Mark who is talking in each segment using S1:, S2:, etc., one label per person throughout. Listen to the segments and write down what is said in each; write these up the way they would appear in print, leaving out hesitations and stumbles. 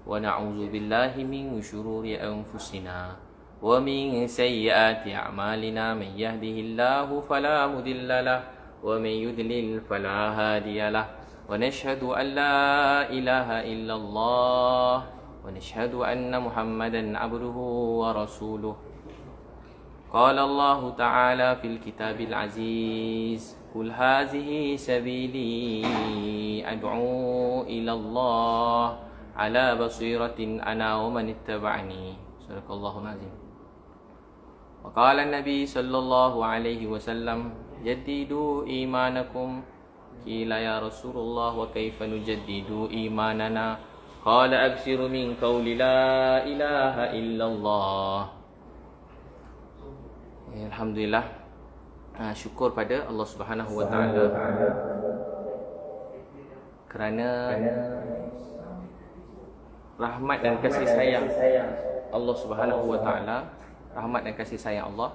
S1: ونعوذ بالله من شرور أنفسنا ومن سيئات أعمالنا من يهده الله فلا مضل له ومن يضلل فلا هادي له ونشهد أن لا إله إلا الله ونشهد أن محمدا عبده ورسوله قال الله تعالى في الكتاب العزيز قل هذه سبيلي أدعو إلى الله على بصيرة أنا ومن اتبعني صدق الله العظيم وقال النبي صلى الله عليه وسلم جددوا إيمانكم قيل يا رسول الله وكيف نجدد إيماننا قال أكثر من قول لا إله إلا الله. Alhamdulillah, syukur pada Allah Subhanahu Wa Taala kerana rahmat dan kasih sayang Allah Subhanahu Wa Taala, rahmat dan kasih sayang Allah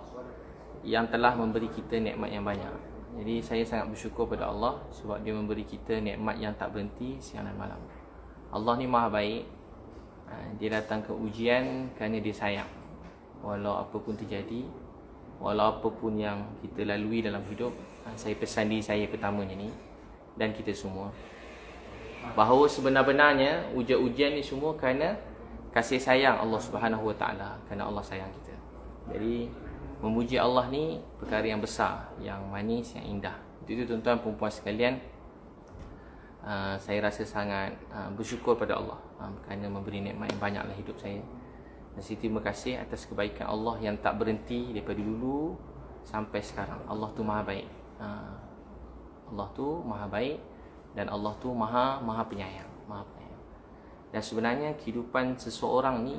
S1: yang telah memberi kita nikmat yang banyak. Jadi saya sangat bersyukur pada Allah sebab Dia memberi kita nikmat yang tak berhenti siang dan malam. Allah ni maha baik. Dia datang ke ujian kerana Dia sayang. Walau apa pun terjadi, walau apa pun yang kita lalui dalam hidup, saya pesan diri saya pertamanya ni dan kita semua, bahawa sebenar-benarnya ujian-ujian ni semua kerana kasih sayang Allah Subhanahu Wa Taala, kerana Allah sayang kita. Jadi memuji Allah ni perkara yang besar, yang manis, yang indah. Itu tuan-tuan perempuan sekalian, saya rasa sangat bersyukur pada Allah kerana memberi nikmat yang banyak dalam hidup saya. Dan saya terima kasih atas kebaikan Allah yang tak berhenti daripada dulu sampai sekarang. Allah tu maha baik. Allah tu maha baik dan Allah tu maha penyayang, maha penyayang. Dan sebenarnya kehidupan seseorang ni,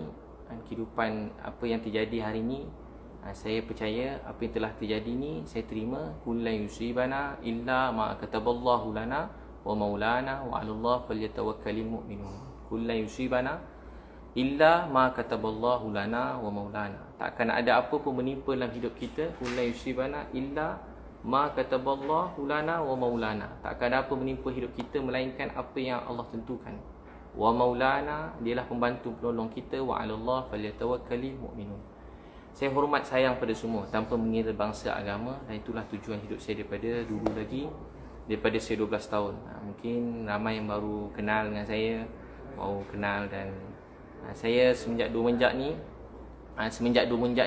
S1: kehidupan apa yang terjadi hari ni, saya percaya apa yang telah terjadi ni saya terima. Kullu yusibana illa ma kataballahu lana wa maulana wa 'alallahi falyatawakkalul mu'minun. Kullu yusibana illa ma kataballahu lana wa maulana. Takkan ada apa pun menimpa dalam hidup kita. Kullu yusibana illa ma kataballahu lana wa maulana. Takkan ada apa menimpa hidup kita melainkan apa yang Allah tentukan. Wa maulana, dialah pembantu penolong kita. Wa 'alallahi falyatawakkalul mu'minun. Saya hormat sayang pada semua tanpa mengira bangsa agama, dan itulah tujuan hidup saya daripada dulu lagi, daripada saya 12 tahun. Mungkin ramai yang baru kenal dengan saya, baru kenal, dan saya semenjak 2 menjak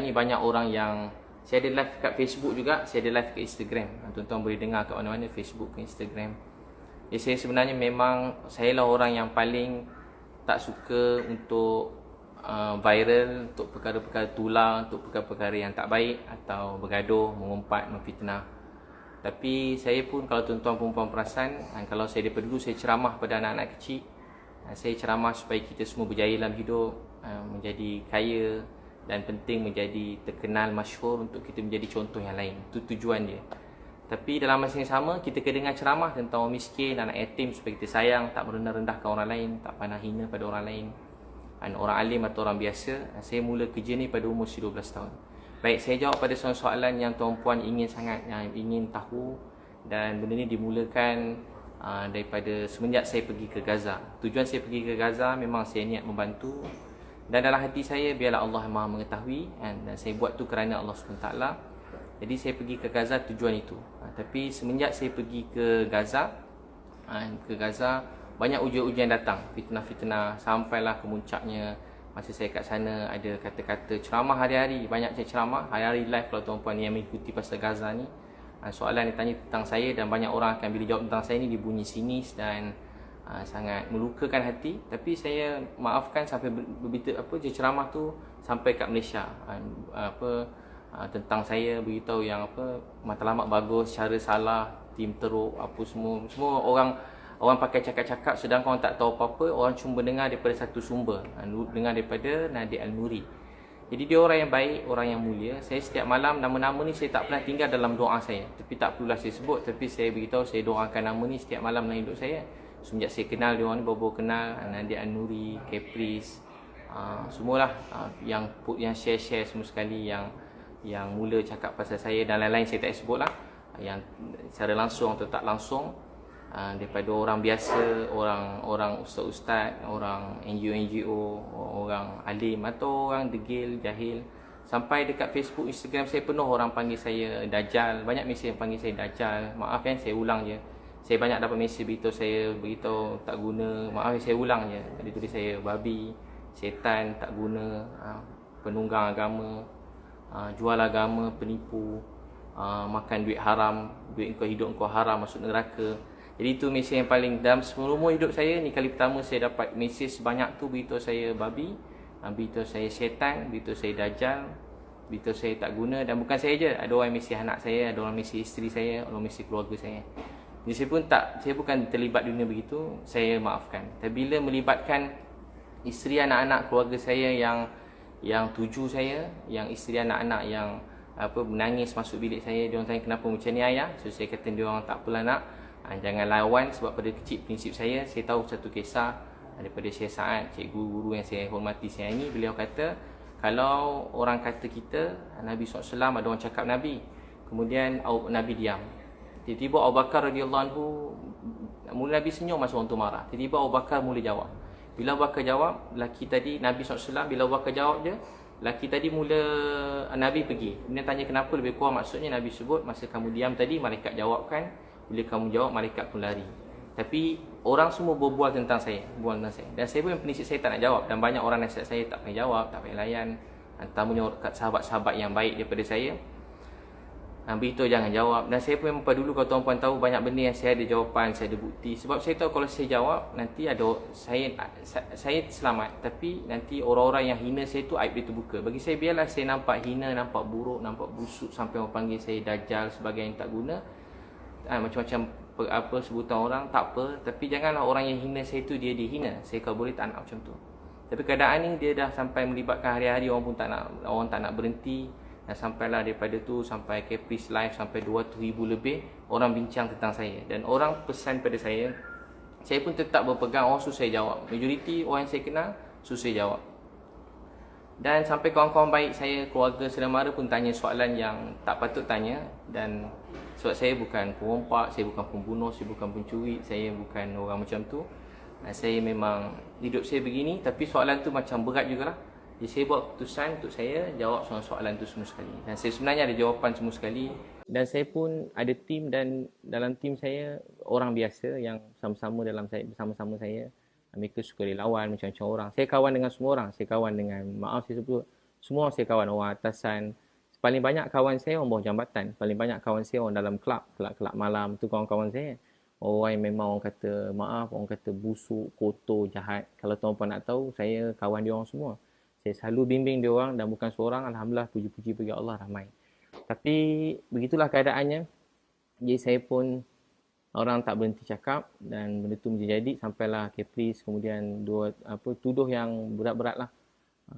S1: ni banyak orang yang, saya ada live kat Facebook juga, saya ada live kat Instagram. Tuan-tuan boleh dengar kat mana-mana, Facebook ke Instagram. Jadi saya sebenarnya memang, saya lah orang yang paling tak suka untuk viral, untuk perkara-perkara tular, untuk perkara-perkara yang tak baik, atau bergaduh, mengumpat, memfitnah. Tapi saya pun, kalau tuan-tuan perempuan perasan, kalau saya daripada dulu saya ceramah pada anak-anak kecil. Saya ceramah supaya kita semua berjaya dalam hidup, menjadi kaya, dan penting menjadi terkenal, masyhur, untuk kita menjadi contoh yang lain. Itu tujuan dia. Tapi dalam masa yang sama, kita kena dengar ceramah tentang orang miskin, anak yatim, supaya kita sayang, tak merendah-rendahkan orang lain, tak pandang hina pada orang lain, orang alim atau orang biasa. Saya mula kerja ni pada umur 12 tahun. Baik, saya jawab pada soalan yang tuan-puan ingin sangat, yang ingin tahu. Dan benda ni dimulakan daripada semenjak saya pergi ke Gaza. Tujuan saya pergi ke Gaza memang saya niat membantu, dan dalam hati saya biarlah Allah Maha mengetahui, dan saya buat tu kerana Allah SWT. Jadi saya pergi ke Gaza tujuan itu. Tapi semenjak saya pergi ke Gaza, banyak ujian-ujian datang, fitnah-fitnah, sampailah ke muncaknya. Masa saya kat sana, ada kata-kata ceramah hari-hari, banyak saya ceramah hari-hari live. Kalau tuan-puan yang mengikuti pasal Gaza ni, soalan ditanya tentang saya, dan banyak orang akan bila jawab tentang saya ni dibunyi sinis dan sangat melukakan hati. Tapi saya maafkan sampai ceramah tu sampai kat Malaysia. Tentang saya beritahu yang matlamat bagus, cara salah, tim teruk, apa semua orang pakai cakap-cakap, sedangkan orang tak tahu apa-apa. Orang cuma dengar daripada satu sumber, dengar daripada Nadir Al-Nuri. Jadi dia orang yang baik, orang yang mulia. Saya setiap malam, nama-nama ni saya tak pernah tinggal dalam doa saya, tapi tak perlulah saya sebut. Tapi saya beritahu, saya doakan nama ni setiap malam dalam hidup saya. Semenjak saya kenal dia orang ni, baru kenal Nadir Al-Nuri, Caprice, semualah yang share-share semua sekali, yang mula cakap pasal saya dan lain-lain saya tak sebut lah, yang secara langsung atau tak langsung. daripada orang biasa, orang ustaz-ustaz, orang NGO, orang alim atau orang degil, jahil. Sampai dekat Facebook, Instagram saya penuh orang panggil saya Dajjal. Banyak mesej yang panggil saya Dajjal. Maaf saya ulang je. Saya banyak dapat mesej beritahu tak guna. Maaf saya ulang je. Dia tulis saya babi, setan, tak guna, penunggang agama, jual agama, penipu, makan duit haram, duit kau hidup kau haram, masuk neraka. Jadi itu mesej yang paling dalam seumur hidup saya ni, kali pertama saya dapat mesej sebanyak tu beritahu saya babi, beritahu saya syaitan, beritahu saya dajjal, beritahu saya tak guna. Dan bukan saya je, ada orang mesej anak saya, ada orang mesej isteri saya, orang mesej keluarga saya. Jadi saya bukan terlibat dunia begitu, saya maafkan. Tapi bila melibatkan isteri, anak-anak, keluarga saya yang tuju saya, yang isteri anak-anak yang menangis masuk bilik saya, dia orang tanya kenapa macam ni ayah. So saya kata dia orang tak apalah nak, jangan lawan, sebab pada kecil prinsip saya tahu satu kisah daripada Syekh Sa'ad, cikgu guru yang saya hormati sayangi. Beliau kata kalau orang kata kita Nabi SAW, ada orang cakap Nabi, kemudian Nabi diam. Tiba-tiba Abu Bakar radhiyallahu anhu, mula Nabi senyum masa orang tu marah. Tiba-tiba Abu Bakar mula jawab. Bila Abu Bakar jawab, lelaki tadi Nabi SAW, bila Abu Bakar jawab je, lelaki tadi mula, Nabi pergi. Kemudian tanya kenapa, lebih kurang maksudnya Nabi sebut masa kamu diam tadi malaikat jawabkan, bila kamu jawab malaikat pun lari. Tapi orang semua berbual tentang saya, Dan saya pun prinsip saya tak nak jawab, dan banyak orang nasihat saya tak payah jawab, tak payah layan. Terutamanya sahabat-sahabat yang baik daripada saya, beritahu jangan jawab. Dan saya pun memang dulu, kalau tuan-puan tahu, banyak benda yang saya ada jawapan, saya ada bukti. Sebab saya tahu kalau saya jawab, nanti ada saya selamat, tapi nanti orang-orang yang hina saya tu, aib dia terbuka. Bagi saya, biarlah saya nampak hina, nampak buruk, nampak busuk, sampai orang panggil saya dajjal, sebagainya, tak guna, macam-macam sebutan orang, tak apa. Tapi janganlah orang yang hina saya tu dia dihina. Saya kalau boleh tak nak macam tu. Tapi keadaan ni dia dah sampai melibatkan hari-hari, orang tak nak berhenti. Dan sampailah daripada tu sampai Caprice Live, sampai 200,000 lebih orang bincang tentang saya. Dan orang pesan pada saya pun tetap berpegang, orang susah jawab. Majoriti orang yang saya kenal susah jawab. Dan sampai kawan-kawan baik saya, keluarga saudara mara pun tanya soalan yang tak patut tanya. Dan sebab saya bukan perompak, saya bukan pembunuh, saya bukan pencuri, saya bukan orang macam tu. Saya memang hidup saya begini, tapi soalan tu macam berat jugalah. Jadi saya buat keputusan untuk saya jawab soalan tu semua sekali. Dan saya sebenarnya ada jawapan semua sekali. Dan saya pun ada tim, dan dalam tim saya orang biasa yang sama-sama bersama-sama saya. Mereka suka relawan macam-macam orang. Saya kawan dengan semua orang. Saya kawan dengan, maaf saya sebut, semua saya kawan, orang atasan. Paling banyak kawan saya orang bawah jambatan. Paling banyak kawan saya orang dalam kelab malam. Tu kawan-kawan saya. Orang yang memang orang kata, maaf, orang kata busuk, kotor, jahat. Kalau tuan-puan nak tahu, saya kawan dia orang semua. Saya selalu bimbing dia orang, dan bukan seorang, alhamdulillah, puji-puji bagi Allah, ramai. Tapi begitulah keadaannya. Jadi saya pun, orang tak berhenti cakap, dan benda tu menjadi sampailah Caprice, kemudian tuduh yang berat-berat lah.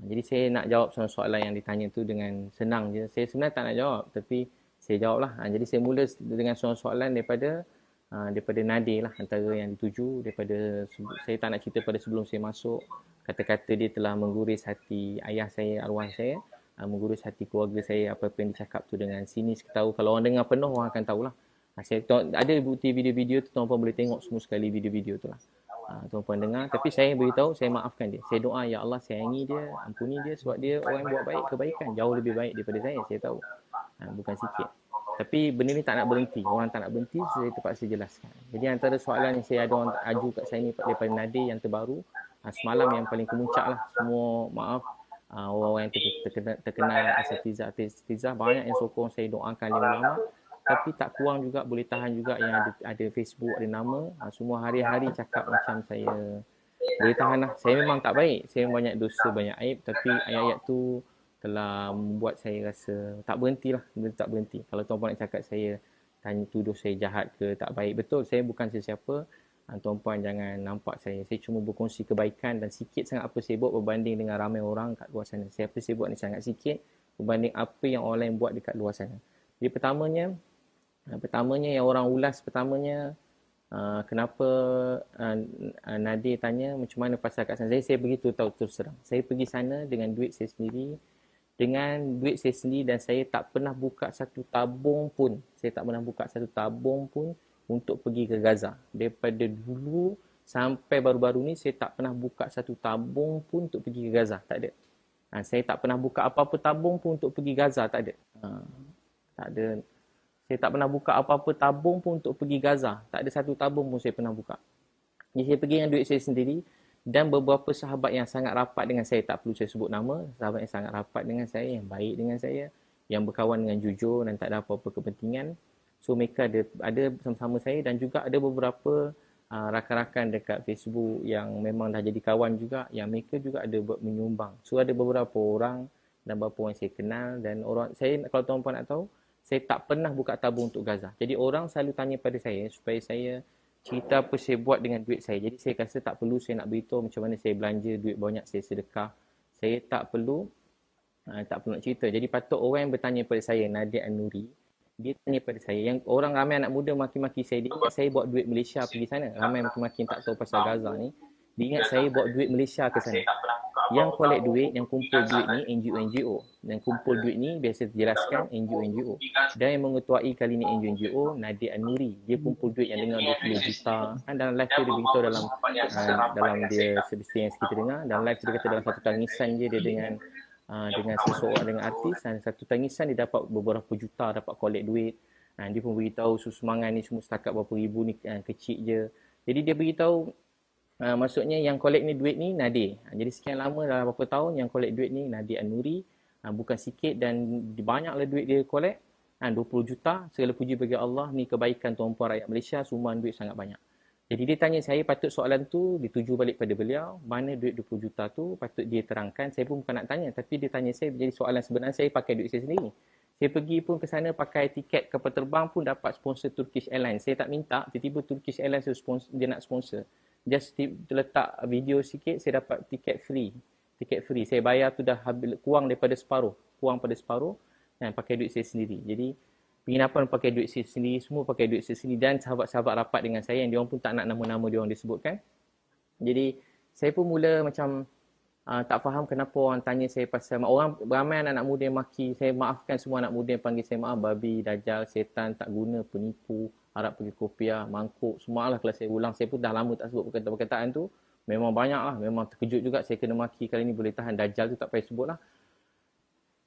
S1: Jadi saya nak jawab soalan yang ditanya tu dengan senang je. Saya sebenarnya tak nak jawab, tapi saya jawab lah. Jadi saya mula dengan soalan daripada Nadir lah, antara yang dituju. Saya tak nak cerita pada sebelum saya masuk. Kata-kata dia telah mengguris hati ayah saya, arwah saya, mengurus hati keluarga saya. Apa-apa yang dicakap tu dengan sinis, tahu. Kalau orang dengar penuh, orang akan tahulah. Ada bukti video-video tu, tuan-puan boleh tengok semua sekali video-video tu lah. Tuan-puan dengar. Tapi saya beritahu, saya maafkan dia. Saya doa, ya Allah sayangi dia, ampuni dia, sebab dia orang yang buat baik, kebaikan jauh lebih baik daripada saya tahu. Bukan sikit. Tapi benda ni tak nak berhenti. Orang tak nak berhenti, saya terpaksa jelaskan. Jadi antara soalan yang saya ada orang aju kat saya ni daripada Nadir yang terbaru, semalam yang paling kemuncak lah. Semua maaf, orang-orang yang terkenal asatizah, banyak yang sokong saya doakan dia ulama. Tapi tak kurang juga, boleh tahan juga yang ada Facebook, ada nama. Semua hari-hari cakap macam saya. Boleh tahan lah. Saya memang tak baik. Saya banyak dosa, banyak aib. Tapi ayat-ayat tu telah membuat saya rasa tak berhentilah. Benda tak berhenti. Kalau tuan-puan nak cakap saya, tuduh saya jahat ke, tak baik. Betul, saya bukan sesiapa. Tuan-puan jangan nampak saya. Saya cuma berkongsi kebaikan, dan sikit sangat apa saya buat berbanding dengan ramai orang kat luar sana. Apa saya buat ni sangat sikit berbanding apa yang orang lain buat dekat luar sana. Jadi pertamanya yang orang ulas kenapa Nadir tanya macam mana pasal kat sana. Saya begitu tahu terus terang. Saya pergi sana dengan duit saya sendiri. Dan saya tak pernah buka satu tabung pun. untuk pergi ke Gaza. Daripada dulu sampai baru-baru ni saya tak pernah buka satu tabung pun untuk pergi ke Gaza. Tak ada. Saya tak pernah buka apa-apa tabung pun untuk pergi Gaza. Tak ada. Tak ada. Saya tak pernah buka apa-apa tabung pun untuk pergi Gaza. Tak ada satu tabung pun saya pernah buka. Jadi saya pergi dengan duit saya sendiri dan beberapa sahabat yang sangat rapat dengan saya, tak perlu saya sebut nama, sahabat yang sangat rapat dengan saya, yang baik dengan saya, yang berkawan dengan jujur dan tak ada apa-apa kepentingan. So mereka ada sama-sama saya dan juga ada beberapa rakan-rakan dekat Facebook yang memang dah jadi kawan juga, yang mereka juga ada menyumbang. So ada beberapa orang dan beberapa orang saya kenal dan orang saya, kalau tuan-puan nak tahu, saya tak pernah buka tabung untuk Gaza. Jadi orang selalu tanya pada saya supaya saya cerita apa saya buat dengan duit saya. Jadi saya rasa tak perlu saya nak beritahu macam mana saya belanja duit banyak, saya sedekah. Saya tak perlu nak cerita. Jadi patut orang yang bertanya pada saya, Nadia An-Nuri, dia tanya pada saya, yang orang ramai anak muda maki-maki saya, dia ingat saya bawa duit Malaysia pergi sana. Ramai maki-maki yang tak tahu pasal Gaza ni, dia ingat saya bawa duit Malaysia ke sana. Yang collect duit, yang kumpul duit ni NGO-NGO. Dan kumpul duit ni biasa dijelaskan NGO-NGO. Dan yang mengetuai kali ni NGO-NGO, Nadia An-Nuri. Dia kumpul duit yang dengar 20 juta. Dalam live tu dia beritahu dalam dia sebesar yang kita dengar. Dalam live tu dia kata dalam satu tangisan dia dengan seseorang, dengan artis, dan satu tangisan dia dapat beberapa juta, dapat collect duit. Dia pun beritahu sumbangan ni semua setakat berapa ribu ni kecil je. Jadi dia beritahu maksudnya yang collect ni duit ni Nadir. Jadi sekian lama dalam beberapa tahun yang collect duit ni Nadir An-Nuri. Bukan sikit dan banyaklah duit dia collect. 20 juta. Segala puji bagi Allah. Ni kebaikan tuan-puan rakyat Malaysia. Sumbangan duit sangat banyak. Jadi dia tanya saya, patut soalan tu dituju balik pada beliau. Mana duit 20 juta tu patut dia terangkan. Saya pun bukan nak tanya. Tapi dia tanya saya, jadi soalan sebenarnya saya pakai duit saya sendiri. Saya pergi pun ke sana pakai tiket kapal terbang pun dapat sponsor Turkish Airlines. Saya tak minta, tiba-tiba Turkish Airlines dia nak sponsor. Just letak video sikit, saya dapat tiket free. Tiket free. Saya bayar tu dah kurang pada separuh. Dan pakai duit saya sendiri. Jadi, penginapan pakai duit saya sendiri, semua pakai duit saya sendiri. Dan sahabat-sahabat rapat dengan saya yang diorang pun tak nak nama-nama diorang disebutkan. Jadi, saya pun mula macam tak faham kenapa orang tanya saya pasal. Orang ramai anak muda yang maki. Saya maafkan semua anak muda yang panggil saya maaf. Babi, dajal, setan, tak guna, penipu. Harap pergi kopiah, mangkuk, semua lah kalau saya ulang. Saya pun dah lama tak sebut perkataan-perkataan tu. Memang banyak lah. Memang terkejut juga saya kena maki kali ni, boleh tahan. Dajjal tu tak payah sebut lah.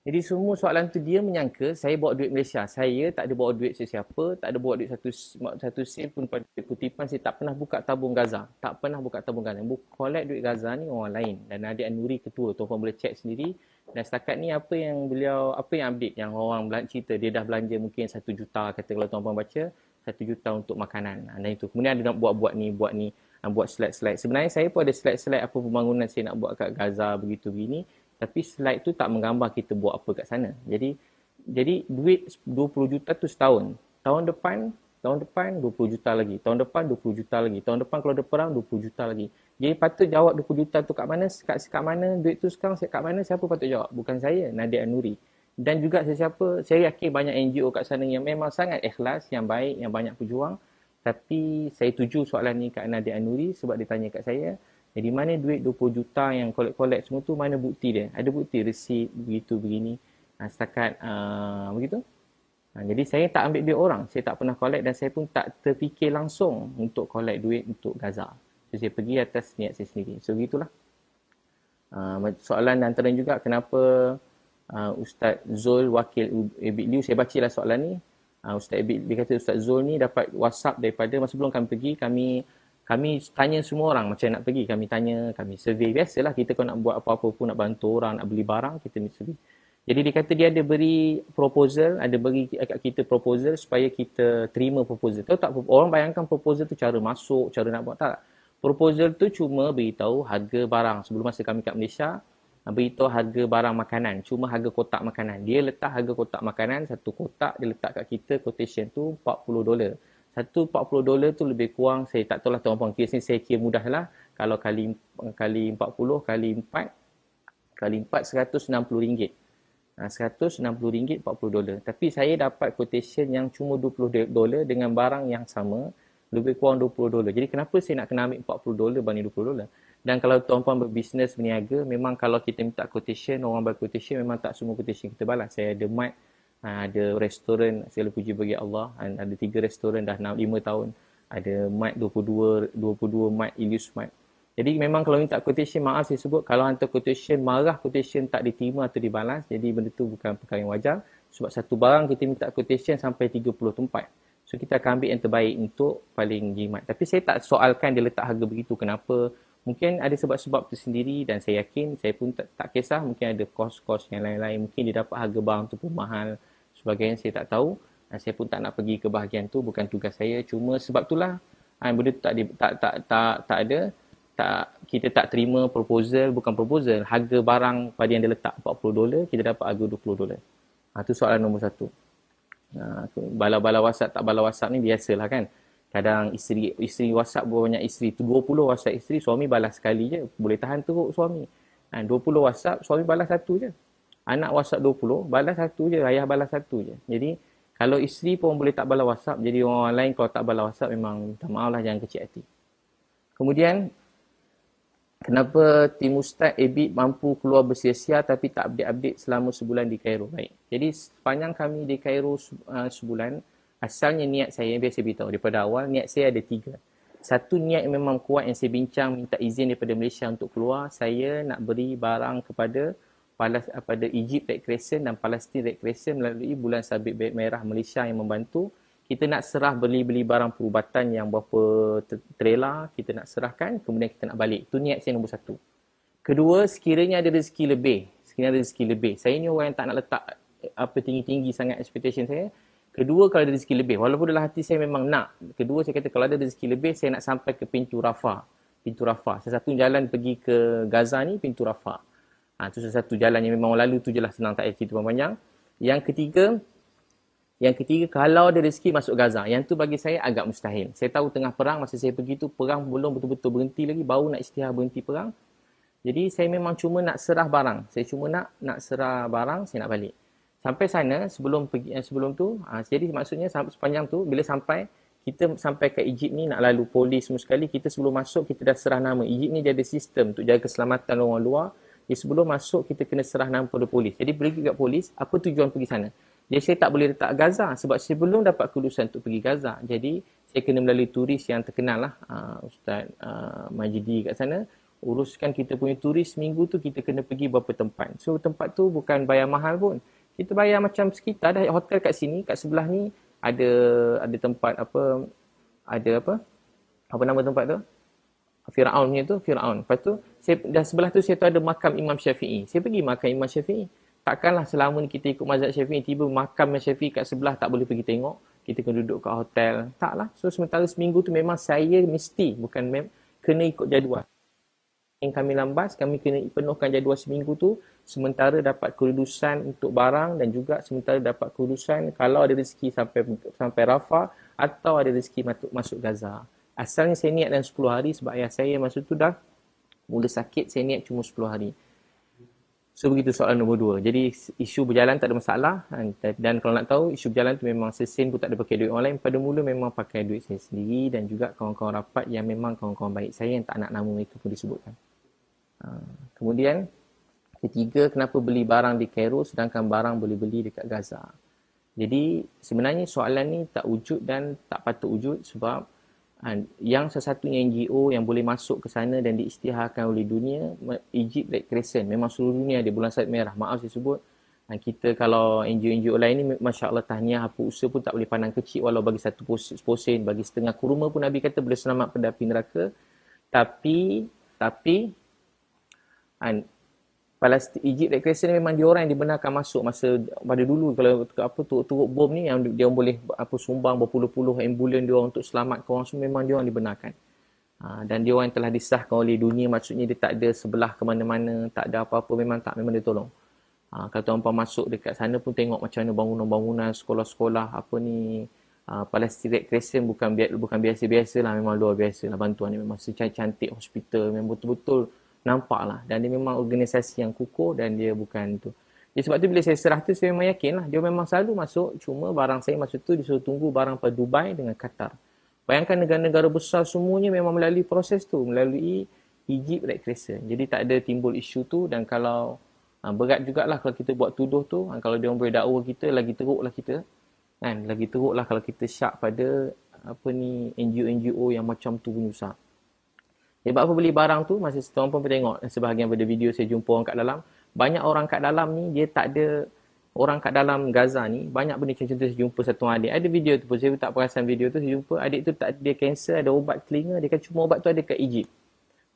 S1: Jadi semua soalan tu dia menyangka saya bawa duit Malaysia. Saya tak ada bawa duit sesiapa. Tak ada bawa duit satu sen pun pada kutipan. Saya tak pernah buka tabung Gaza. Tak pernah buka tabung Gaza. Collect duit Gaza ni orang lain. Dan Nadia An-Nuri ketua. Tuan-tuan boleh check sendiri. Dan setakat ni apa yang update. Yang orang cerita dia dah belanja mungkin 1 juta. Kata kalau tuan-tuan baca. 1 juta untuk makanan. Dan itu. Kemudian ada nak buat ni. Buat slide-slide. Sebenarnya saya pun ada slide-slide apa pembangunan saya nak buat kat Gaza begitu begini. Tapi slide tu tak menggambar kita buat apa kat sana. Jadi duit 20 juta tu setahun. Tahun depan 20 juta lagi. Tahun depan 20 juta lagi. Tahun depan kalau ada perang 20 juta lagi. Jadi patut jawab 20 juta tu kat mana? Kat mana duit tu sekarang? Kat mana? Siapa patut jawab? Bukan saya, Nadia An-Nuri. Dan juga saya yakin banyak NGO kat sana yang memang sangat ikhlas, yang baik, yang banyak berjuang. Tapi saya tuju soalan ni kat Nadia An-Nuri sebab dia tanya kat saya, jadi mana duit 20 juta yang collect semua tu, mana bukti dia? Ada bukti resit begitu begini. Setakat begitu. Jadi saya tak ambil duit orang. Saya tak pernah collect dan saya pun tak terfikir langsung untuk collect duit untuk Gaza. So, saya pergi atas niat saya sendiri. So begitulah. Soalan antara juga kenapa Ustaz Zul wakil Ebit Liu, saya bacalah soalan ni. Ustaz Ebit, dia kata Ustaz Zul ni dapat WhatsApp daripada masa sebelum kami pergi, kami tanya semua orang macam nak pergi. Kami tanya, kami survey. Biasalah kita kalau nak buat apa-apa pun, nak bantu orang, nak beli barang, kita survey. Jadi dia kata dia ada beri proposal, ada beri kat kita proposal supaya kita terima proposal. Tahu tak, orang bayangkan proposal tu cara masuk, cara nak buat, tak. Proposal tu cuma beritahu harga barang. Sebelum masa kami kat Malaysia, beritahu harga barang makanan. Cuma harga kotak makanan. Dia letak harga kotak makanan, satu kotak dia letak kat kita, quotation tu $40. Satu $40 tu lebih kurang, saya tak tahu lah tuan-tuan kira sini, saya kira mudah lah. Kalau kali 40, kali 4 RM160. RM160, $40. Tapi saya dapat quotation yang cuma $20 dengan barang yang sama, lebih kurang $20. Jadi kenapa saya nak kena ambil $40 banding $20? Dan kalau tuan-puan berbisnes, berniaga, memang kalau kita minta quotation, orang bagi quotation, memang tak semua quotation kita balas. Saya ada mat Ada restoran, segala puji bagi Allah. Ada 3 restoran dah 5 tahun. Ada mic 22 mic, Ilius mic. Jadi memang kalau minta quotation, maaf saya sebut, kalau hantar quotation, marah quotation tak diterima atau dibalas, jadi benda tu bukan perkara yang wajar. Sebab satu barang kita minta quotation sampai 30 tempat. So kita akan ambil yang terbaik untuk paling jimat. Tapi saya tak soalkan dia letak harga begitu. Kenapa? Mungkin ada sebab-sebab tersendiri dan saya yakin, saya pun tak kisah, mungkin ada kos-kos yang lain-lain. Mungkin dia dapat harga barang tu pun mahal. Sebagainya saya tak tahu. Saya pun tak nak pergi ke bahagian tu, bukan tugas saya. Cuma sebab itulah benda tu tak ada. Kita tak terima proposal, bukan proposal, harga barang pada yang dia letak $40, kita dapat harga $20. Itu soalan nombor satu. Bala-bala WhatsApp, tak bala WhatsApp ni biasalah kan. Kadang isteri WhatsApp banyak isteri, 20 WhatsApp isteri, suami balas sekali je. Boleh tahan teruk suami. 20 WhatsApp, suami balas satu je. Anak WhatsApp 20, balas satu je. Ayah balas satu je. Jadi, kalau isteri pun boleh tak balas WhatsApp, jadi orang lain kalau tak balas WhatsApp, memang minta maaf lah, jangan kecil hati. Kemudian, kenapa tim Ustaz Ebit mampu keluar bersia-sia tapi tak update-update selama sebulan di Cairo? Baik. Jadi sepanjang kami di Cairo sebulan, asalnya niat saya, biasa beritahu daripada awal, niat saya ada 3. Satu, niat yang memang kuat yang saya bincang, minta izin daripada Malaysia untuk keluar. Saya nak beri barang kepada Egypt Red Crescent dan Palestine Red Crescent melalui Bulan Sabit Merah Malaysia yang membantu. Kita nak serah beli baran perubatan yang berapa trailer, kita nak serahkan, kemudian kita nak balik. Itu niat saya nombor 1. Kedua, sekiranya ada rezeki lebih. Saya ni orang yang tak nak letak tinggi-tinggi sangat expectation saya. Kedua, kalau ada rezeki lebih. Walaupun dalam hati saya memang nak. Kedua, saya kata kalau ada rezeki lebih, saya nak sampai ke pintu Rafah. Salah satu jalan pergi ke Gaza ni, pintu Rafah. Itu salah satu jalan yang memang lalu tu je lah, senang, tak payah cerita panjang. Yang ketiga, kalau ada rezeki masuk Gaza. Yang tu bagi saya agak mustahil. Saya tahu tengah perang, masa saya pergi tu, perang belum betul-betul berhenti lagi. Baru nak isytihar berhenti perang. Jadi, saya memang cuma nak serah barang. Saya cuma nak serah barang, saya nak balik. Sampai sana, sebelum tu, jadi maksudnya sepanjang tu, bila kita sampai ke Egypt ni, nak lalu polis semua sekali, kita sebelum masuk, kita dah serah nama. Egypt ni dia ada sistem untuk jaga keselamatan orang luar. Jadi, sebelum masuk, kita kena serah nama pada polis. Jadi, pergi kat polis, apa tujuan pergi sana? Jadi saya tak boleh letak Gaza sebab saya belum dapat kelulusan untuk pergi Gaza. Jadi saya kena melalui turis yang terkenal lah. Ustaz Majidi kat sana. Uruskan kita punya turis seminggu tu kita kena pergi beberapa tempat. So tempat tu bukan bayar mahal pun. Kita bayar macam sekitar dah hotel kat sini, kat sebelah ni ada tempat apa nama tempat tu? Firaun punya tu, Firaun. Lepas tu dah sebelah tu saya tu ada makam Imam Syafi'i. Saya pergi makam Imam Syafi'i. Takkanlah selama ni kita ikut mazhab Syafi'i, tiba makam Syafi'i kat sebelah tak boleh pergi tengok. Kita kena duduk kat hotel. Taklah. So sementara seminggu tu memang saya mesti, kena ikut jadual. Yang kami lambat, kami kena penuhkan jadual seminggu tu. Sementara dapat kelulusan untuk barang dan juga sementara dapat kelulusan kalau ada rezeki sampai Rafah atau ada rezeki masuk Gaza. Asalnya saya niat dalam 10 hari sebab ayah saya masa tu dah mula sakit, saya niat cuma 10 hari. So begitu soalan nombor 2. Jadi isu berjalan tak ada masalah. Dan kalau nak tahu isu berjalan tu memang sesen pun tak ada pakai duit orang lain. Pada mula memang pakai duit saya sendiri dan juga kawan-kawan rapat yang memang kawan-kawan baik saya yang tak nak nama mereka pun disebutkan. Kemudian ketiga, kenapa beli barang di Cairo sedangkan barang boleh beli dekat Gaza. Jadi sebenarnya soalan ni tak wujud dan tak patut wujud sebab yang satu-satunya NGO yang boleh masuk ke sana dan diisytiharkan oleh dunia, Egypt Red Crescent. Memang seluruh dunia ada Bulan Sabit Merah. Maaf saya sebut. Kita kalau NGO-NGO lain ni, Masya Allah tahniah, apa usaha pun tak boleh pandang kecil. Walau bagi satu posen, bagi setengah kurma pun Nabi kata boleh selamat pada api neraka. Tapi Palestin, Egypt Red Crescent memang dia orang yang dibenarkan masuk masa pada dulu kalau turut bom ni yang dia boleh sumbang berpuluh-puluh ambulan dia orang untuk selamatkan orang semua, memang dia orang dibenarkan. Dan dia orang yang telah disahkan oleh dunia, maksudnya dia tak ada sebelah ke mana-mana, tak ada apa-apa, memang dia tolong. Kalau tuan-tuan masuk dekat sana pun tengok macam mana bangunan-bangunan, sekolah-sekolah Palestin Red Crescent bukan biasa-biasa lah, memang luar biasa lah bantuan ni, memang secantik hospital, memang betul-betul nampak lah. Dan dia memang organisasi yang kukuh dan dia bukan tu. Jadi sebab tu bila saya serah tu, saya memang yakin lah. Dia memang selalu masuk. Cuma barang saya masa tu disuruh tunggu barang pada Dubai dengan Qatar. Bayangkan negara-negara besar semuanya memang melalui proses tu. Melalui Egypt Red Crescent. Jadi tak ada timbul isu tu. Dan kalau Berat jugalah kalau kita buat tuduh tu. Kalau dia orang boleh dakwa kita, lagi teruk lah kita. Kan? Lagi teruk lah kalau kita syak pada NGO-NGO yang macam tu punya usaha. Sebab apa beli barang tu, masa tuan pun tengok sebahagian pada video saya jumpa orang kat dalam. Banyak orang kat dalam ni, dia tak ada, orang kat dalam Gaza ni, banyak benda contoh saya jumpa satu adik. Ada video tu pun, saya tak perasan video tu, saya jumpa adik tu tak ada kanser, ada ubat telinga, dia kan cuma ubat tu ada kat Egypt.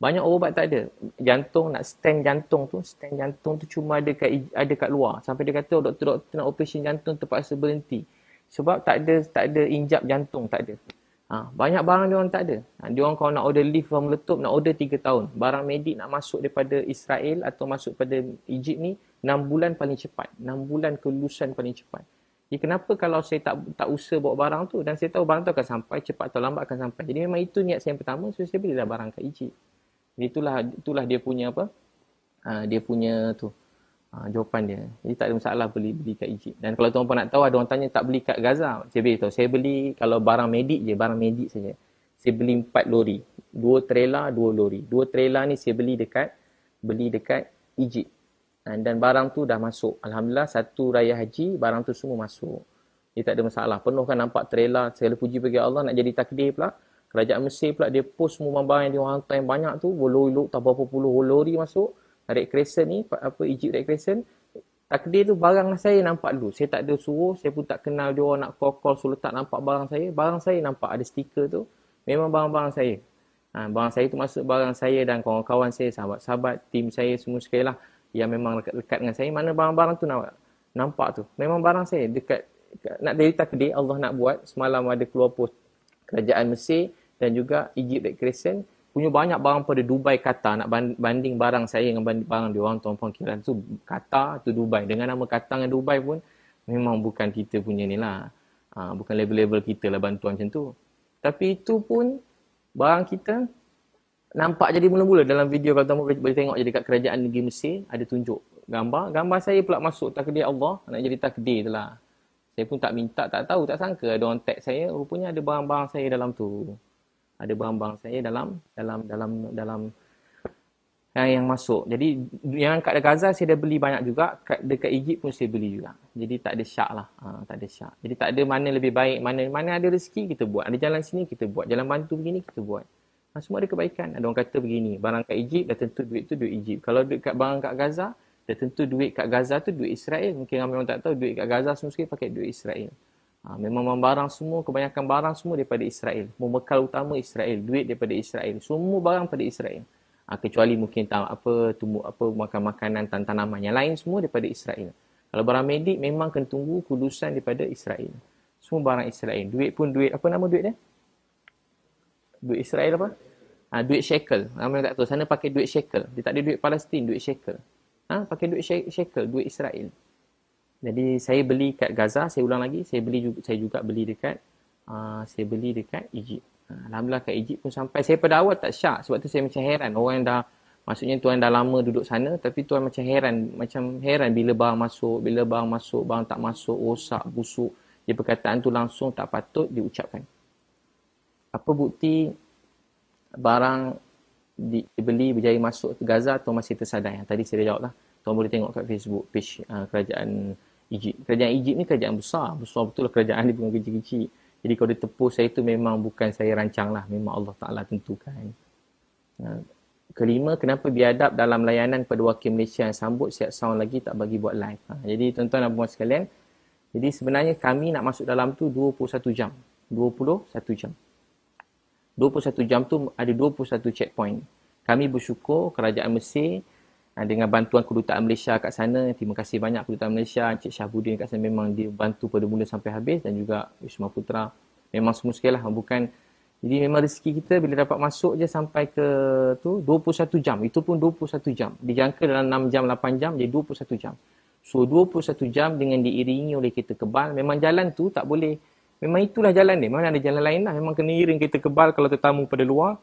S1: Banyak ubat tak ada. Jantung, nak stand jantung tu cuma ada kat luar. Sampai dia kata doktor-doktor nak operasi jantung terpaksa berhenti. Sebab tak ada injap jantung, tak ada. Banyak barang dia orang tak ada. Dia orang kalau nak order lift orang meletup, nak order 3 tahun. Barang medik nak masuk daripada Israel atau masuk pada Egypt ni 6 bulan paling cepat. 6 bulan kelulusan paling cepat. Jadi kenapa kalau saya tak usaha bawa barang tu, dan saya tahu barang tu akan sampai, cepat atau lambat akan sampai. Jadi memang itu niat saya yang pertama, so saya belilah barang kat Egypt. Jadi itulah dia punya dia punya tu. Jawapan dia. Jadi tak ada masalah beli kat Egypt. Dan kalau tuan-tuan nak tahu, ada orang tanya tak beli kat Gaza. Saya beritahu, saya beli kalau barang medik je, barang medik saja. Saya beli 4 lori. 2 trailer, 2 lori. 2 trailer ni saya beli dekat Egypt. Dan barang tu dah masuk. Alhamdulillah, satu raya haji, barang tu semua masuk. Dia tak ada masalah. Penuh kan nampak trailer. Segala puji bagi Allah, nak jadi takdir pula. Kerajaan Mesir pula, dia post semua barang yang dia orang hantar yang banyak tu. Berlori-lori, tak berapa puluh lori masuk. Red Crescent ni, Egypt Red Crescent, takdir tu barang saya nampak dulu. Saya tak ada suruh, saya pun tak kenal dia orang nak call suruh tak nampak barang saya. Barang saya nampak ada stiker tu, memang barang-barang saya. Barang saya tu masuk barang saya dan kawan-kawan saya, sahabat-sahabat, tim saya semua sekali lah yang memang dekat dengan saya. Mana barang-barang tu nampak tu. Memang barang saya dekat, nak dari takdir Allah nak buat. Semalam ada keluar post kerajaan Mesir dan juga Egypt Red Crescent punya banyak barang pada Dubai, Qatar. Nak banding barang saya dengan barang dia orang, tuan-tuan kira tu Qatar, tu Dubai. Dengan nama Qatar dengan Dubai pun memang bukan kita punya ni lah. Bukan level-level kita lah bantuan macam tu. Tapi itu pun barang kita nampak jadi mula-mula dalam video. Kalau tuan-tuan boleh tengok je dekat kerajaan negeri Mesir, ada tunjuk gambar. Gambar saya pula masuk takdir Allah, nak jadi takdir tu lah. Saya pun tak minta, tak tahu, tak sangka ada orang tag saya. Rupanya ada barang-barang saya dalam tu. Ada barang-barang saya dalam yang masuk. Jadi yang kat Gaza saya dah beli banyak juga, dekat Egypt pun saya beli juga. Jadi tak ada syak lah. Tak ada syak. Jadi tak ada mana lebih baik, mana ada rezeki kita buat. Ada jalan sini kita buat, jalan bantu begini kita buat. Semua ada kebaikan. Ada orang kata begini, barang kat Egypt dah tentu duit tu duit Egypt. Kalau barang kat Gaza, dah tentu duit kat Gaza tu duit Israel. Mungkin ramai orang tak tahu duit kat Gaza semua sekali pakai duit Israel. Memang barang semua, kebanyakan barang semua daripada Israel. Membekal utama Israel, duit daripada Israel. Semua barang pada Israel. Kecuali mungkin makan makanan tanaman. Yang lain semua daripada Israel. Kalau barang medik memang kena tunggu kulusan daripada Israel. Semua barang Israel. Duit pun duit, apa nama duit dia? Duit Israel apa? Duit shekel. Ramai tak tahu. Sana pakai duit shekel. Dia tak ada duit Palestin, duit shekel. Pakai duit shekel, duit Israel. Jadi saya beli kat Gaza, saya ulang lagi, saya juga beli dekat Egypt. Alhamdulillah kat Egypt pun sampai. Saya pada awal tak syak, sebab tu saya macam heran. Orang yang maksudnya tuan dah lama duduk sana, tapi tuan macam heran bila barang masuk, barang tak masuk, rosak, busuk. Dia perkataan tu langsung tak patut diucapkan. Apa bukti barang dibeli berjaya masuk ke Gaza atau masih tersadai? Yang tadi saya dah jawab lah. Tuan boleh tengok kat Facebook page kerajaan Egypt. Kerajaan Egypt ni kerajaan besar. Besar betul lah kerajaan ni, bukan kecil-kecil. Jadi kalau dia tepus saya tu memang bukan saya rancang lah. Memang Allah Ta'ala tentukan. Kelima, kenapa biadab dalam layanan pada wakil Malaysia yang sambut siap sound lagi tak bagi buat live. Jadi tuan-tuan dan puan sekalian, jadi sebenarnya kami nak masuk dalam tu 21 jam. 21 jam. 21 jam tu ada 21 checkpoint. Kami bersyukur kerajaan Mesir dengan bantuan kedutaan Malaysia kat sana. Terima kasih banyak kedutaan Malaysia, Encik Syahbudin kat sana memang dia bantu pada mula sampai habis, dan juga Wisma Putra. Memang semua sekali lah, bukan. Jadi memang rezeki kita bila dapat masuk je sampai ke tu 21 jam. Itu pun 21 jam. Dijangka dalam 6 jam, 8 jam, jadi 21 jam. So 21 jam dengan diiringi oleh kereta kebal. Memang jalan tu tak boleh. Memang itulah jalan dia. Memang ada jalan lain lah. Memang kena iring kereta kebal kalau tetamu pada luar.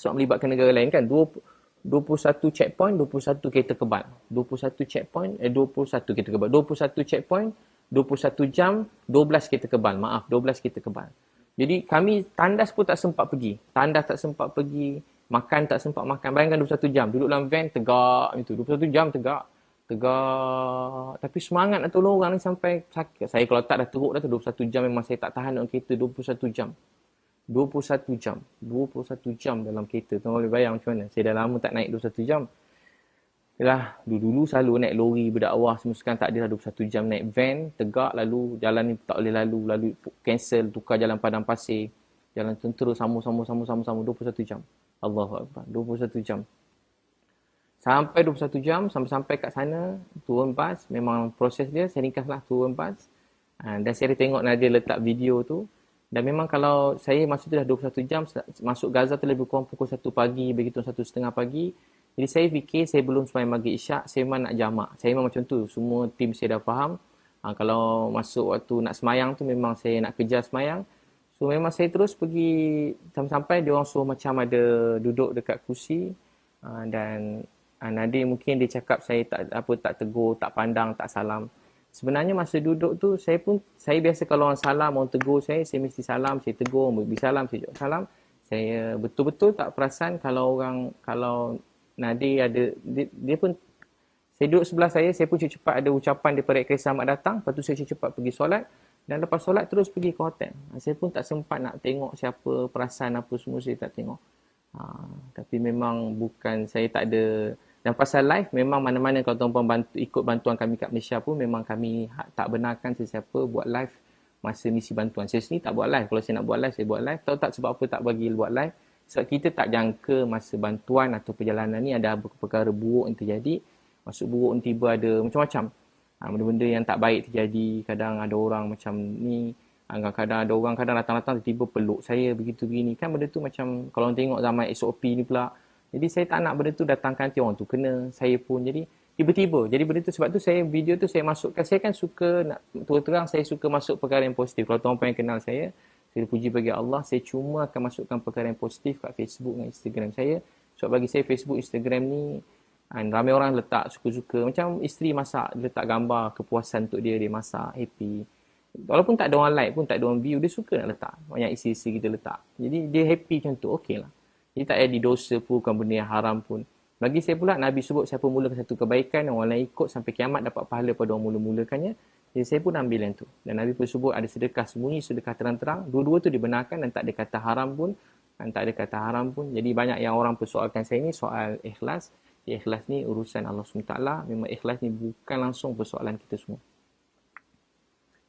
S1: Sebab melibatkan negara lain kan. 21 checkpoint, 21 kereta kebal. 21 checkpoint, 21 kereta kebal. 21 checkpoint, 21 jam, 12 kereta kebal. Maaf, 12 kereta kebal. Jadi kami tandas pun tak sempat pergi. Tandas tak sempat pergi. Makan tak sempat makan. Bayangkan 21 jam. Duduk dalam van tegak itu. 21 jam tegak. tegak. Tapi semangat nak tolong orang ni sampai sakit. Saya kalau tak dah teruk dah tu 21 jam memang saya tak tahan dalam kereta 21 jam. 21 jam. 21 jam dalam kereta. Tuan boleh bayang macam mana. Saya dah lama tak naik 21 jam. Yalah, dulu selalu naik lori berdakwah semua, sekarang tak ada dah 21 jam naik van, tegak lalu jalan ni tak boleh lalu cancel, tukar jalan padang pasir. Jalan tentera sama 21 jam. Allahu Akbar, 21 jam. Sampai 21 jam, sampai kat sana, turun bas. Memang proses dia, saya ringkaslah turun bas. Dan saya tengok Nadia letak video tu. Dan memang kalau saya masa tu dah 21 jam, masuk Gaza tu lebih kurang pukul 1 pagi, begitu 1:30 pagi. Jadi saya fikir saya belum sembahyang maghrib isyak, saya memang nak jamak. Saya memang macam tu, semua tim saya dah faham. Kalau masuk waktu nak sembahyang tu memang saya nak kejar sembahyang. So memang saya terus pergi sampai dia orang suruh macam ada duduk dekat kursi. Dan Nadia mungkin dia cakap saya tak tegur, tak pandang, tak salam. Sebenarnya masa duduk tu saya biasa kalau orang salam, orang tegur saya mesti salam, saya tegur, beri salam, saya jawab salam. Saya betul-betul tak perasan kalau Nadia ada dia pun saya duduk sebelah saya pun cepat ada ucapan daripada Rekres selamat datang, lepas tu saya cepat pergi solat dan lepas solat terus pergi ke hotel. Saya pun tak sempat nak tengok siapa perasan apa semua, saya tak tengok. Tapi memang bukan saya tak ada. Dan pasal live, memang mana-mana kalau tuan-puan ikut bantuan kami kat Malaysia pun memang kami tak benarkan sesiapa buat live masa misi bantuan. Saya sendiri tak buat live. Kalau saya nak buat live, saya buat live. Tahu tak sebab apa tak bagi buat live? Sebab kita tak jangka masa bantuan atau perjalanan ni ada perkara buruk yang terjadi. Maksud buruk ni tiba ada macam-macam. Benda-benda yang tak baik terjadi. Kadang ada orang macam ni. Kadang ada orang datang-datang tiba-tiba peluk saya begitu-begini. Kan benda tu macam kalau orang tengok zaman SOP ni pula. Jadi saya tak nak benda tu datangkan nanti orang tu kena. Saya pun jadi tiba-tiba. Jadi benda tu sebab tu video tu saya masukkan. Saya kan suka nak terang saya suka masuk perkara yang positif. Kalau tuan-tuan yang kenal saya puji bagi Allah, saya cuma akan masukkan perkara yang positif kat Facebook dan Instagram saya. Sebab bagi saya Facebook, Instagram ni ramai orang letak suka-suka. Macam isteri masak, dia letak gambar kepuasan untuk dia masak, happy. Walaupun tak ada orang like pun, tak ada orang view, dia suka nak letak. Banyak isteri-isteri kita letak. Jadi dia happy macam tu, okey lah. Jadi tak ada dosa pun, bukan benda yang haram pun. Bagi saya pula, Nabi sebut siapa mulakan satu kebaikan, orang lain ikut sampai kiamat dapat pahala pada orang mula-mulakannya. Jadi saya pun ambil yang tu. Dan Nabi pun sebut ada sedekah sembunyi, sedekah terang-terang. Dua-dua tu dibenarkan dan tak ada kata haram pun. Jadi banyak yang orang persoalkan saya ni soal ikhlas. Ikhlas ni urusan Allah SWT. Memang ikhlas ni bukan langsung persoalan kita semua.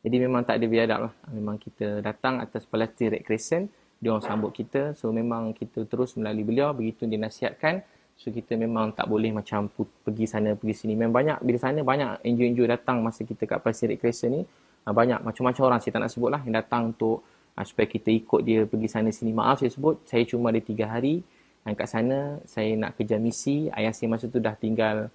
S1: Jadi memang tak ada biadab lah. Memang kita datang atas Palestine Red Crescent. Dia orang sambut kita. So memang kita terus melalui beliau. Begitu dia nasihatkan. So kita memang tak boleh macam pergi sana, pergi sini. Memang banyak, bila sana banyak NGO-NGO datang masa kita kat Palestine Red Crescent ni. Banyak, macam-macam orang saya tak nak sebut lah. Yang datang untuk supaya kita ikut dia pergi sana sini. Maaf saya sebut, saya cuma ada 3 hari. Dan kat sana saya nak kejar misi. Ayah saya masa tu dah tinggal.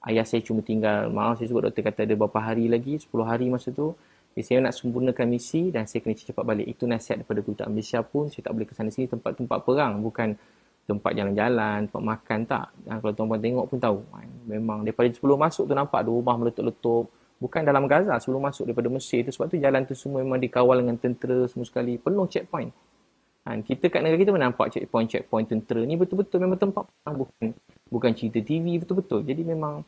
S1: Ayah saya cuma tinggal, maaf saya sebut, doktor kata ada berapa hari lagi, 10 hari masa tu. Jadi saya nak sempurnakan misi dan saya kena cepat balik. Itu nasihat daripada kedutaan Malaysia pun. Saya tak boleh ke sana sini, tempat-tempat perang. Bukan tempat jalan-jalan, tempat makan, tak. Kalau tuan-tuan tengok pun tahu. Memang daripada sebelum masuk tu nampak ada rumah meletup-letup. Bukan dalam Gaza, sebelum masuk daripada Mesir tu. Sebab tu jalan tu semua memang dikawal dengan tentera semua sekali. Penuh checkpoint. Kita kat negara kita pun nampak checkpoint tentera. Ni betul-betul memang tempat perang. Bukan cerita TV, betul-betul. Jadi memang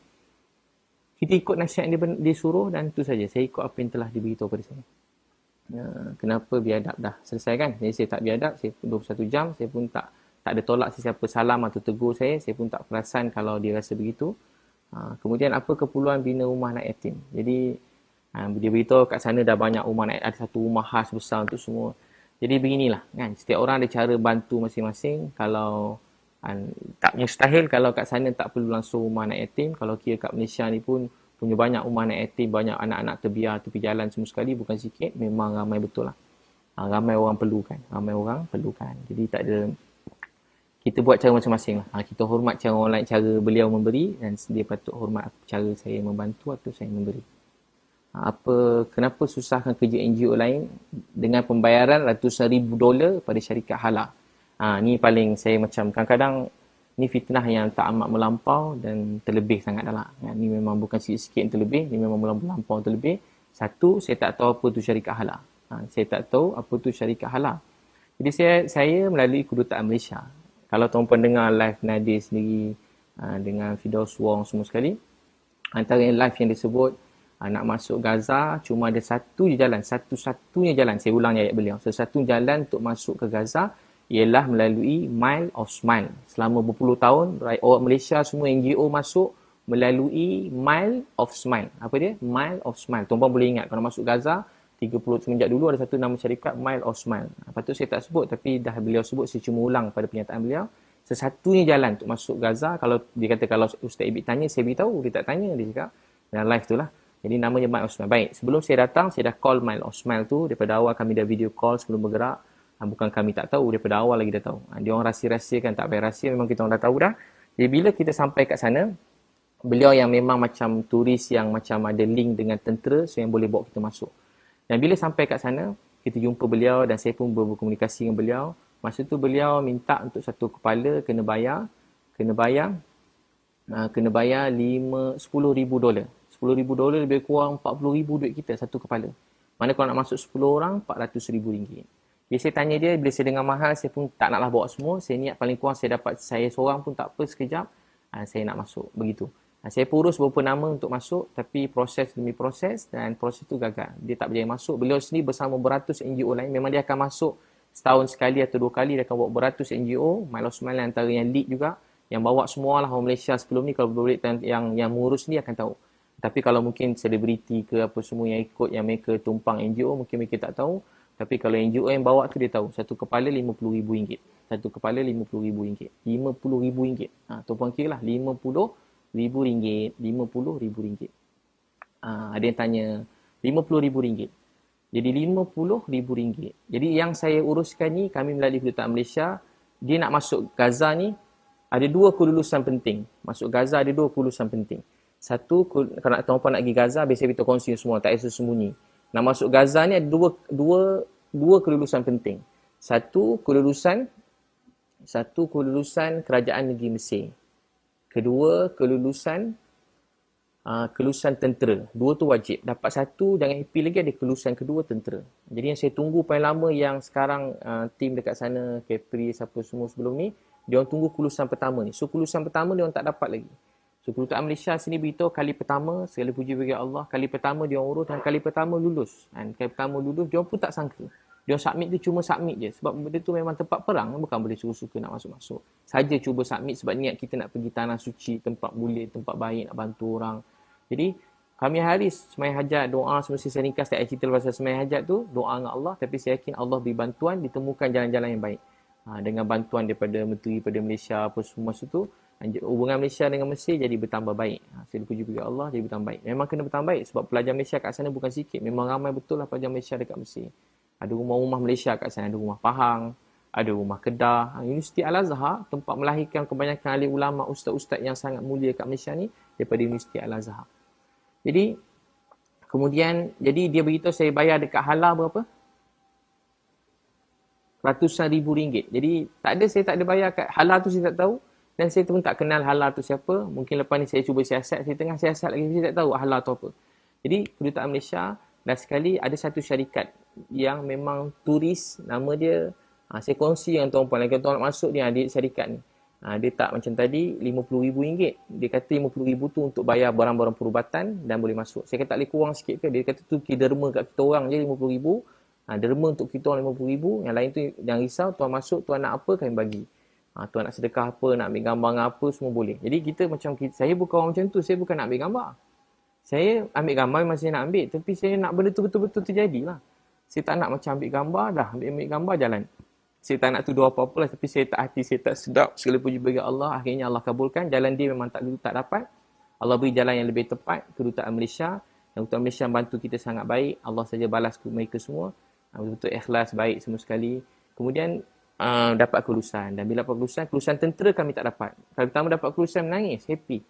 S1: kita ikut nasihat yang dia suruh dan itu saja. Saya ikut apa yang telah diberitahu pada saya. Kenapa biadab dah selesai kan? Jadi saya tak biadab, saya 21 jam, saya pun tak ada tolak sesiapa salam atau tegur saya pun tak perasan kalau dia rasa begitu. Kemudian apa keperluan bina rumah anak yatim? Jadi dia beritahu kat sana dah banyak rumah anak yatim, ada satu rumah khas besar untuk semua. Jadi beginilah kan, setiap orang ada cara bantu masing-masing. Kalau tak mustahil kalau kat sana tak perlu langsung rumah anak yatim. Kalau kira kat Malaysia ni pun punya banyak rumah anak yatim, banyak anak-anak terbiar tepi jalan semua sekali, bukan sikit, memang ramai betul lah. Ramai orang perlukan. Jadi tak ada, kita buat cara masing-masing lah. Kita hormat cara orang lain, cara beliau memberi, dan dia patut hormat cara saya membantu atau saya memberi. Kenapa susahkan kerja NGO lain dengan pembayaran ratusan ribu dolar pada syarikat halal? Ni paling saya macam kadang-kadang ni fitnah yang tak amat melampau dan terlebih sangat dah lah. Ni memang bukan sikit-sikit yang terlebih, ni memang melampau terlebih. Satu, saya tak tahu apa tu syarikat halal. Saya tak tahu apa tu syarikat halal. Jadi saya melalui kedutaan Malaysia. Kalau tuan-tuan dengar live Nadir sendiri dengan Firdaus Wong semua sekali, Antara yang live yang disebut, nak masuk Gaza, cuma ada satu je jalan. Satu-satunya jalan. Saya ulang ayat beliau. Satu jalan untuk masuk ke Gaza ialah melalui Mile of Smile. Selama berpuluh tahun, orang Malaysia semua NGO masuk melalui Mile of Smile. Apa dia? Mile of Smile. Tuan-tuan boleh ingat, kalau masuk Gaza, 30 semenjak dulu ada satu nama syarikat Mile of Smile. Patut saya tak sebut, tapi dah beliau sebut, saya cuma ulang pada pernyataan beliau. Sesatunya jalan untuk masuk Gaza, kalau dia kata kalau Ustaz Ibit tanya, saya beritahu. Dia tak tanya, dia cakap. Dan live tu lah. Jadi namanya Mile of Smile. Baik, sebelum saya datang, saya dah call Mile of Smile tu. Daripada awal kami dah video call sebelum bergerak. Bukan kami tak tahu, daripada awal lagi dah tahu. Dia orang rahsia-rahsiakan, tak payah rahsia, memang kita orang dah tahu dah. Jadi bila kita sampai kat sana, beliau yang memang macam turis yang macam ada link dengan tentera, so yang boleh bawa kita masuk. Dan bila sampai kat sana, kita jumpa beliau dan saya pun berkomunikasi dengan beliau. Masa tu beliau minta untuk satu kepala kena bayar $10,000 $10,000 $10,000 lebih kurang $40,000 duit kita satu kepala. Mana kalau nak masuk 10 orang RM400,000. Bila saya tanya dia, bila saya dengar mahal, saya pun tak naklah bawa semua. Saya niat paling kurang saya dapat saya seorang pun tak apa sekejap. Saya nak masuk begitu. Saya pun urus beberapa nama untuk masuk, tapi proses demi proses dan proses tu gagal. Dia tak berjaya masuk. Beliau sendiri bersama beratus NGO lain, memang dia akan masuk setahun sekali atau 2 kali, dia akan bawa beratus NGO. Mile of Smile antara yang lead juga, yang bawa semua lah orang Malaysia sebelum ni. Kalau boleh yang mengurus ni akan tahu. Tapi kalau mungkin selebriti ke apa semua yang ikut, yang mereka tumpang NGO, mungkin mereka tak tahu. Tapi kalau NGO yang bawa tu dia tahu. Satu kepala RM50,000. Satu kepala RM50,000. RM50,000. Tuan-puan kira lah. RM50,000. RM50,000. Ada yang tanya RM50,000. Jadi RM50,000. Jadi yang saya uruskan ni, kami melalui Kedutaan Malaysia, dia nak masuk Gaza ni, ada 2 kelulusan penting. Masuk Gaza ada 2 kelulusan penting. Satu, kalau tuan-puan nak pergi Gaza, biasa kita kongsi semua, tak ada sembunyi. Nak masuk Gaza ni ada dua kelulusan penting. Satu kelulusan Kerajaan Negeri Mesir. Kedua, kelulusan tentera. 2 tu wajib. Dapat satu, jangan happy lagi, ada kelulusan kedua tentera. Jadi yang saya tunggu paling lama yang sekarang tim dekat sana, Capri, siapa semua sebelum ni, dia orang tunggu kelulusan pertama ni. So kelulusan pertama dia orang tak dapat lagi. So Kedutaan Malaysia sini beritahu kali pertama, segala puji bagi Allah, kali pertama dia orang urus dan kali pertama lulus. Dan kali pertama lulus, dia orang pun tak sangka. Dia orang submit tu cuma submit je. Sebab benda tu memang tempat perang, bukan boleh suka-suka nak masuk-masuk. Saja cuba submit sebab niat kita nak pergi tanah suci, tempat mulia, tempat baik, nak bantu orang. Jadi, kami hari sembahyang hajat, doa, semesti saya ringkas tak cerita pasal sembahyang hajat tu, doa dengan Allah, tapi saya yakin Allah beri bantuan, ditemukan jalan-jalan yang baik. Dengan bantuan daripada menteri, daripada Malaysia, apa semua itu, hubungan Malaysia dengan Mesir jadi bertambah baik. Saya puji bagi Allah, jadi bertambah baik. Memang kena bertambah baik sebab pelajar Malaysia kat sana bukan sikit. Memang ramai betul lah pelajar Malaysia dekat Mesir. Ada rumah-rumah Malaysia kat sana, ada rumah Pahang, ada rumah Kedah. Universiti Al-Azhar, tempat melahirkan kebanyakan ahli ulama, ustaz-ustaz yang sangat mulia kat Malaysia ni, daripada Universiti Al-Azhar. Jadi, kemudian, jadi dia beritahu saya bayar dekat Hala berapa? Ratusan ribu ringgit. Jadi, saya tak ada bayar kat Hala tu, saya tak tahu. Dan saya pun tak kenal Hala tu siapa. Mungkin lepas ni saya cuba siasat. Saya tengah siasat lagi. Saya tak tahu Hala tu apa. Jadi, Kedutaan Malaysia, dah sekali ada satu syarikat yang memang turis. Nama dia, saya kongsi dengan tuan-puan. Lagi tuan nak masuk dia, syarikat ni. Dia tak macam tadi, RM50,000. Dia kata RM50,000 tu untuk bayar barang-barang perubatan dan boleh masuk. Saya kata tak boleh kurang sikit ke? Dia kata tu derma kat kita orang je RM50,000. Derma untuk kita orang RM50,000. Yang lain tu jangan risau. Tuan masuk, tuan nak apa kami bagi. Tuan nak sedekah apa, nak ambil gambar dengan apa, semua boleh. Jadi kita macam, saya bukan orang macam tu. Saya bukan nak ambil gambar. Saya ambil gambar memang saya nak ambil. Tapi saya nak benda tu betul-betul terjadi lah. Saya tak nak macam ambil gambar, dah ambil gambar, jalan. Saya tak nak tuduh apa-apa lah. Tapi saya tak hati, saya tak sedap. Segala puji bagi Allah. Akhirnya Allah kabulkan. Jalan dia memang tak dapat. Allah beri jalan yang lebih tepat. Kedutaan Malaysia. Dan Kedutaan Malaysia bantu kita sangat baik. Allah saja balas mereka semua. Betul-betul ikhlas, baik semua sekali. Kemudian, dapat kelulusan. Dan bila dapat kelulusan tentera kami tak dapat. Kali pertama dapat kelulusan, menangis, happy.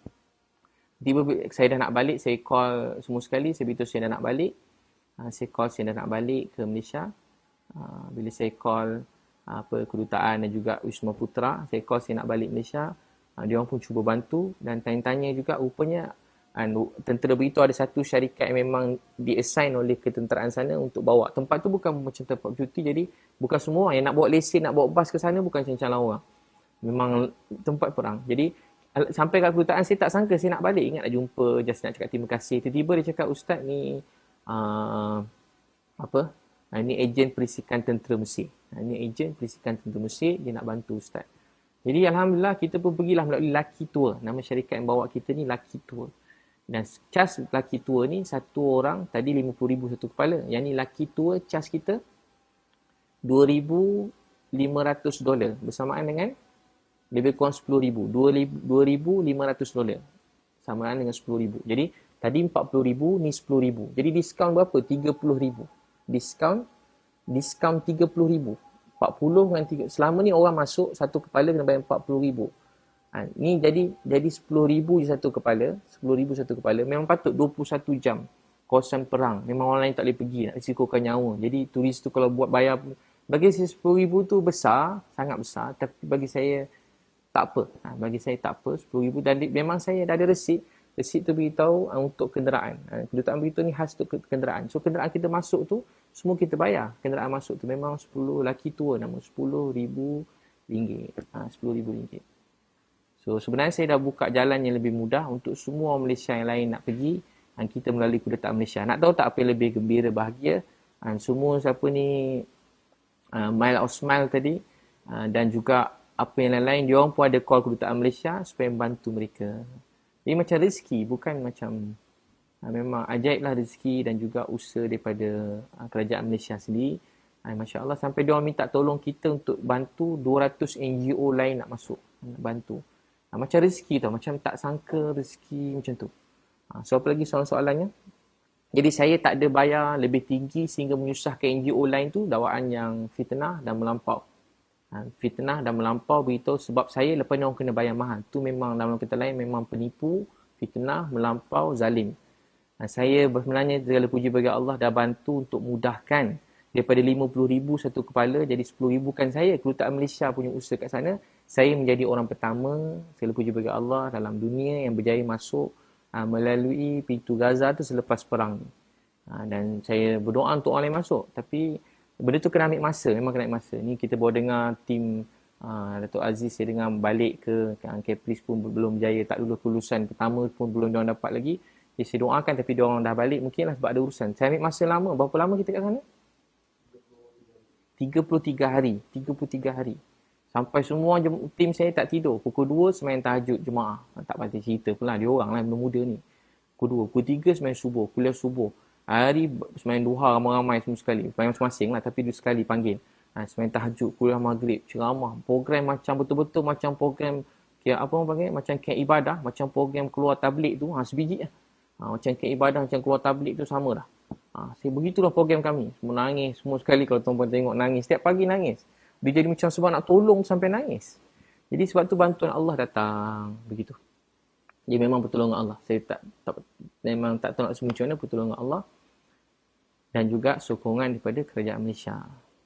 S1: Tiba saya dah nak balik, saya call semua sekali, saya beritahu saya dah nak balik. Saya dah nak balik ke Malaysia. Bila saya call kedutaan dan juga Wisma Putra, saya call saya nak balik Malaysia. Dia orang pun cuba bantu dan tanya-tanya juga, rupanya tentera beritahu ada satu syarikat yang memang di-assign oleh ketenteraan sana untuk bawa. Tempat tu bukan macam tempat cuti, jadi bukan semua yang nak bawa lesen, nak bawa bas ke sana bukan macam orang. Memang tempat perang. Jadi Sampai kat kedutaan saya tak sangka saya nak balik. Ingat nak jumpa, just nak cakap terima kasih. Tiba-tiba dia cakap, Ustaz ni apa? Ni ejen perisikan tentera Mesir. Ni ejen perisikan tentera Mesir, dia nak bantu Ustaz. Jadi Alhamdulillah kita pun pergilah melalui Lucky Tour. Nama syarikat yang bawa kita ni Lucky Tour. Dan cas Lucky Tour ni satu orang tadi 50,000 satu kepala. Yang ni Lucky Tour cas kita $2,500 bersamaan dengan lebih kurang $10,000. $2,500 samaan dengan $10,000. Jadi tadi $40,000 ni $10,000. Jadi diskaun berapa? $30,000. Diskaun $30,000. 40 dengan 3. Selama ni orang masuk satu kepala kena bayar $40,000. Ni jadi $10,000 je satu kepala. $10,000 satu kepala. Memang patut 21 jam kawasan perang. Memang orang lain tak boleh pergi, nak risikokan nyawa. Jadi turis tu kalau buat bayar, bagi saya $10,000 tu besar, sangat besar. Tapi bagi saya tak apa. Bagi saya tak apa $10,000. Dan memang saya dah ada resit. Resit tu beritahu untuk kenderaan. Kedutaan beritahu ni khas untuk kenderaan. So kenderaan kita masuk tu semua kita bayar. Kenderaan masuk tu memang 10 Lucky Tour nama RM10,000. RM10,000. So sebenarnya saya dah buka jalan yang lebih mudah untuk semua Malaysia yang lain nak pergi. Kita melalui kedutaan Malaysia. Nak tahu tak apa yang lebih gembira, bahagia? Semua siapa ni Mile of Smile tadi dan juga apa yang lain-lain, dia orang pun ada call kedutaan Malaysia supaya membantu mereka. Jadi macam rezeki, bukan macam memang ajaib lah rezeki dan juga usaha daripada kerajaan Malaysia sendiri. Masya Allah, sampai dia orang minta tolong kita untuk bantu 200 NGO lain nak masuk, nak bantu. Macam rezeki tau, macam tak sangka rezeki macam tu. So apa lagi soalan-soalannya? Jadi saya tak ada bayar lebih tinggi sehingga menyusahkan NGO lain tu, dakwaan yang fitnah dan melampau. Fitnah dan melampau beritahu sebab saya lepas ni orang kena bayar mahal. Tu memang dalam kata lain memang penipu, fitnah, melampau, zalim. Saya sebenarnya segala puji bagi Allah dah bantu untuk mudahkan daripada 50,000 satu kepala jadi 10,000 kan saya. Kedutaan Malaysia punya usaha kat sana. Saya menjadi orang pertama, segala puji bagi Allah, dalam dunia yang berjaya masuk melalui pintu Gaza tu selepas perang. Dan saya berdoa untuk orang lain masuk. Tapi benda tu kena ambil masa, memang kena ambil masa. Ni kita baru dengar tim Datuk Aziz, saya dengar balik ke Caprice pun belum berjaya, tak lulus lulusan pertama pun belum diorang dapat lagi. Jadi saya doakan tapi diorang dah balik, mungkinlah sebab ada urusan. Saya ambil masa lama, berapa lama kita kat sana? 33 hari. 33 hari. Sampai semua tim saya tak tidur. Pukul 2 sembahyang tahajud jemaah. Tak pasti cerita pula, dia orang lah muda ni. Pukul 2, pukul 3 sembahyang subuh, kuliah subuh. Hari sembahyang duha ramai-ramai semua sekali. Masing-masing lah tapi dua sekali panggil. Sembahyang tahajud, kuliah maghrib, ceramah. Program macam betul-betul macam program apa orang panggil? Macam kayak ibadah. Macam program keluar tablik tu. Sebiji lah. Macam kayak ibadah, macam keluar tablik tu sama dah. Saya begitulah program kami. Semua nangis. Semua sekali kalau tuan-tuan tengok nangis. Setiap pagi nangis. Dia jadi macam sebab nak tolong sampai nangis. Jadi sebab tu bantuan Allah datang. Begitu. Dia memang pertolongan Allah. Saya memang tak tahu nak sebut macam mana pertolongan Allah. Dan juga sokongan daripada kerajaan Malaysia.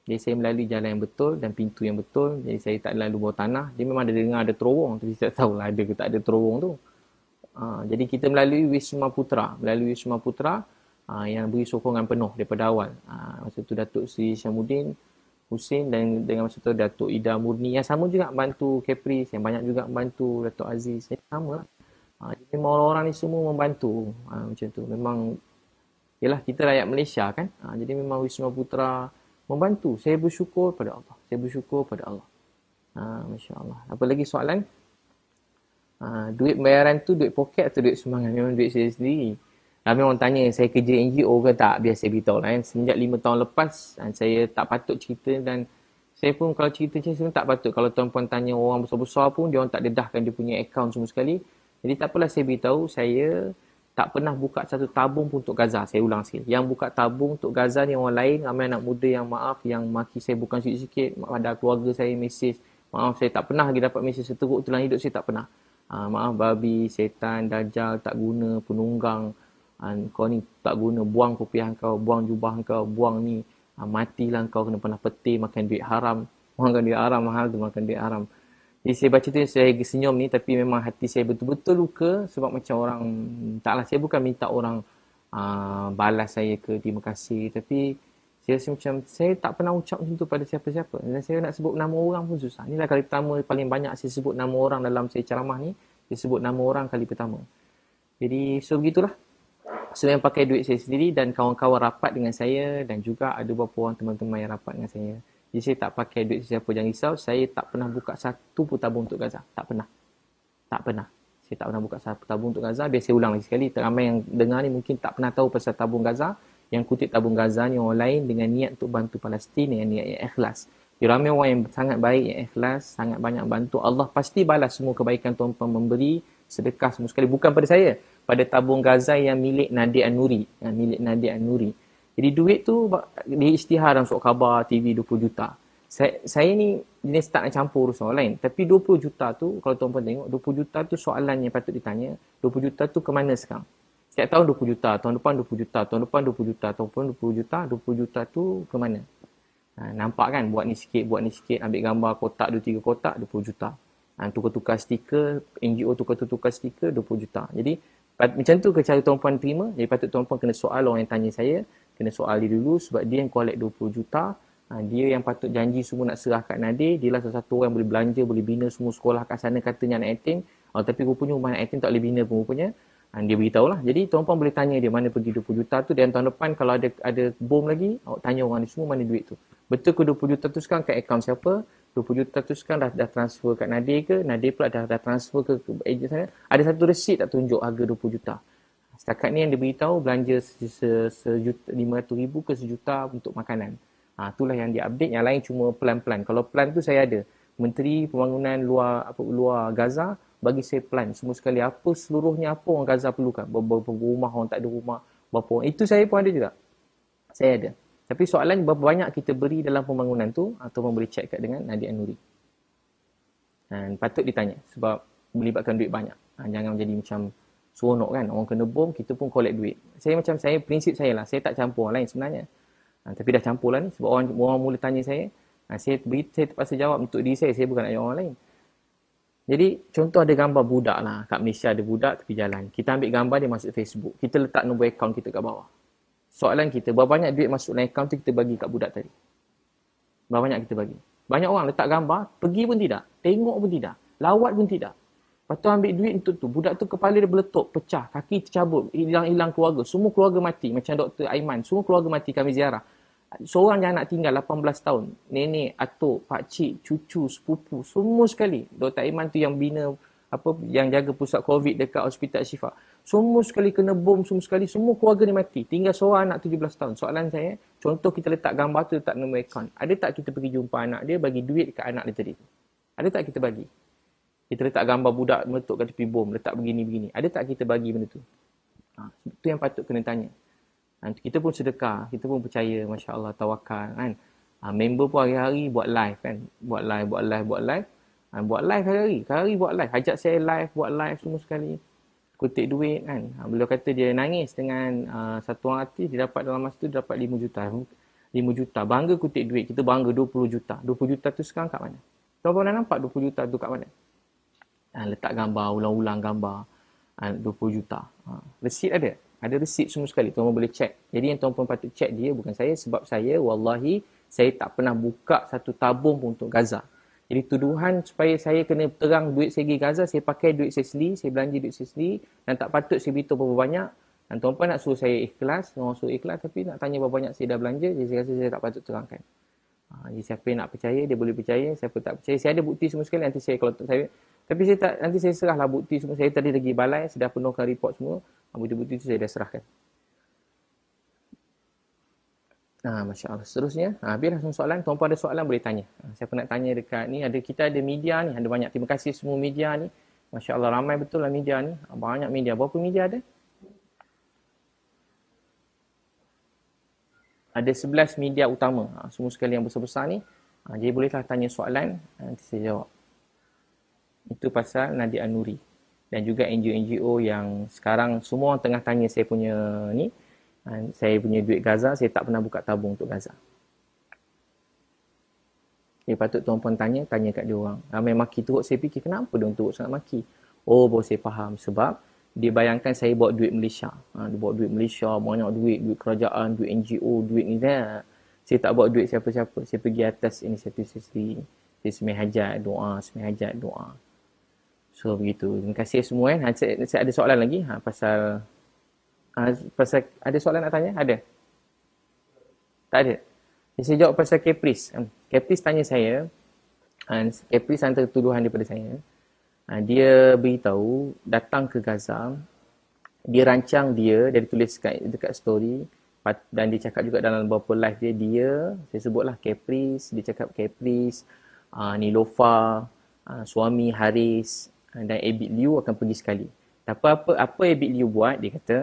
S1: Jadi saya melalui jalan yang betul dan pintu yang betul. Jadi saya tak lalu bawah tanah. Dia memang ada dengar ada terowong. Tapi saya tak tahulah ada ke tak ada terowong tu. Jadi kita melalui Wisma Putra. Melalui Wisma Putra yang beri sokongan penuh daripada awal. Masa tu Datuk Seri Syamuddin Hussein dan dengan masa tu Datuk Ida Murni. Yang sama juga membantu Caprice. Yang banyak juga membantu Datuk Aziz. Sama lah. Jadi memang orang-orang ni semua membantu. Macam tu. Memang yalah kita rakyat Malaysia kan. Jadi memang Wisma Putra membantu. Saya bersyukur pada Allah. Saya bersyukur pada Allah. Masya Allah. Apa lagi soalan? Duit bayaran tu duit poket atau duit sumbangan? Memang duit saya sendiri. Ramai orang tanya saya kerja NGO ke tak? Biar saya beritahu lah kan. Semenjak 5 tahun lepas saya tak patut cerita dan saya pun kalau cerita sebenarnya tak patut. Kalau tuan-puan tanya orang besar-besar pun dia orang tak dedahkan dia punya akaun semua sekali. Jadi tak apalah saya beritahu saya tak pernah buka satu tabung pun untuk Gaza. Saya ulang sikit. Yang buka tabung untuk Gaza ni orang lain. Ramai anak muda yang maaf. Yang maki saya bukan sikit-sikit. Pada keluarga saya mesej. Maaf saya tak pernah lagi dapat mesej seteruk tulang hidup saya tak pernah. Maaf babi, setan, dajjal, tak guna, penunggang. Kau ni tak guna. Buang kopiah kau. Buang jubah kau. Buang ni. Matilah kau kena pernah peti. Makan duit haram. Makan duit haram. Mahal tu makan duit haram. Jadi saya baca tu saya senyum ni tapi memang hati saya betul-betul luka sebab macam orang taklah saya bukan minta orang balas saya ke terima kasih tapi saya rasa macam saya tak pernah ucap macam tu pada siapa-siapa dan saya nak sebut nama orang pun susah. Inilah kali pertama paling banyak saya sebut nama orang dalam saya ceramah ni Dia sebut nama orang kali pertama. Jadi, so begitulah. Saya yang pakai duit saya sendiri dan kawan-kawan rapat dengan saya dan juga ada beberapa orang teman-teman yang rapat dengan saya. Jadi, saya tak pakai duit siapa, jangan risau. Saya tak pernah buka satu pun tabung untuk Gaza. Tak pernah. Tak pernah. Saya tak pernah buka satu tabung untuk Gaza. Biar saya ulang lagi sekali. Ramai yang dengar ni mungkin tak pernah tahu pasal tabung Gaza. Yang kutip tabung Gaza ni orang lain dengan niat untuk bantu Palestin dengan niat yang ikhlas. Jadi ramai orang yang sangat baik, yang ikhlas, sangat banyak bantu. Allah pasti balas semua kebaikan tuan-tuan memberi sedekah semua sekali. Bukan pada saya. Pada tabung Gaza yang milik Nadir An-Nuri. Yang milik Nadir An-Nuri. Jadi duit tu diisytihar dalam surat khabar TV 20 juta. Saya ni jenis tak nak campur urusan orang lain. Tapi 20 juta tu, kalau tuan-tuan tengok, 20 juta tu soalan yang patut ditanya. 20 juta tu ke mana sekarang? Setiap tahun 20 juta, tahun depan 20 juta, tahun depan 20 juta, tahun depan 20 juta, 20 juta tu ke mana? Nampak kan? Buat ni sikit, ambil gambar kotak, 2-3 kotak, 20 juta. Tukar-tukar stiker, NGO tukar-tukar stiker, 20 juta. Jadi, macam tu ke cara tuan-puan terima. Jadi, patut tuan-puan kena soal orang yang tanya saya. Kena soal dia dulu sebab dia yang collect 20 juta. Dia yang patut janji semua nak serah kat Nadir. Dia lah salah satu orang yang boleh belanja, boleh bina semua sekolah kat sana katanya anak yatim. Tapi rupanya rumah anak yatim tak boleh bina pun rupanya. Dia beritahu lah. Jadi tuan-puan boleh tanya dia mana pergi 20 juta tu. Dan tahun depan kalau ada bom lagi, awak tanya orang ni semua mana duit tu. Betul ke 20 juta tu sekarang kat akaun siapa? 20 juta tu sekarang dah transfer kat Nadir ke? Nadir pula dah transfer ke ejen sana? Ada satu resit tak tunjuk harga 20 juta. Setakat ni yang dia beritahu belanja sejuta, 500,000 ke sejuta untuk makanan. Itulah yang dia update. Yang lain cuma plan-plan. Kalau plan tu saya ada. Menteri Pembangunan luar Gaza bagi saya plan semua sekali apa seluruhnya apa orang Gaza perlukan. Berapa rumah orang tak ada rumah. Berapa orang. Itu saya pun ada juga. Saya ada. Tapi soalan berapa banyak kita beri dalam pembangunan tu atau boleh check kat dengan Nadir An-Nuri. Dan patut ditanya sebab melibatkan duit banyak. Jangan menjadi macam seronok kan. Orang kena bom, kita pun collect duit. Prinsip saya lah. Saya tak campur orang lain sebenarnya. Tapi dah campur lah ni. Sebab orang mula tanya saya. Saya terpaksa jawab untuk diri saya. Saya bukan nak jawab orang lain. Jadi, contoh ada gambar budak lah. Kat Malaysia ada budak tepi jalan. Kita ambil gambar dia masuk Facebook. Kita letak nombor akaun kita kat bawah. Soalan kita, berapa banyak duit masuk dalam akaun tu kita bagi kat budak tadi? Berapa banyak kita bagi? Banyak orang letak gambar, pergi pun tidak. Tengok pun tidak. Lawat pun tidak. Lepas tu ambil duit untuk tu. Budak tu kepala dia meletup, pecah, kaki tercabut, hilang keluarga. Semua keluarga mati. Macam Dr. Aiman. Semua keluarga mati kami ziarah. Seorang yang anak tinggal 18 tahun. Nenek, atuk, pakcik, cucu, sepupu. Semua sekali. Dr. Aiman tu yang bina, yang jaga pusat COVID dekat Hospital Syifa. Semua sekali kena bom, semua sekali. Semua keluarga ni mati. Tinggal seorang anak 17 tahun. Soalan saya, contoh kita letak gambar tu, letak nombor akaun. Ada tak kita pergi jumpa anak dia, bagi duit kat anak dia tadi? Ada tak kita bagi? Kita letak gambar budak meletup kat tepi bom, letak begini-begini. Ada tak kita bagi benda tu? Itu yang patut kena tanya. Kita pun sedekah, kita pun percaya, Masya Allah, tawakal kan. Member pun hari-hari buat live kan. Buat live. Buat live hari-hari buat live. Ajak saya live, buat live semua sekali. Kutip duit kan. Beliau kata dia nangis dengan satu orang artis, dia dapat dalam masa tu, dia dapat 5 juta. 5 juta. Bangga kutip duit. Kita bangga 20 juta. 20 juta tu sekarang kat mana? Tuan-tuan dah nampak 20 juta tu kat mana? Letak gambar, ulang-ulang gambar. 20 juta. Resit ada. Ada resit semua sekali. Tuan-tuan boleh check. Jadi yang tuan-tuan patut check dia bukan saya. Sebab saya, wallahi, saya tak pernah buka satu tabung pun untuk Gaza. Jadi tuduhan supaya saya kena terang duit saya pergi Gaza, saya pakai duit saya sendiri, saya belanja duit saya sendiri. Dan tak patut saya beritahu berapa banyak. Dan tuan-tuan nak suruh saya ikhlas. Orang suruh ikhlas tapi nak tanya berapa banyak saya dah belanja. Jadi saya rasa saya tak patut terangkan. Jadi siapa yang nak percaya, dia boleh percaya. Siapa tak percaya, saya ada bukti semua sekali. Nanti saya, kalau saya... Tapi saya tak, nanti saya serahlah bukti semua. Saya tadi lagi balai, sudah penuhkan report semua. Bukti-bukti itu saya dah serahkan. Masya Allah. Seterusnya, biarlah semua soalan. Tuan-puan ada soalan boleh tanya. Siapa nak tanya dekat ni, kita ada media ni, ada banyak. Terima kasih semua media ni. Masya Allah, ramai betul lah media ni. Banyak media. Berapa media ada? Ada 11 media utama. Semua sekali yang besar-besar ni. Jadi bolehlah tanya soalan, nanti saya jawab. Itu pasal Nadir An-Nuri. Dan juga NGO-NGO yang sekarang semua orang tengah tanya saya punya ni. Saya punya duit Gaza, saya tak pernah buka tabung untuk Gaza. Dia patut tuan-puan tanya kat dia orang. Ramai maki teruk, saya fikir kenapa dia teruk sangat maki. Oh, baru saya faham. Sebab dia bayangkan saya bawa duit Malaysia. Dia bawa duit Malaysia, banyak duit kerajaan, duit NGO, duit ni dah. Saya tak bawa duit siapa-siapa. Saya pergi atas inisiatif saya sendiri. Saya semai hajat, doa. So begitu. Terima kasih semua kan. Saya ada soalan lagi pasal ada soalan nak tanya? Ada? Tak ada. Saya jawab pasal Caprice. Caprice tanya saya, Caprice hantar tuduhan daripada saya. Dia beritahu datang ke Gaza, dia rancang dia tulis dekat story, dan dia cakap juga dalam beberapa live dia saya sebutlah Caprice, dia cakap Caprice, Nilofa, suami Haris dan Abid Liu akan pergi sekali. Apa Abid Liu buat? Dia kata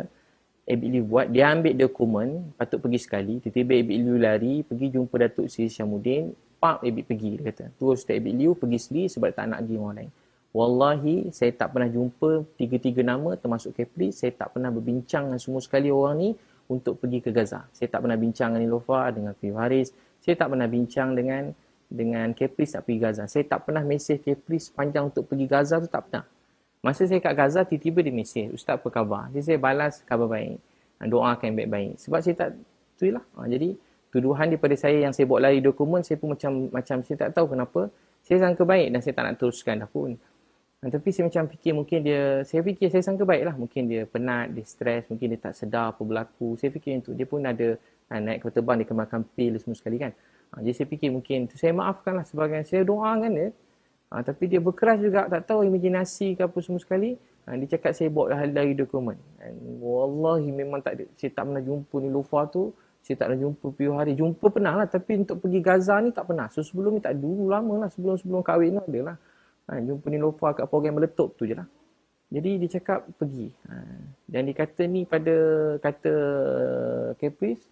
S1: Abid Liu buat, dia ambil dokumen patut pergi sekali, tiba-tiba Abid Liu lari pergi jumpa Datuk Seri Syamuddin, Abid pergi, dia kata. Terus Abid Liu pergi sendiri sebab tak nak pergi orang lain. Wallahi, saya tak pernah jumpa tiga-tiga nama termasuk Caprice. Saya tak pernah berbincang dengan semua sekali orang ni untuk pergi ke Gaza. Saya tak pernah bincang dengan Nilofa, dengan Fiu Haris. Saya tak pernah bincang dengan Caprice nak pergi Gaza. Saya tak pernah mesej Caprice panjang untuk pergi Gaza tu, tak pernah. Masa saya kat Gaza, tiba-tiba dia mesej, Ustaz apa khabar? Jadi saya balas khabar baik. Doakan yang baik-baik. Sebab saya tak, tu lah. Jadi tuduhan daripada saya yang saya bawa lari dokumen, saya pun macam saya tak tahu kenapa. Saya sangka baik dan saya tak nak teruskan dah pun. Tapi saya macam fikir mungkin saya sangka baik lah. Mungkin dia penat, dia stres, mungkin dia tak sedar apa berlaku. Saya fikir itu. Dia pun ada naik kereta terbang, dia kena makan pil semua sekali kan. Jadi saya fikir mungkin, saya maafkan lah sebagai saya doakan dia. Tapi dia berkeras juga, tak tahu imajinasi ke apa semua sekali. Dia cakap saya bawa dari dokumen. Wallahi memang tak ada. Saya tak pernah jumpa Nilofa tu. Saya tak pernah jumpa Piu Hari. Jumpa pernah lah. Tapi untuk pergi Gaza ni tak pernah. So sebelum ni tak dulu lama lah. Sebelum kahwin ada lah. Jumpa Nilofa kat program meletup tu je lah. Jadi dia cakap pergi. Dan dia kata ni kata Caprice.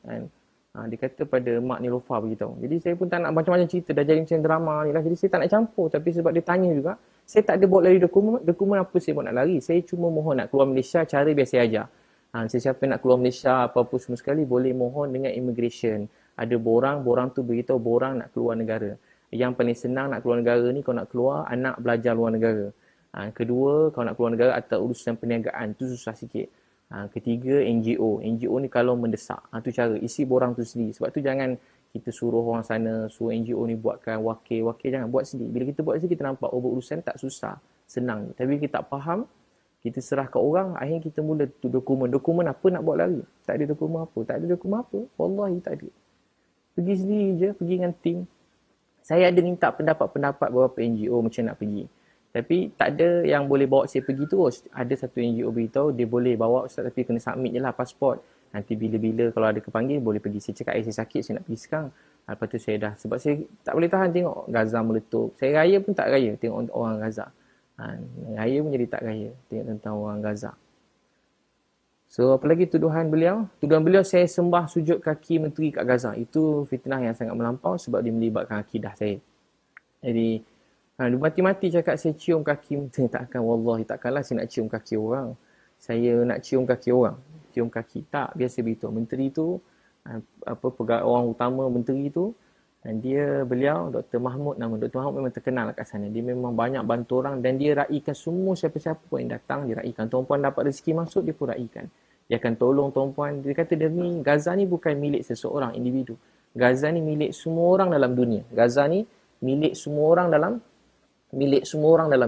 S1: Dia kata pada mak Nilofa beritahu. Jadi saya pun tak nak macam-macam cerita. Dah jadi macam drama ni lah. Jadi saya tak nak campur. Tapi sebab dia tanya juga. Saya tak ada bawa lari dokumen apa saya buat nak lari. Saya cuma mohon nak keluar Malaysia cara biasa aja. Sesiapa nak keluar Malaysia apa-apa semua sekali boleh mohon dengan immigration. Ada borang tu beritahu borang nak keluar negara. Yang paling senang nak keluar negara ni, kau nak keluar, anak belajar luar negara. Kedua, kau nak keluar negara atau urusan perniagaan, tu susah sikit. Ketiga, NGO. NGO ni kalau mendesak. Tu cara, isi borang tu sendiri. Sebab tu jangan kita suruh orang sana, suruh NGO ni buatkan wakil jangan buat sendiri. Bila kita buat sendiri, kita nampak urusan tak susah, senang. Tapi kita tak faham, kita serah ke orang, akhirnya kita mula tu dokumen. Dokumen apa nak buat lari? Tak ada dokumen apa. Wallahi tak ada. Pergi sendiri je, pergi dengan tim. Saya ada minta pendapat beberapa NGO macam nak pergi. Tapi tak ada yang boleh bawa saya pergi terus. Ada satu NGO beritahu dia boleh bawa Ustaz tapi kena submit je lah pasport. Nanti bila-bila kalau ada kepanggil boleh pergi. Saya cakap saya sakit, saya nak pergi sekarang. Lepas tu saya dah, sebab saya tak boleh tahan tengok Gaza meletup. Saya raya pun tak raya tengok orang Gaza. Raya pun jadi tak raya tengok tentang orang Gaza. So apa lagi tuduhan beliau? Tuduhan beliau saya sembah sujud kaki menteri kat Gaza. Itu fitnah yang sangat melampau sebab dia melibatkan akidah saya. Jadi dia mati-mati cakap saya cium kaki menteri. Takkan, wallahi takkanlah saya nak cium kaki orang. Saya nak cium kaki orang. Cium kaki. Tak, biasa begitu. Menteri tu, orang utama menteri tu, dan beliau, Dr. Mahmud nama. Dr. Mahmud memang terkenal kat sana. Dia memang banyak bantu orang dan dia raikan semua siapa-siapa pun yang datang, dia raikan. Tuan-puan dapat rezeki masuk, dia pun raikan. Dia akan tolong tuan-puan. Dia kata Gaza ni bukan milik seseorang, individu. Gaza ni milik semua orang dalam dunia. Gaza ni milik semua orang dalam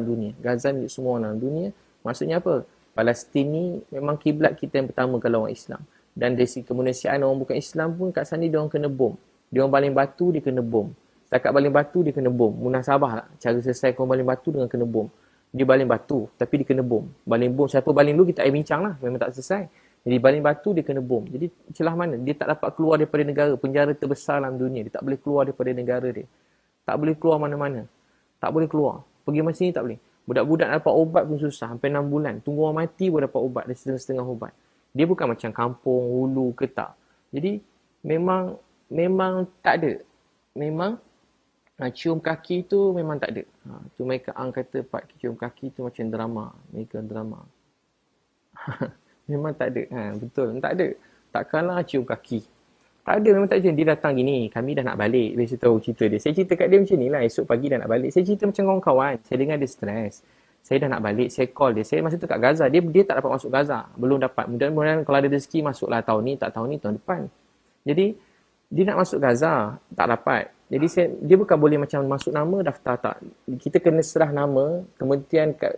S1: dunia. Gaza milik semua orang dalam dunia. Maksudnya apa? Palestin ni memang kiblat kita yang pertama kalau orang Islam. Dan dari segi kemanusiaan orang bukan Islam pun kat sana dia orang kena bom. Dia orang baling batu, dia kena bom. Setakat baling batu, dia kena bom. Munasabah lah. Cara selesai kau baling batu dengan kena bom. Dia baling batu, tapi dia kena bom. Baling bom, siapa baling dulu kita bincang lah. Memang tak selesai. Jadi baling batu, dia kena bom. Jadi celah mana? Dia tak dapat keluar daripada negara. Penjara terbesar dalam dunia. Dia tak boleh keluar daripada negara dia. Tak boleh keluar mana-mana. Tak boleh keluar. Pergi macam ni tak boleh. Budak-budak nak dapat ubat pun susah. Sampai 6 bulan. Tunggu orang mati pun dapat ubat. Dia setengah-setengah ubat. Dia bukan macam kampung, hulu ke tak. Jadi memang tak ada. Memang cium kaki tu memang tak ada. Tu mereka kata Pak cium kaki tu macam drama. Mereka drama. Memang tak ada. Betul. Tak ada. Takkanlah cium kaki. Tak ada, memang tak ada. Dia datang gini. Kami dah nak balik. Dia tahu cerita dia. Saya cerita kat dia macam ni lah. Esok pagi dah nak balik. Saya cerita macam kawan-kawan. Saya dengar dia stres. Saya dah nak balik. Saya call dia. Saya masa tu kat Gaza. Dia tak dapat masuk Gaza. Belum dapat. Mudah-mudahan kalau ada rezeki masuklah tahun ni. Tak tahun ni, tahun depan. Jadi dia nak masuk Gaza, tak dapat.
S2: Jadi dia bukan boleh macam masuk nama daftar, tak. Kita kena serah nama, kemudian kat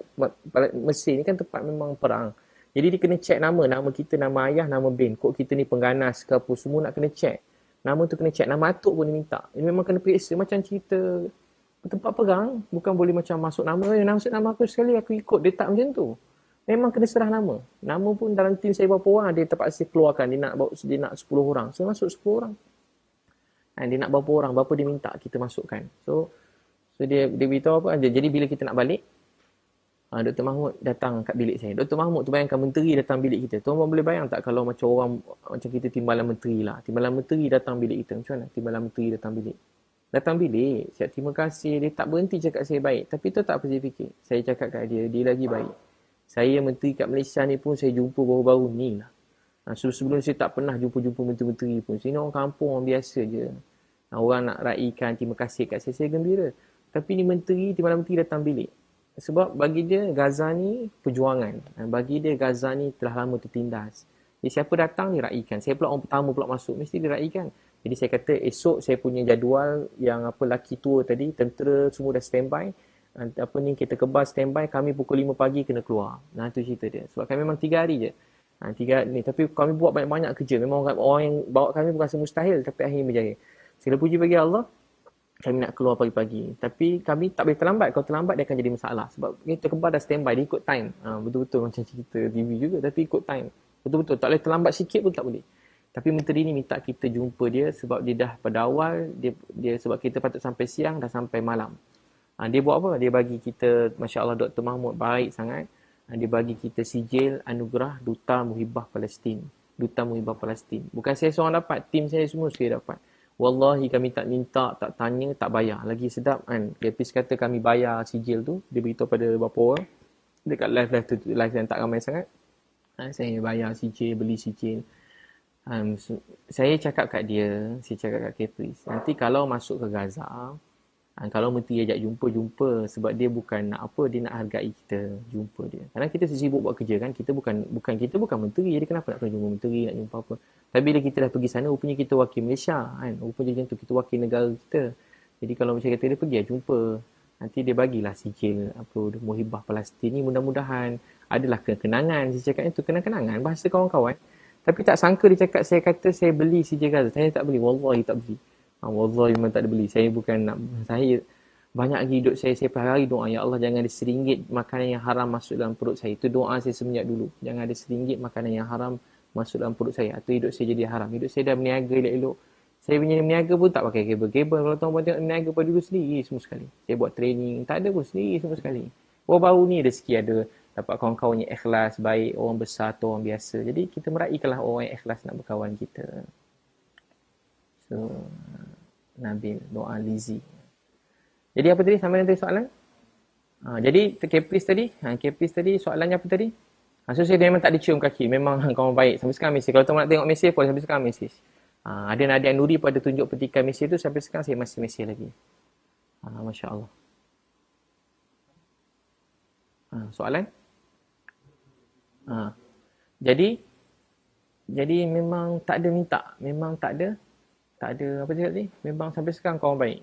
S2: Mesir ni kan tempat memang perang. Jadi dia kena check nama kita, nama ayah, nama bin. Kok kita ni pengganas ke apa, semua nak kena check. Nama tu kena check, nama atuk pun dia minta. Ini memang kena periksa macam cerita tempat perang. Bukan boleh macam masuk nama, masuk nama aku sekali, aku ikut. Dia tak macam tu. Memang kena serah nama. Nama pun dalam tim saya berapa orang, dia terpaksa keluarkan. Dia nak 10 orang. Saya masuk 10 orang. Dia nak berapa orang, berapa dia minta kita masukkan. So dia beritahu apa, jadi bila kita nak balik, Dr. Mahmud datang kat bilik saya. Dr. Mahmud tu bayangkan menteri datang bilik kita. Tuan boleh bayang tak kalau macam orang, macam kita timbalan menteri lah. Timbalan menteri datang bilik kita. Macam mana timbalan menteri datang bilik? Datang bilik, siap terima kasih. Dia tak berhenti cakap saya baik. Tapi tu tak apa saya fikir. Saya cakap kat dia lagi baik. Saya menteri kat Malaysia ni pun saya jumpa baru-baru ni lah. Sebelum saya tak pernah jumpa menteri-menteri pun. Sini orang kampung, orang biasa je. Orang nak raikan terima kasih kat saya gembira. Tapi ni menteri, timbalan menteri datang bilik. Sebab bagi dia Gaza ni perjuangan. Bagi dia Gaza ni telah lama tertindas. Jadi siapa datang dia raikan. Saya pula orang pertama pula masuk, mesti dia raikan. Jadi saya kata esok saya punya jadual yang laki tua tadi, tentera semua dah standby. Kita kebas standby, kami pukul 5 pagi kena keluar. Nah tu cerita dia. Sebab kami memang 3 hari je. 3 ni, tapi kami buat banyak-banyak kerja. Memang orang yang bawa kami berasa mustahil, tapi akhirnya berjaya. Segala puji bagi Allah, kami nak keluar pagi-pagi. Tapi kami tak boleh terlambat. Kalau terlambat, dia akan jadi masalah. Sebab kita kebal dah standby, dia ikut time. Betul-betul macam cerita TV juga, tapi ikut time. Betul-betul. Tak boleh terlambat sikit pun tak boleh. Tapi menteri ni minta kita jumpa dia sebab dia dah pada awal, dia sebab kita patut sampai siang, dah sampai malam. Dia buat apa? Dia bagi kita, Masya Allah, Dr. Mahmud baik sangat. Dia bagi kita sijil anugerah Duta Muhibah Palestin. Duta Muhibah Palestin. Bukan saya seorang dapat, tim saya semua sekali dapat. Wallahi kami tak minta, tak tanya, tak bayar. Lagi sedap kan. Kepis kata kami bayar sijil tu. Dia beritahu pada beberapa orang. Dekat live yang tak ramai sangat. Saya bayar sijil, beli sijil. Saya cakap kat dia, saya cakap kat Kepis. Nanti kalau masuk ke Gaza, kalau menteri ajak jumpa sebab dia bukan nak apa, dia nak hargai kita jumpa dia. Karena kita sibuk buat kerja kan, kita bukan menteri, jadi kenapa nak kena jumpa menteri, nak jumpa apa. Tapi bila kita dah pergi sana, rupanya kita wakil Malaysia kan, rupanya macam tu, kita wakil negara kita. Jadi kalau macam kata dia pergi jumpa, nanti dia bagilah sijil Muhibah Palestin ni, mudah-mudahan adalah kenangan. Saya cakap itu kenangan bahasa kawan-kawan. Tapi tak sangka dia cakap, saya kata saya beli sijil Gaza. Saya tak beli, wallahi tak beli. Wallahi memang tak ada beli. Saya bukan nak, saya banyak lagi hidup saya per hari doa, ya Allah jangan ada RM1 makanan yang haram masuk dalam perut saya. Itu doa saya semenjak dulu. Jangan ada RM1 makanan yang haram masuk dalam perut saya. Atau hidup saya jadi haram. Hidup saya dah berniaga elok-elok. Saya punya berniaga pun tak pakai kabel-kabel. Kalau tuan-tuan tengok berniaga pada dulu sendiri semua sekali. Saya buat training. Tak ada pun sendiri semua sekali. Baru-baru ni rezeki ada. Dapat kawan-kawan yang ikhlas, baik, orang besar atau orang biasa. Jadi kita meraihkanlah orang yang ikhlas nak berkawan kita. So, Nabil, doa Lizi. Jadi apa tadi? Sampai nanti soalan? Jadi Kepis tadi soalannya apa tadi? So saya memang tak dicium kaki. Memang kawan baik. Sampai sekarang mesej. Kalau tuan nak tengok mesej pun sampai sekarang mesej. Ada Nadia Nuri pada tunjuk petikan mesej tu. Sampai sekarang saya masih mesej lagi. Masya Allah. Soalan? Jadi memang tak ada minta. Memang tak ada apa cakap tadi? Memang sampai sekarang kawan baik.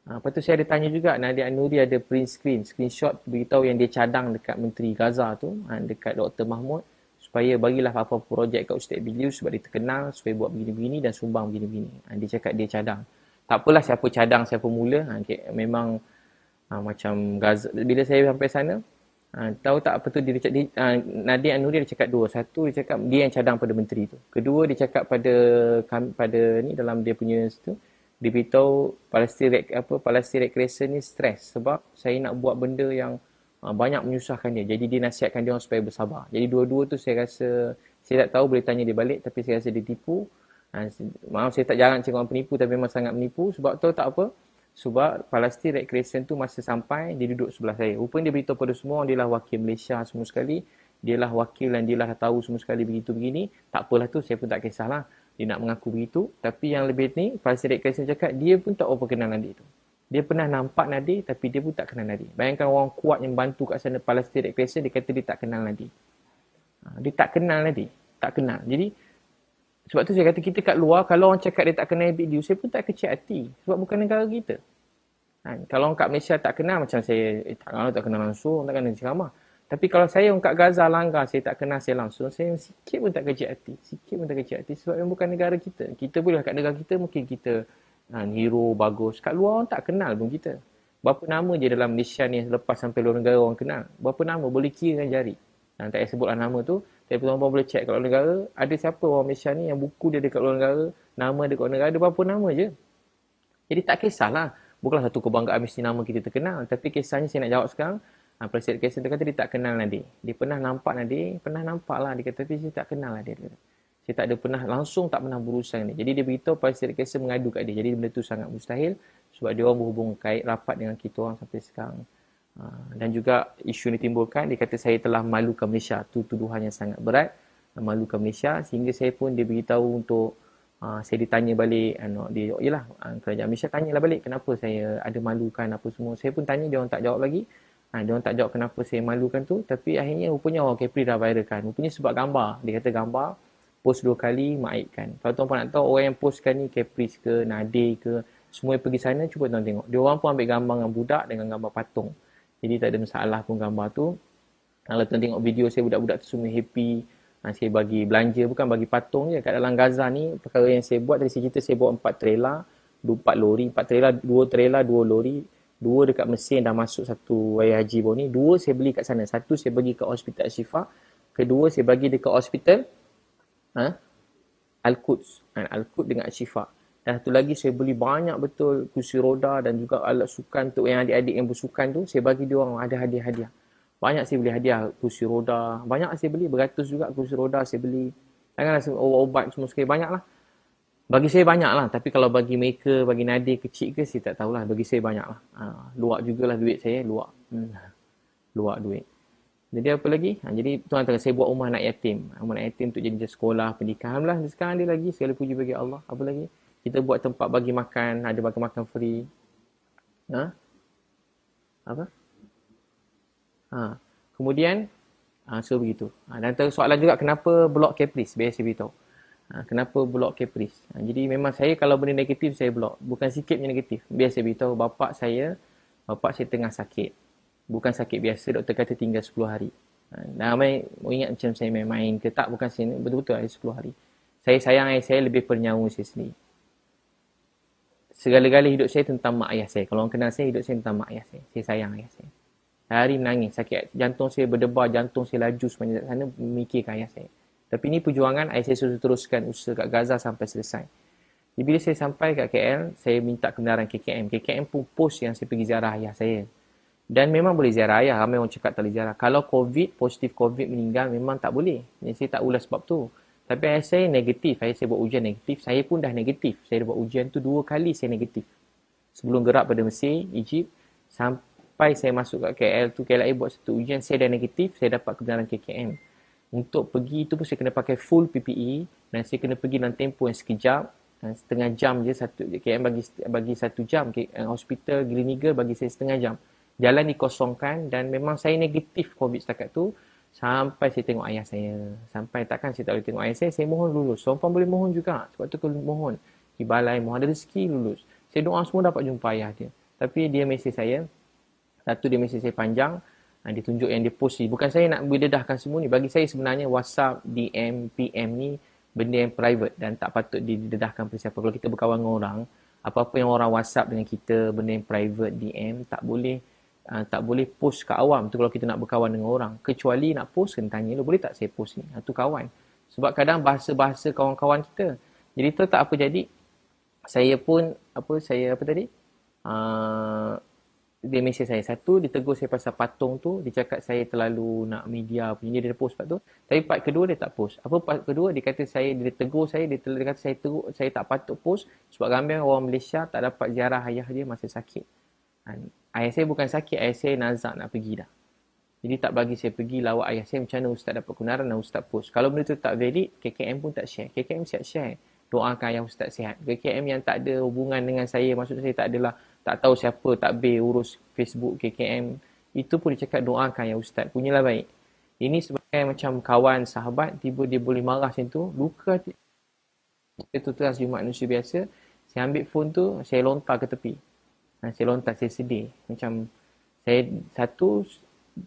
S2: Lepas tu saya ada tanya juga, Nadia Nuri ada print screenshot beritahu yang dia cadang dekat Menteri Gaza tu, dekat Dr. Mahmud, supaya bagilah apa-apa projek kat Ustaz Bilius sebab dia terkenal, supaya buat begini-begini dan sumbang begini-begini. Dia cakap dia cadang. Tak apalah siapa cadang, siapa mula. Memang macam Gaza. Bila saya sampai sana, tahu tak apa tu, Nadia Nuri dia cakap dua. Satu, dia cakap dia yang cadang pada menteri tu. Kedua, dia cakap pada ni dalam dia punya tu, dia beritahu Palestine Red Crescent ni stres sebab saya nak buat benda yang banyak menyusahkan dia. Jadi dia nasihatkan dia orang supaya bersabar. Jadi dua-dua tu saya rasa, saya tak tahu, boleh tanya dia balik, tapi saya rasa dia tipu. Maaf saya tak jarang cakap orang penipu, tapi memang sangat menipu. Sebab tu tak apa, sebab Palestine Red Crescent tu masa sampai, dia duduk sebelah saya. Rupanya dia beritahu pada semua, dia lah wakil Malaysia semua sekali. Dia lah wakil dan dia lah tahu semua sekali begitu begini. Tak apalah tu, saya pun tak kisahlah. Dia nak mengaku begitu. Tapi yang lebih ni, Palestine Red Crescent cakap, dia pun tak apa kenal Nadir tu. Dia pernah nampak Nadir, tapi dia pun tak kenal Nadir. Bayangkan orang kuat yang bantu kat sana Palestine Red Crescent, dia kata dia tak kenal Nadir. Dia tak kenal Nadir. Tak kenal. Jadi, Sebab tu saya kata kita kat luar, kalau orang cakap dia tak kenal video, saya pun tak kecil hati. Sebab bukan negara kita. Kalau orang kat Malaysia tak kenal, macam saya tak kenal langsung, tak kenal ceramah. Tapi kalau saya orang kat Gaza langgar, saya tak kenal saya langsung, saya sikit pun tak kecil hati. Sikit pun tak kecil hati sebab yang bukan negara kita. Kita boleh kat negara kita, mungkin kita hero, bagus. Kat luar orang tak kenal pun kita. Berapa nama je dalam Malaysia ni lepas sampai luar negara orang kenal. Berapa nama, boleh kira dengan jari. Tak payah sebutlah nama tu. Tapi tuan-tuan boleh check kat luar negara, ada siapa orang Malaysia ni yang buku dia dekat luar negara, nama dia kat luar negara, ada berapa nama je. Jadi tak kisahlah. Bukanlah satu kebanggaan mesti nama kita terkenal. Tapi kisahnya saya nak jawab sekarang. Presiden Kaisar dia kata dia tak kenal Nadir. Dia pernah nampak Nadir. Pernah nampak lah. Dia kata, tapi saya tak kenal Nadir. Saya tak ada pernah, langsung tak pernah berurusan ni. Jadi dia beritahu Presiden Kaisar mengadu kat dia. Jadi benda tu sangat mustahil. Sebab dia orang berhubung kait rapat dengan kita orang sampai sekarang. Dan juga isu ni timbulkan. Dia kata saya telah malukan Malaysia. Tu tuduhan yang sangat berat. Malukan Malaysia. Sehingga saya pun dia beritahu untuk saya ditanya balik, yelah, kerajaan Malaysia tanyalah balik kenapa saya ada malukan apa semua. Saya pun tanya, dia orang tak jawab lagi. Dia orang tak jawab kenapa saya malukan tu. Tapi akhirnya rupanya orang Kepri dah viralkan. Rupanya sebab gambar. Dia kata gambar, post 2 kali, maibkan. Kalau tuan-tuan nak tahu orang yang postkan ni Kepri ke, Nadir ke, semua yang pergi sana, cuba tuan tengok. Dia orang pun ambil gambar dengan budak dengan gambar patung. Jadi tak ada masalah pun gambar tu. Kalau tuan tengok video saya, budak-budak tu semua happy. Saya bagi belanja, bukan bagi patung je. Kat dalam Gaza ni, perkara yang saya buat, tadi saya cerita saya bawa 4 trailer, 4 lori, 4 trailer, 2 trailer, 2 lori, 2 dekat Mesir dah masuk satu Raya Haji baru ni, 2 saya beli kat sana. 1 saya bagi ke Hospital Syifa, kedua saya bagi dekat Hospital Al-Quds. Al-Quds dengan Al-Syifa. Dan satu lagi saya beli banyak betul kursi roda dan juga alat sukan untuk yang adik-adik yang bersukan tu, saya bagi dia orang ada hadiah-hadiah. Banyak saya beli hadiah, kursi roda. Banyak saya beli, beratus juga kursi roda saya beli. Janganlah obat semua sekali, banyak lah. Bagi saya banyak lah. Tapi kalau bagi mereka, bagi Nadir kecil ke, saya tak tahulah. Bagi saya banyak lah. Luak jugalah duit saya, luak. Luak duit. Jadi apa lagi? Jadi tuan kata saya buat rumah anak yatim. Rumah anak yatim untuk jadi sekolah, pendidikan. Alhamdulillah, sekarang ada lagi. Segala puji bagi Allah. Apa lagi? Kita buat tempat bagi makan, ada bagi makan free. Apa? Kemudian so begitu. Dan soalan juga kenapa blok Caprice, biasa saya beritahu. Kenapa blok Caprice? Jadi memang saya kalau benda negatif saya blok, bukan sikit punya negatif. Biasa saya beritahu bapak saya tengah sakit. Bukan sakit biasa, doktor kata tinggal 10 hari. Ramai ingat macam saya main-main ke tak, bukan sini, betul-betul ada 10 hari. Saya sayang ayah saya lebih bernyawa saya sendiri. Segala-gala hidup saya tentang mak ayah saya. Kalau orang kenal saya, hidup saya tentang mak ayah saya. Saya sayang ayah saya. Hari menangis, sakit. Jantung saya berdebar, jantung saya laju sepanjang sana memikirkan ayah saya. Tapi ini perjuangan ayah saya sudah teruskan usaha kat Gaza sampai selesai. Jadi bila saya sampai kat KL, saya minta kebenaran KKM. KKM pun post yang saya pergi ziarah ayah saya. Dan memang boleh ziarah ayah, ramai orang cakap tak boleh ziarah. Kalau positif COVID meninggal, memang tak boleh. Jadi saya tak ulas sebab tu. Tapi ayah saya negatif, ayah saya buat ujian negatif. Saya pun dah negatif. Saya dah buat ujian tu 2 kali saya negatif. Sebelum gerak pada Mesir, Egypt, sampai saya masuk kat KL tu, KLIA buat satu ujian, saya dah negatif, saya dapat kebenaran KKM. Untuk pergi tu pun saya kena pakai full PPE dan saya kena pergi dalam tempoh yang sekejap, setengah jam je, KM bagi 1 jam, hospital Gleneagle bagi saya setengah jam. Jalan dikosongkan dan memang saya negatif COVID setakat tu sampai saya tengok ayah saya. Sampai takkan saya tak boleh tengok ayah saya mohon lulus. Seorang boleh mohon juga. Sebab tu kalau mohon di balai, mohon ada rezeki lulus. Saya doa semua dapat jumpa ayah dia. Tapi dia mesej saya, satu dia mesej saya panjang, dia tunjuk yang dia post ni. Bukan saya nak berdedahkan semua ni. Bagi saya sebenarnya WhatsApp, DM, PM ni benda yang private dan tak patut didedahkan pada siapa. Kalau kita berkawan dengan orang, apa-apa yang orang WhatsApp dengan kita, benda yang private, DM, tak boleh post ke awam tu kalau kita nak berkawan dengan orang. Kecuali nak post, kena tanya dulu, boleh tak saya post ni? Tu kawan. Sebab kadang bahasa-bahasa kawan-kawan kita. Jadi tu tak apa jadi. Saya pun, dia mesej saya. Satu, dia tegur saya pasal patung tu. Dia cakap saya terlalu nak media punya. Dia post part tu. Tapi part kedua dia tak post. Apa part kedua? Dia kata dia tegur saya. Dia kata saya tak patut post. Sebab ramai orang Malaysia tak dapat ziarah ayah dia masa sakit. Ayah saya bukan sakit. Ayah saya nazak nak pergi dah. Jadi tak bagi saya pergi lawat ayah saya. Macam mana Ustaz dapat kebenaran dan Ustaz post. Kalau benda tu tak valid, KKM pun tak share. KKM siap share. Doakan ayah Ustaz sihat. KKM yang tak ada hubungan dengan saya. Maksudnya saya tak adalah, tak tahu siapa takbir urus Facebook KKM. Itu pun dia cakap doakan ayah Ustaz. Punyalah baik. Ini sebagai macam kawan, sahabat. Tiba dia boleh marah macam tu. Luka hati. Itu terang sebagai manusia biasa. Saya ambil phone tu, saya lontar ke tepi. Saya lontar, saya sedih. Macam saya satu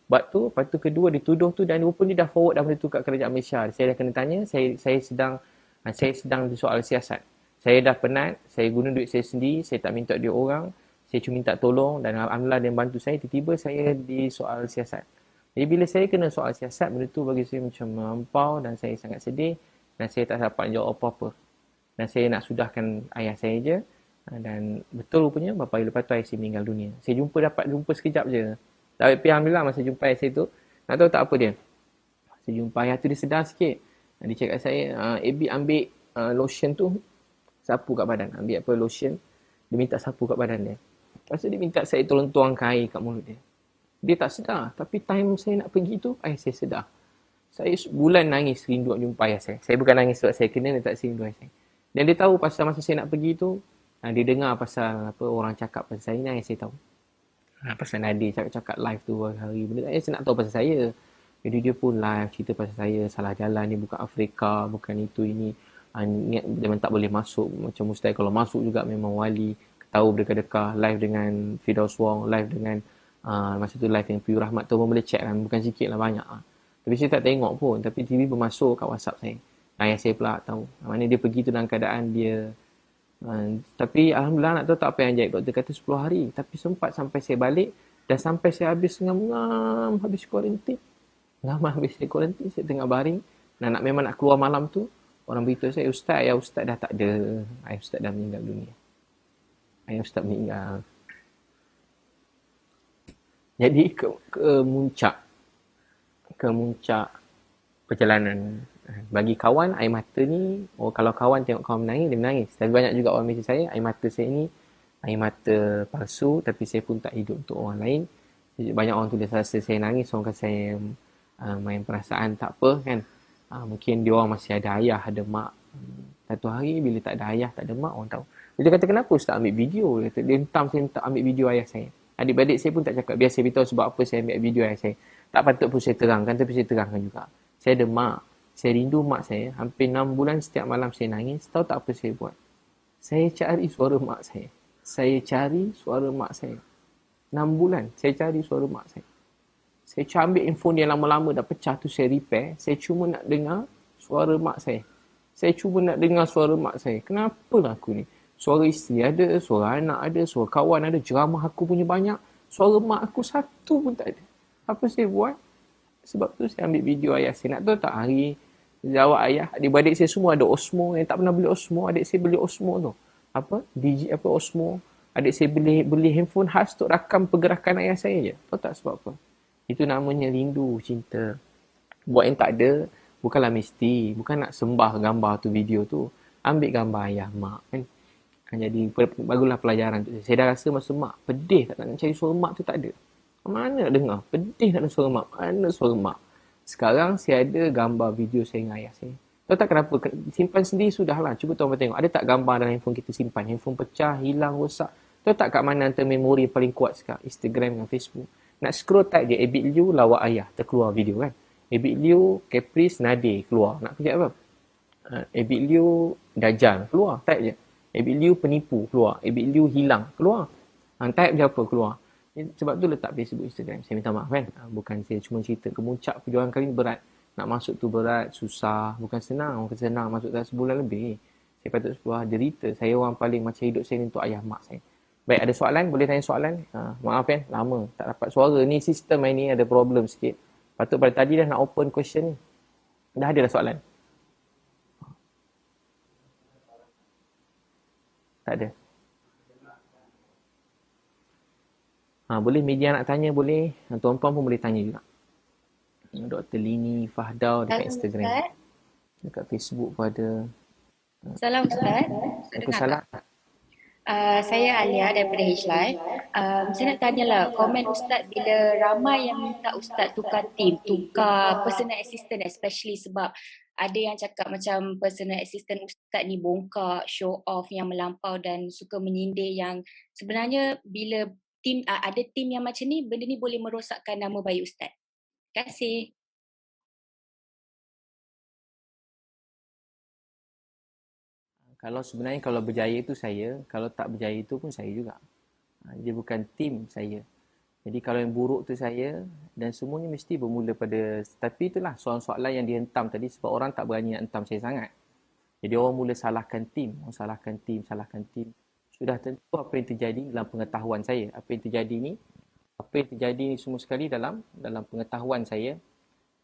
S2: buat tu, lepas tu kedua dituduh tu dan rupanya dia dah forward dah benda tu kat kerajaan Malaysia. Saya dah kena tanya, saya sedang di soal siasat. Saya dah penat, saya guna duit saya sendiri, saya tak minta duit orang, saya cuma minta tolong dan alhamdulillah dia bantu saya, tiba-tiba saya di soal siasat. Jadi bila saya kena soal siasat, benda tu bagi saya macam melampau dan saya sangat sedih dan saya tak dapat jawab apa-apa. Dan saya nak sudahkan ayah saya je. Dan betul rupanya beberapa hari lepas tu ayah saya meninggal dunia. Saya dapat jumpa sekejap je. Tapi alhamdulillah masa jumpa ayah saya tu, nak tahu tak apa dia? Saya jumpa ayah tu dia sedar sikit. Dia cakap saya, Abi ambil lotion tu, sapu kat badan. Ambil apa lotion, dia minta sapu kat badan dia. Lepas tu dia minta saya tolong tuangkan air kat mulut dia. Dia tak sedar. Tapi time saya nak pergi tu, ayah saya sedar. Saya sebulan nangis rindu nak jumpa ayah saya. Saya bukan nangis sebab saya kena, dia tak rindu ayah saya. Dan dia tahu pasal masa saya nak pergi tu, dia dengar pasal apa orang cakap pasal saya ni, ayah saya tahu. Pasal Nadir cakap live tu hari benda ayah saya nak tahu pasal saya. Jadi dia pun live cerita pasal saya, salah jalan ni bukan Afrika, bukan itu ini. Niat memang tak boleh masuk, macam mustahil kalau masuk juga memang wali. Tahu berdekah-dekah, live dengan Firdaus Wong, live dengan masa tu live dengan Piyu Rahmat tu pun boleh check kan, bukan sikit lah banyak lah. Tapi saya tak tengok pun, tapi TV bermasuk kat WhatsApp saya. Ayah saya pula tahu. Mana dia pergi tu dalam keadaan dia tapi alhamdulillah nak tahu tak apa yang jahit. Doktor kata 10 hari. Tapi sempat sampai saya balik dan sampai saya habis ngam-ngam habis kuarantin. Ngam habis saya kuarantin, saya tengah baring. Memang nak keluar malam tu, orang beritahu saya, Ustaz, ayah Ustaz dah tak ada. Ayah Ustaz dah meninggal dunia. Ayah Ustaz meninggal. Jadi ke muncak perjalanan. Bagi kawan, air mata ni, kalau kawan tengok kawan menangis, dia menangis. Tapi banyak juga orang mesej saya, air mata saya ni, air mata palsu, tapi saya pun tak hidup untuk orang lain. Banyak orang tulis rasa saya nangis, orang kata saya main perasaan, tak apa kan. Mungkin dia orang masih ada ayah, ada mak. Satu hari bila tak ada ayah, tak ada mak, orang tahu. Dia kata, kenapa Ustaz ambil video? Dia hentam saya tak ambil video ayah saya. Adik-beradik saya pun tak cakap. Biar saya beritahu sebab apa saya ambil video ayah saya. Tak patut pun saya terangkan, tapi saya terangkan juga. Saya ada mak. Saya rindu mak saya. Hampir 6 bulan setiap malam saya nangis. Tahu tak apa saya buat? Saya cari suara mak saya. Saya cari suara mak saya. 6 bulan saya cari suara mak saya. Saya ambil handphone yang lama-lama dah pecah tu, saya repair. Saya cuma nak dengar suara mak saya. Saya cuma nak dengar suara mak saya. Kenapa lah aku ni? Suara isteri ada, suara anak ada, suara kawan ada, ceramah aku punya banyak. Suara mak aku satu pun tak ada. Apa saya buat? Sebab tu saya ambil video ayah saya. Nak tahu tak hari jawab ayah, adik-beradik saya semua ada Osmo. Yang tak pernah beli Osmo, adik saya beli Osmo tu. Osmo. Adik saya beli handphone khas untuk rakam pergerakan ayah saya je. Tahu tak sebab apa? Itu namanya rindu, cinta. Buat yang tak ada, bukanlah mesti. Bukan nak sembah gambar tu, video tu. Ambil gambar ayah, mak kan. Jadi bagulah pelajaran tu. Saya dah rasa masa mak pedih tak nak cari suara mak tu, tak ada. Mana nak dengar? Pedih nak ada suara mak. Mana suara mak? Sekarang saya ada gambar video saya dengan ayah saya. Tahu tak kenapa? Simpan sendiri sudahlah. Cuba tuan-tuan tengok. Ada tak gambar dalam handphone kita simpan? Handphone pecah, hilang, rosak. Tahu tak kat mana antara memori paling kuat sekarang? Instagram dengan Facebook. Nak scroll type je. Abid Liu lawak ayah. Terkeluar video kan. Abid Liu, Caprice, Nadir. Keluar. Nak kerja apa? Abid Liu, Dajjal. Keluar. Type je. Abid Liu penipu. Keluar. Abid Liu hilang. Keluar. Type je apa? Keluar. Sebab tu letak Facebook, Instagram. Saya minta maaf kan. Bukan saya cuma cerita. Kemuncak perjuangan kali ni berat. Nak masuk tu berat, susah. Bukan senang. Orang kata senang masuk dalam sebulan lebih. Saya patut sebuah derita. Saya orang paling macam hidup saya ni untuk ayah mak saya. Baik, ada soalan? Boleh tanya soalan? Maaf kan, lama. Tak dapat suara. Ni sistem ni ada problem sikit. Patut pada tadi dah nak open question ni. Dah ada dah soalan? Tak ada. Boleh media nak tanya, boleh. Tuan-puan pun boleh tanya juga. Dr. Lini Fahdau dekat Instagram.
S3: Ustaz.
S2: Dekat Facebook pun ada.
S3: Salam Ustaz.
S2: Waalaikumsalam.
S3: Saya Alia daripada H-Live. Saya nak tanyalah, komen Ustaz bila ramai yang minta Ustaz tukar team, tukar personal assistant, especially sebab ada yang cakap macam personal assistant Ustaz ni bongkak, show off yang melampau dan suka menyindir, yang sebenarnya bila ada team yang macam ni, benda ni boleh merosakkan nama baik Ustaz. Terima kasih.
S2: Kalau sebenarnya kalau berjaya itu saya, kalau tak berjaya itu pun saya juga. Dia bukan tim saya. Jadi kalau yang buruk tu saya, dan semuanya mesti bermula pada, tapi itulah soalan-soalan yang dihentam tadi sebab orang tak berani nak hentam saya sangat. Jadi orang mula salahkan tim, orang salahkan tim, salahkan tim. Sudah tentu apa yang terjadi dalam pengetahuan saya. Apa yang terjadi ni semua sekali dalam pengetahuan saya.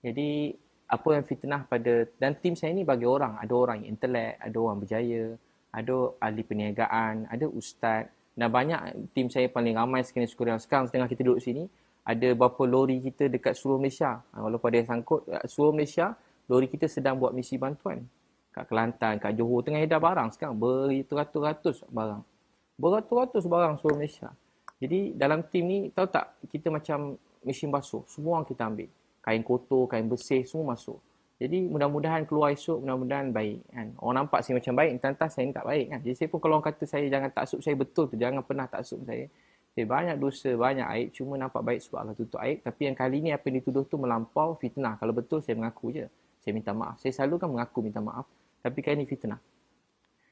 S2: Jadi apa yang fitnah pada, dan tim saya ni bagi orang, ada orang yang intelek, ada orang berjaya, ada ahli perniagaan, ada ustaz, dan banyak tim saya paling ramai sekali sekurang sekarang setengah kita duduk sini, ada berapa lori kita dekat seluruh Malaysia. Walaupun ada yang sangkut seluruh Malaysia, lori kita sedang buat misi bantuan. Kat Kelantan, kat Johor tengah edar barang sekarang beratus-ratus barang. Beratus-ratus barang seluruh Malaysia. Jadi dalam tim ni tahu tak, kita macam mesin basuh, semua orang kita ambil. Kain kotor, kain bersih, semua masuk. Jadi mudah-mudahan keluar esok, mudah-mudahan baik. Kan? Orang nampak saya macam baik, entah-entah saya ni tak baik. Kan? Jadi saya pun kalau orang kata saya jangan taksub saya betul tu, jangan pernah taksub saya. Saya banyak dosa, banyak aib, cuma nampak baik sebab Allah tutup aib. Tapi yang kali ni apa yang dituduh tu melampau fitnah. Kalau betul saya mengaku je. Saya minta maaf. Saya selalu kan mengaku minta maaf. Tapi kali ni fitnah.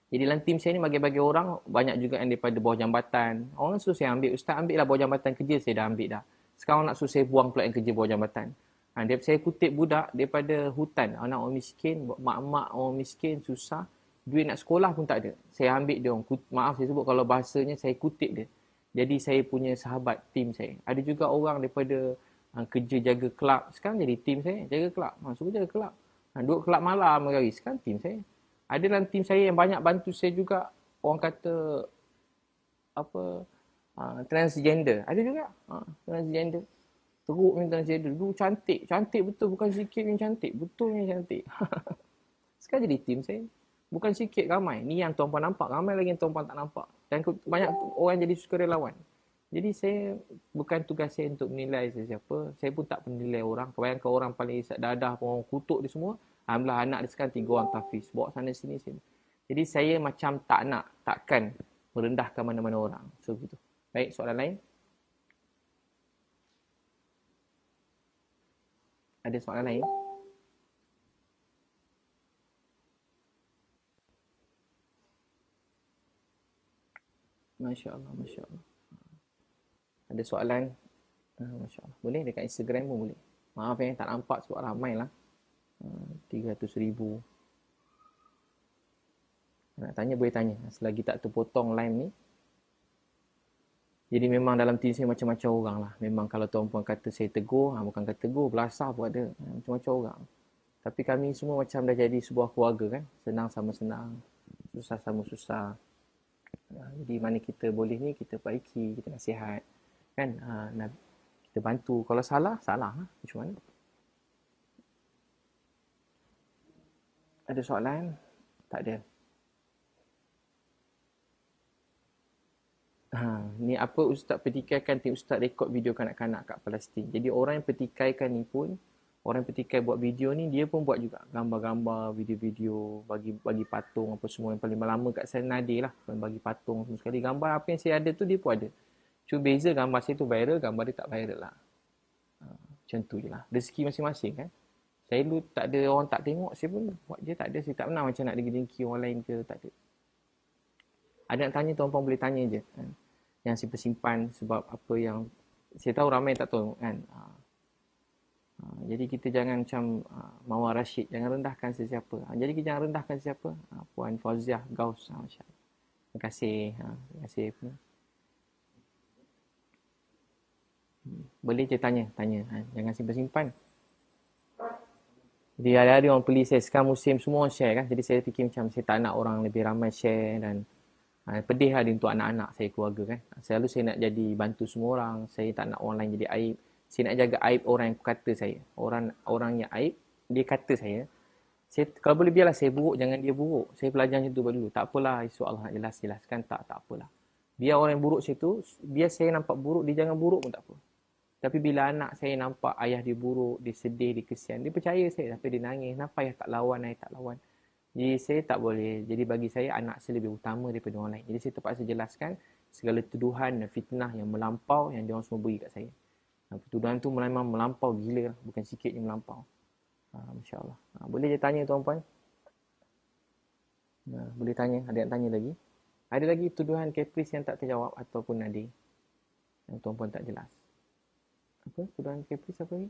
S2: Jadi dalam tim saya ni bagi-bagi orang, banyak juga yang daripada bawah jambatan. Orang suruh saya ambil, ustaz ambil lah bawah jambatan kerja, saya dah ambil dah. Sekarang nak suruh saya buang pula yang kerja bawah jambatan. Saya kutip budak daripada hutan, anak orang miskin, mak-mak orang miskin, susah. Duit nak sekolah pun tak ada. Saya ambil dia orang. Maaf saya sebut kalau bahasanya, saya kutip dia. Jadi saya punya sahabat, tim saya. Ada juga orang daripada kerja jaga kelab. Sekarang jadi tim saya, jaga kelab. Suruh jaga kelab. Duduk kelab malam hari. Sekarang tim saya. Ada dalam tim saya yang banyak bantu saya juga. Orang kata apa, transgender. Ada juga transgender. Teruk ni transgender. Dulu cantik. Cantik betul. Bukan sikit yang cantik. Betul yang cantik. Sekarang jadi tim saya. Bukan sikit, ramai. Ni yang tuan-puan nampak. Ramai lagi yang tuan-puan tak nampak. Dan banyak orang jadi sukarelawan. Jadi saya, bukan tugas saya untuk menilai sesiapa. Saya pun tak penilai orang. Kebanyakan orang paling isap dadah pun orang kutuk dia semua. Alhamdulillah anak dia sekarang 3 orang tahfiz. Bawa sana sini sini. Jadi saya macam takkan merendahkan mana-mana orang. So begitu. Baik, soalan lain? Ada soalan lain? Masya Allah, Masya Allah. Ada soalan? Masya Allah. Boleh dekat Instagram pun boleh. Maaf tak nampak sebab ramai lah. 300,000. Nak tanya boleh tanya. Selagi tak terpotong live ni. Jadi memang dalam tim saya macam-macam orang lah. Memang kalau tuan-puan kata saya tegur, bukan kata tegur, belasah pun ada. Macam-macam orang. Tapi kami semua macam dah jadi sebuah keluarga kan. Senang sama senang. Susah sama susah. Jadi mana kita boleh ni, kita perbaiki, kita nasihat. Kan? Kita bantu. Kalau salah, salah lah. Macam mana? Ada soalan? Tak ada. Ni apa ustaz petikaikan, tim ustaz rekod video kanak-kanak kat Palestin. Jadi orang yang petikaikan ni pun, orang yang petikai buat video ni, dia pun buat juga gambar-gambar, video-video, bagi patung apa semua. Yang paling lama kat saya Nadir lah, bagi patung semua sekali. Gambar apa yang saya ada tu dia pun ada. Cuma beza gambar saya tu viral, gambar dia tak viral lah. Macam tu je lah. Rezeki masing-masing kan. Saya dulu tak ada, orang tak tengok, saya pun buat je tak ada. Saya tak pernah macam nak dengki-dengki orang lain ke, tak ada. Ada nak tanya, tuan-puan boleh tanya je. Kan? Yang simpan sebab apa yang saya tahu ramai tak tahu kan. Jadi kita jangan macam Mawar Rashid, jangan rendahkan sesiapa. Jadi kita jangan rendahkan sesiapa. Puan Fauziah Gaus, masya-Allah. Terima kasih. Terima kasih. Boleh je tanya. Jangan simpan-simpan. Jadi hari-hari orang beli saya, sekarang musim semua orang share kan. Jadi saya fikir macam saya tak nak orang lebih ramai share dan pedih lah untuk anak-anak saya, keluarga kan. Selalu saya nak jadi bantu semua orang. Saya tak nak orang lain jadi aib. Saya nak jaga aib orang yang kata saya. Orang yang aib, dia kata saya. Kalau boleh biarlah saya buruk, jangan dia buruk. Saya belajar macam tu dulu. Tak apalah, esok Allah nak jelaskan. Tak apalah. Biar orang yang buruk situ, biar saya nampak buruk, dia jangan buruk pun tak apa. Tapi bila anak saya nampak ayah dia buruk, dia sedih, dia kesian, dia percaya saya. Tapi dia nangis, kenapa ayah tak lawan. Jadi saya tak boleh. Jadi bagi saya, anak saya lebih utama daripada orang lain. Jadi saya terpaksa jelaskan segala tuduhan dan fitnah yang melampau yang diorang semua beri kat saya. Tuduhan tu memang melampau gila lah. Bukan sikit yang melampau. Masya Allah. Boleh je tanya tuan-puan? Boleh tanya, ada yang tanya lagi? Ada lagi tuduhan Caprice yang tak terjawab ataupun ada yang tuan-puan tak jelas? Apa tuduhan Caprice apa ni?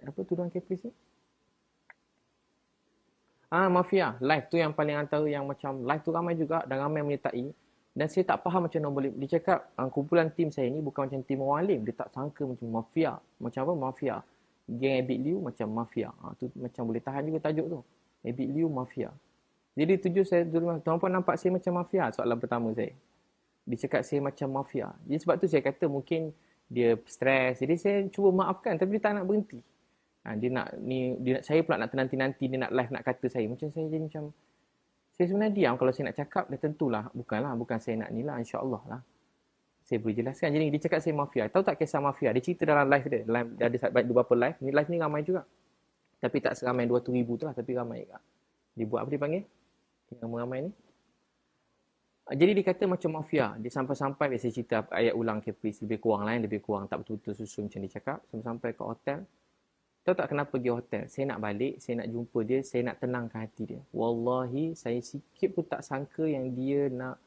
S2: Apa tuduhan Caprice ni? Mafia. Live tu yang paling antara yang macam live tu ramai juga dan ramai menyertai. Dan saya tak faham macam mana boleh. Dia cakap kumpulan tim saya ni bukan macam tim orang alim. Dia tak sangka macam mafia. Macam apa? Mafia. Geng Abid Liu macam mafia. Tu macam boleh tahan juga tajuk tu. Abid Liu mafia. Jadi tujuh saya dulu, tuan-puan nampak saya macam mafia soalan pertama saya. Dia cakap saya macam mafia. Jadi sebab tu saya kata mungkin dia stres. Jadi saya cuba maafkan tapi dia tak nak berhenti. Saya pula nak nanti-nanti dia nak live nak kata saya. Macam saya jadi macam saya sebenarnya diam kalau saya nak cakap dah tentulah bukan saya nak ni lah insya-Allah lah. Saya boleh jelaskan. Jadi dia cakap saya mafia. Tahu tak kisah mafia? Dia cerita dalam live dia. Dia ada beberapa live. Ni live ni ramai juga. Tapi tak seramai 200,000 tu lah tapi ramai juga. Dia buat apa dia panggil? Yang ramai ni. Jadi dia kata macam mafia. Dia sampai-sampai biasa cerita ayat ulang Caprice lebih kurang lah, lebih kurang tak betul-betul susun macam dia cakap. Sampai-sampai ke hotel. Tahu tak kenapa pergi hotel? Saya nak balik, saya nak jumpa dia, saya nak tenangkan hati dia. Wallahi, saya sikit pun tak sangka yang dia nak...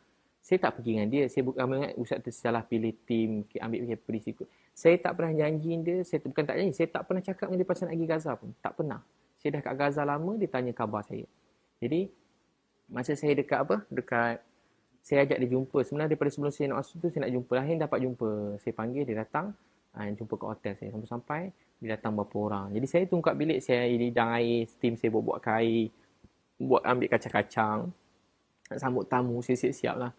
S2: Saya tak pergi dengan dia. Saya bukan ingat Ustaz tu salah pilih tim, ambil Caprice ikut. Saya tak pernah janji dia, bukan tak janji, saya tak pernah cakap dengan dia pasal nak pergi Gaza pun. Tak pernah. Saya dah kat Gaza lama, dia tanya khabar saya. Jadi, masa saya dekat saya ajak dia jumpa. Sebenarnya daripada sebelum saya nak masuk tu, saya nak jumpa. Akhirnya dapat jumpa. Saya panggil, dia datang. Jumpa kat hotel saya. Sampai-sampai, dia datang berapa orang. Jadi saya tunggu kat bilik, saya hidang air, tim saya buat air, ambil kacang-kacang, nak sambut tamu, saya siap-siap lah.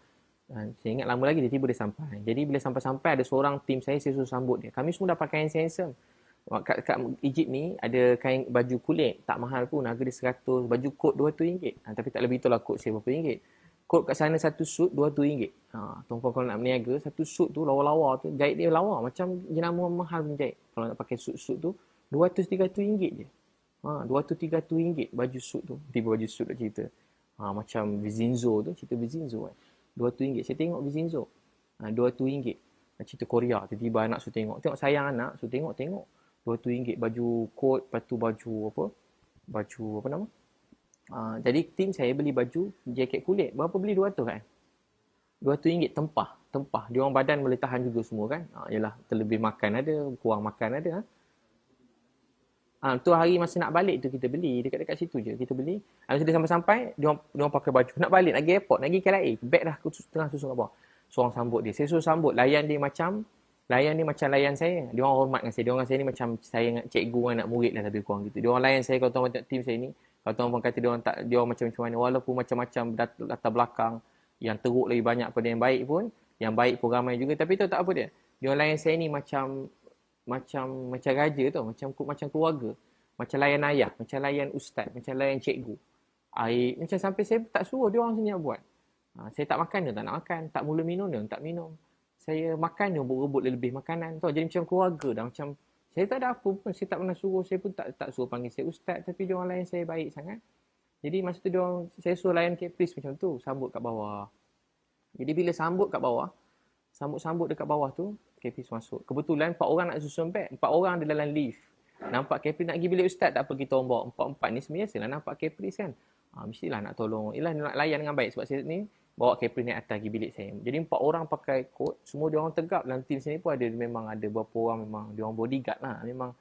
S2: Saya ingat lama lagi, dia tiba dia sampai. Jadi bila sampai-sampai, ada seorang tim saya suruh sambut dia. Kami semua dah pakai handsome. Kat Egypt ni, ada kain baju kulit, tak mahal pun, harga dia 100, baju kot RM200. Tapi tak lebih itulah kot saya berapa ringgit. Kot kat sana satu suit RM200. Tuan-puan kalau nak berniaga, satu suit tu lawa-lawa tu, jahit dia lawa. Macam jenama mahal pun jahit. Kalau nak pakai suit-suit tu, RM200-300 je. RM200-300 baju suit tu. Tiba baju suit tak cerita. Macam Vizinzo tu, cerita Vizinzo kan. RM200. Saya tengok Vizinzo. RM200. Cerita Korea. Tiba-tiba anak suruh tengok. Tengok sayang anak, suruh tengok. RM200 baju kot, lepas tu baju apa? Baju apa nama? Jadi tim saya beli baju jaket kulit. Berapa beli 200 kan? RM200 tempah. Dia orang badan boleh tahan juga semua kan? Yalah, terlebih makan ada, kurang makan ada. Tu hari masa nak balik tu kita beli. Dekat-dekat situ je kita beli. Masa dia sampai-sampai, dia orang pakai baju. Nak balik, nak pergi airport, nak pergi KLIA. Beg dah tengah susun kat bawah. Seorang sambut dia. Saya suruh sambut. Layan dia macam layan saya. Dia orang hormat dengan saya. Dia orang dengan saya ni macam saya dengan cikgu dengan anak murid lah lebih kurang gitu. Dia orang layan saya kalau tuan tengok tim saya ni. Kalau tuan kata dia orang macam mana. Walaupun macam-macam latar belakang yang teruk lebih banyak pada yang baik pun. Yang baik pun ramai juga. Tapi tu tak apa dia. Dia orang layan saya ni macam raja tu. Macam keluarga. Macam layan ayah. Macam layan ustaz. Macam layan cikgu. Macam sampai saya tak suruh dia orang sini nak buat. Saya tak makan dia tak nak makan. Tak mula minum dia tak minum. Saya makan dia rebut lebih makanan. Tahu, jadi macam keluarga dah. Macam saya tak ada apa pun. Saya tak pernah suruh. Saya pun tak suruh panggil saya ustaz. Tapi dia orang layan saya baik sangat. Jadi masa tu saya suruh layan Caprice macam tu. Sambut kat bawah. Jadi bila sambut kat bawah. Sambut dekat bawah tu. Caprice masuk. Kebetulan 4 orang nak susun beg. 4 orang ada dalam lift. Nampak Caprice nak pergi bilik ustaz. Tak apa kita orang bawa 4-4 ni. Sebenarnya saya nampak Caprice kan. Mestilah nak tolong. Yelah nak layan dengan baik. Sebab saya ni bawa Caprice naik atas pergi bilik saya. Jadi 4 orang pakai kot. Semua dia orang tegap. Dalam tim sini pun memang ada beberapa orang memang dia orang bodyguard lah. Memang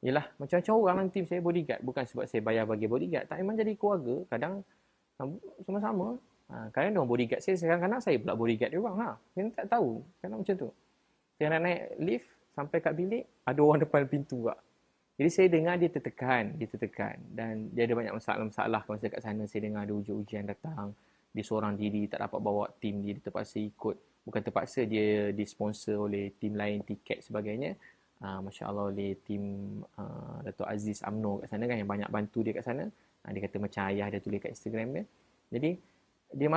S2: yelah macam-macam orang dalam tim saya bodyguard. Bukan sebab saya bayar bagi bodyguard. Tak, memang jadi keluarga. Kadang sama-sama. Kadang dia orang bodyguard saya. Kadang-kadang saya pula bodyguard dia orang. Saya tak tahu. Kadang macam tu. Saya nak naik lift sampai kat bilik. Ada orang depan pintu juga. Jadi saya dengar dia tertekan. Dan dia ada banyak masalah-masalah. Kalau saya kat sana saya dengar ada ujian datang. Dia seorang diri tak dapat bawa tim dia terpaksa ikut. Bukan terpaksa, dia disponsor oleh tim lain, tiket sebagainya. Masya Allah oleh tim Dato' Aziz UMNO kat sana kan yang banyak bantu dia kat sana. Dia kata macam ayah dia tulis kat Instagram dia. Jadi dia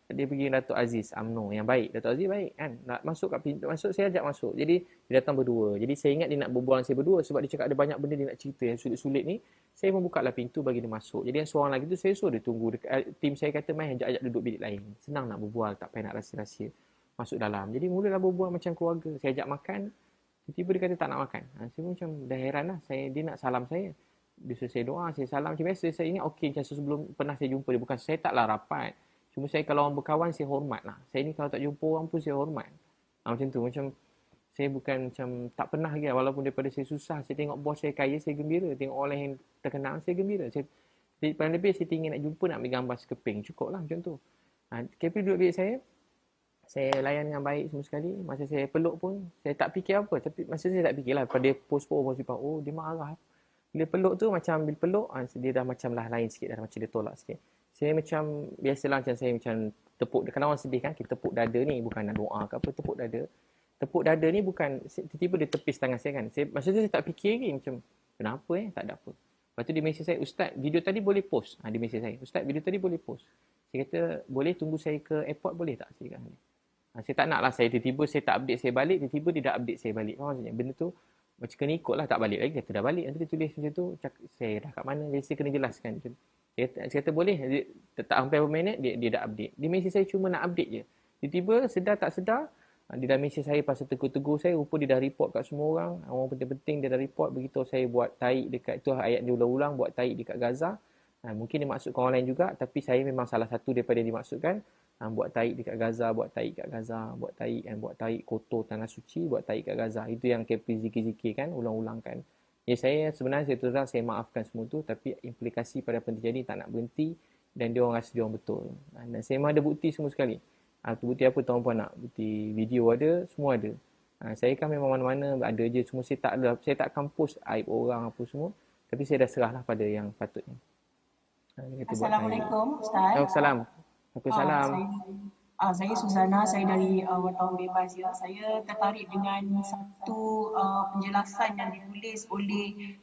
S2: dia pergi Dato' Aziz UMNO yang baik. Dato' Aziz baik kan. Nak masuk kat pintu masuk, saya ajak masuk. Jadi dia datang berdua. Jadi saya ingat dia nak berbual dengan saya berdua sebab dia cakap ada banyak benda dia nak cerita yang sulit-sulit ni. Saya membuka lah pintu bagi dia masuk. Jadi yang seorang lagi tu saya suruh dia tunggu. Tim saya kata main ajak duduk bilik lain. Senang nak berbual, tak payah nak rahsia-rahsia. Masuk dalam. Jadi mulalah berbual macam keluarga. Saya ajak makan. Tiba-tiba dia kata tak nak makan. Saya pun macam dah heran lah. Dia nak salam saya. Dia suruh saya doa, saya salam macam biasa. Saya ingat okey macam sebelum pernah saya jumpa dia. Bukan saya taklah rapat. Cuma saya kalau orang berkawan, saya hormat lah. Saya ni kalau tak jumpa orang pun saya hormat. Macam tu. Macam saya bukan macam tak pernah lagi. Walaupun daripada saya susah, saya tengok bos saya kaya, saya gembira. Tengok orang yang terkenal, saya gembira. Paling lebih saya tinggal nak jumpa, nak ambil gambar sekeping. Cukup lah macam tu. KP duduk bilik saya layan dengan baik semua sekali. Masa saya peluk pun, saya tak fikir apa. Tapi masa saya tak fikir lah. Pada post oh dia marah. Bila peluk tu macam bila peluk dia dah macam lah lain sikit dah macam dia tolak sikit. Saya macam biasalah macam saya macam tepuk kalau orang sedih kan kita tepuk dada ni bukan nak doa ke apa tepuk dada. Tepuk dada ni bukan tiba-tiba dia tepis tangan saya kan. Masa tu saya tak fikir lagi macam kenapa tak ada apa. Lepas tu dia mesej saya, "Ustaz, video tadi boleh post?" Dia mesej saya, "Ustaz, video tadi boleh post?" Saya kata, "Boleh tunggu saya ke airport boleh tak?" Saya kata. Saya tak nak lah saya tiba-tiba saya tak update saya balik, tiba-tiba dia dah update saya balik. Faham maksudnya? Benda tu macam kena ikut lah, tak balik lagi. Kata dah balik. Nanti dia tulis macam tu, saya dah kat mana, jadi saya kena jelaskan. Saya kata boleh, tak sampai beberapa minit, dia dah update. Dia mesej saya cuma nak update je. Tiba-tiba, sedar tak sedar, dia dah mesej saya pasal tegur-tegur saya, rupa dia dah report kat semua orang. Orang penting-penting dia dah report, begitu saya buat taik dekat, itu ayat dia ulang-ulang, buat taik dekat Gaza. Mungkin dia maksudkan orang lain juga, tapi saya memang salah satu daripada yang dimaksudkan. Buat taik dekat Gaza, buat taik kat Gaza, buat taik kotor tanah suci, buat taik kat Gaza. Itu yang KP zikir-zikir kan, ulang-ulang kan. Ya saya sebenarnya saya terus terang saya maafkan semua tu, tapi implikasi pada apa yang terjadi tak nak berhenti dan dia orang rasa dia orang betul. Dan saya memang ada bukti semua sekali. Bukti apa tuan puan nak? Bukti video ada, semua ada. Saya kan memang mana-mana ada je, semua saya tak akan post aib orang apa semua, tapi saya dah serahlah pada yang patutnya.
S4: Assalamualaikum Ustaz.
S2: Waalaikumsalam. Waalaikumsalam.
S4: Saya Suzana, saya dari Wartawan Bebas ya. Saya tertarik dengan satu penjelasan yang ditulis oleh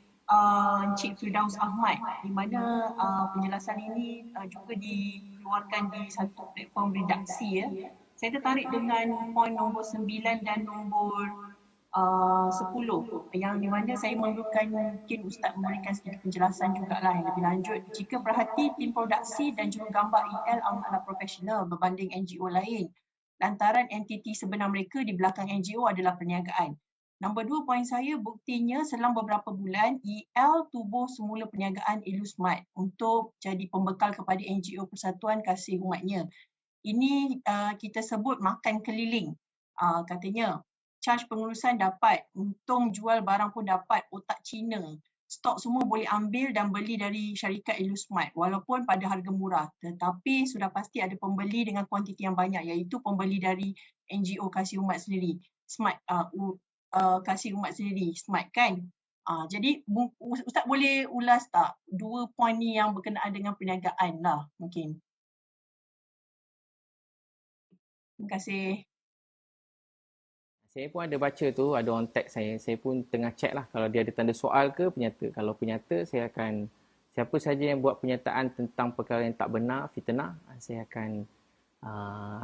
S4: Encik Firdaus Ahmad di mana penjelasan ini juga dikeluarkan di satu platform redaksi ya. Saya tertarik dengan poin nombor 9 dan nombor 10 yang di mana saya memerlukan mungkin Ustaz memberikan sedikit penjelasan jugalah yang lebih lanjut. Jika perhati tim produksi dan jurugambar EL amatlah profesional berbanding NGO lain. Lantaran entiti sebenar mereka di belakang NGO adalah perniagaan. Nombor 2 poin saya, buktinya selama beberapa bulan EL tubuh semula perniagaan Elusmart untuk jadi pembekal kepada NGO Persatuan Kasih Umatnya. Ini kita sebut makan keliling. Katanya charge pengurusan dapat, untung jual barang pun dapat, otak Cina. Stok semua boleh ambil dan beli dari syarikat Elusmart walaupun pada harga murah. Tetapi sudah pasti ada pembeli dengan kuantiti yang banyak iaitu pembeli dari NGO Kasih Umat sendiri. Smart, Kasih Umat sendiri, Smart kan? Jadi Ustaz boleh ulas tak dua poin ni yang berkenaan dengan perniagaan lah mungkin. Terima kasih.
S2: Saya pun ada baca tu, ada orang tag saya. Saya pun tengah check lah kalau dia ada tanda soal ke penyata. Kalau penyata, saya akan, siapa saja yang buat pernyataan tentang perkara yang tak benar, fitnah, saya akan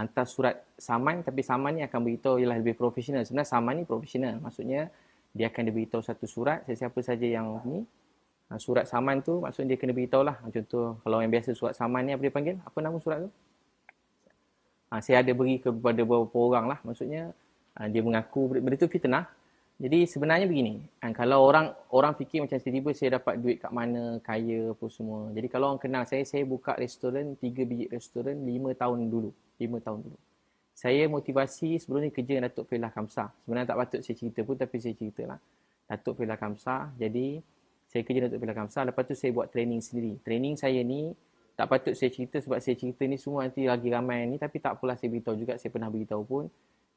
S2: hantar surat saman. Tapi saman ni akan beritahu ialah lebih profesional. Sebenarnya saman ni profesional. Maksudnya, dia akan diberitahu satu surat. Siapa saja yang ni, surat saman tu, maksudnya dia kena beritahu lah. Contoh, kalau yang biasa surat saman ni apa dia panggil? Apa nama surat tu? Saya ada beri kepada beberapa orang lah. Maksudnya, dia mengaku benda tu fitnah. Jadi sebenarnya begini, kalau orang fikir macam tiba-tiba saya dapat duit kat mana, kaya apa semua. Jadi kalau orang kenal saya buka restoran, 3 biji restoran 5 tahun dulu. Saya motivasi sebelum ni kerja dengan Datuk Failah Kamsah. Sebenarnya tak patut saya cerita pun tapi saya ceritalah. Datuk Failah Kamsah. Jadi saya kerja dengan Datuk Failah Kamsah, lepas tu saya buat training sendiri. Training saya ni tak patut saya cerita sebab saya cerita ni semua nanti lagi ramai ni, tapi tak apalah saya beritahu juga, saya pernah beritahu pun.